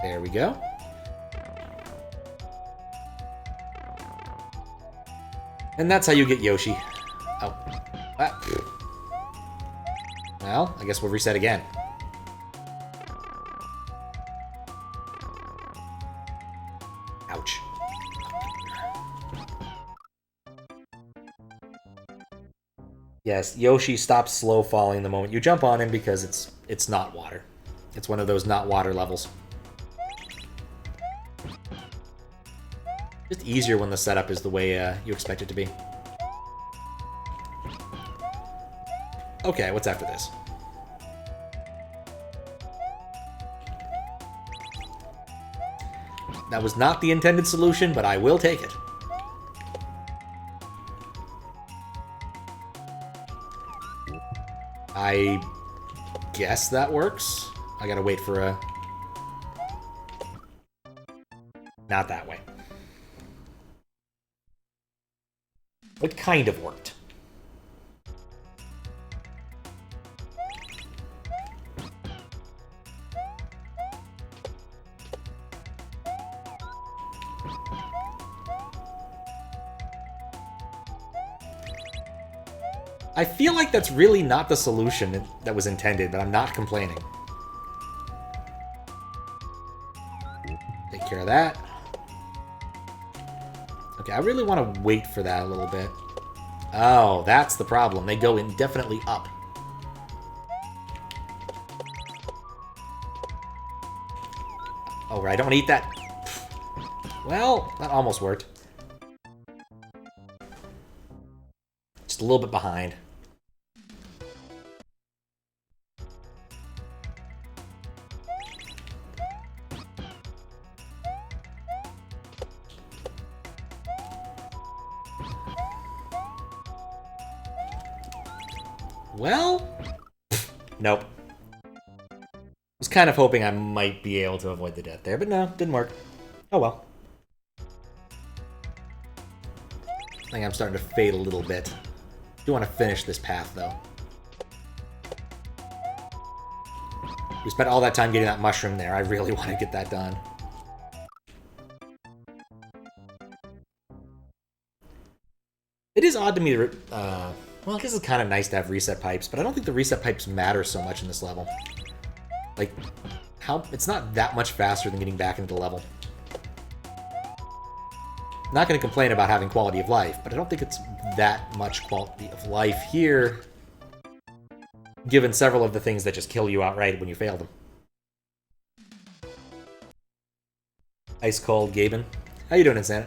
There we go. And that's how you get Yoshi. Oh. Ah. Well, I guess we'll reset again. Ouch. Yes, Yoshi stops slow falling the moment you jump on him because it's not water. It's one of those not water levels. Just easier when the setup is the way you expect it to be. Okay, what's after this? That was not the intended solution, but I will take it. I guess that works. I gotta wait for a... Not that way. It kind of worked. I feel like that's really not the solution that was intended, but I'm not complaining. Take care of that. Okay, I really want to wait for that a little bit. Oh, that's the problem. They go indefinitely up. Oh, right, I don't want to eat that. Well, that almost worked. Just a little bit behind. Well, nope. Was kind of hoping I might be able to avoid the death there, but no, didn't work. Oh well. I think I'm starting to fade a little bit. Do want to finish this path, though. We spent all that time getting that mushroom there. I really want to get that done. It is odd to me to... well, I guess it's kind of nice to have reset pipes, but I don't think the reset pipes matter so much in this level. Like, it's not that much faster than getting back into the level. Not going to complain about having quality of life, but I don't think it's that much quality of life here, given several of the things that just kill you outright when you fail them. Ice Cold Gaben. How you doing, Insana?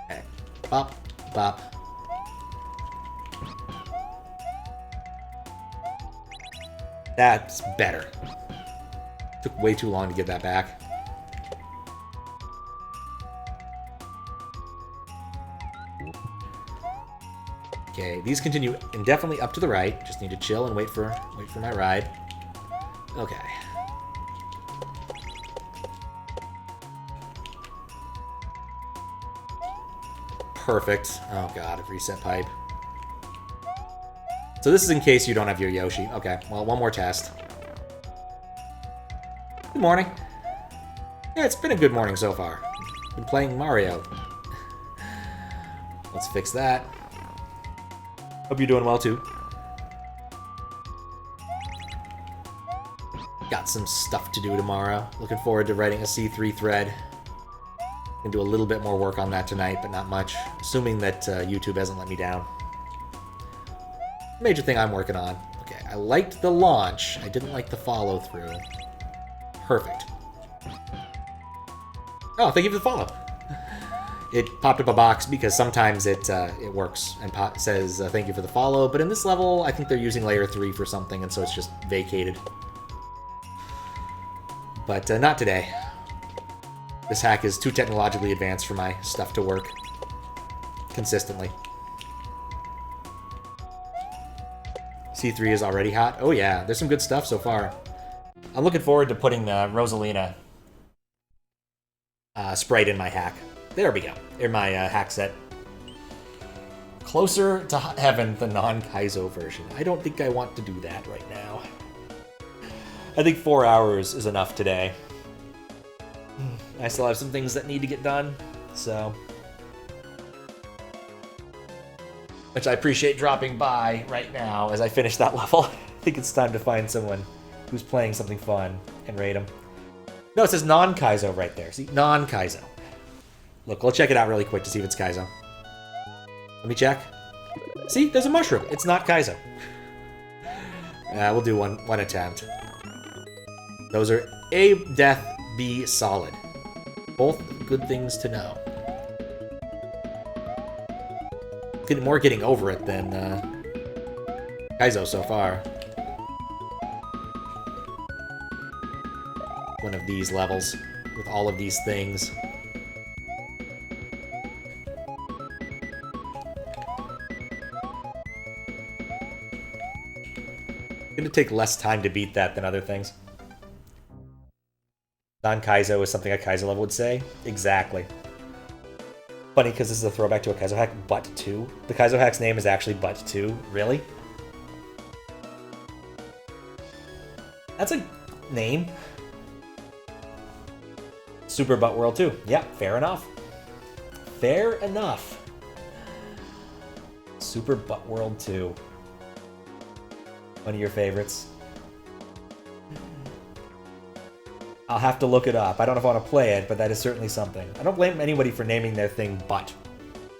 Okay. Bop, bop. That's better. Took way too long to get that back. Okay, these continue indefinitely up to the right. Just need to chill and wait for my ride. Okay. Perfect. Oh god, a reset pipe. So this is in case you don't have your Yoshi. Okay, well, one more test. Good morning. Yeah, it's been a good morning so far. Been playing Mario. Let's fix that. Hope you're doing well, too. Got some stuff to do tomorrow. Looking forward to writing a C3 thread. Gonna do a little bit more work on that tonight, but not much. Assuming that YouTube hasn't let me down. Major thing I'm working on. Okay, I liked the launch. I didn't like the follow-through. Perfect. Oh, thank you for the follow. It popped up a box because sometimes it works and says thank you for the follow, but in this level, I think they're using layer 3 for something, and so it's just vacated. But not today. This hack is too technologically advanced for my stuff to work consistently. C3 is already hot. Oh yeah, there's some good stuff so far. I'm looking forward to putting the Rosalina sprite in my hack. There we go. In my hack set. Closer to heaven, the non-Kaizo version. I don't think I want to do that right now. I think 4 hours is enough today. I still have some things that need to get done, so... Which I appreciate dropping by right now as I finish that level. I think it's time to find someone who's playing something fun and raid them. No, it says non-Kaizo right there. See? Non-Kaizo. Look, we'll check it out really quick to see if it's Kaizo. Let me check. See? There's a mushroom. It's not Kaizo. We'll do one attempt. Those are A, death, B, solid. Both good things to know. More getting over it than Kaizo so far. One of these levels with all of these things. Gonna take less time to beat that than other things. Non-Kaizo is something a Kaizo level would say. Exactly. Funny, because this is a throwback to a Kaizo hack, Butt 2. The Kaizo hack's name is actually Butt 2. Really? That's a name. Super Butt World 2. Yeah, fair enough. Fair enough. Super Butt World 2. One of your favorites. I'll have to look it up. I don't know if I want to play it, but that is certainly something. I don't blame anybody for naming their thing Butt.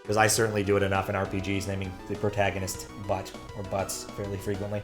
Because I certainly do it enough in RPGs, naming the protagonist Butt or Butts fairly frequently.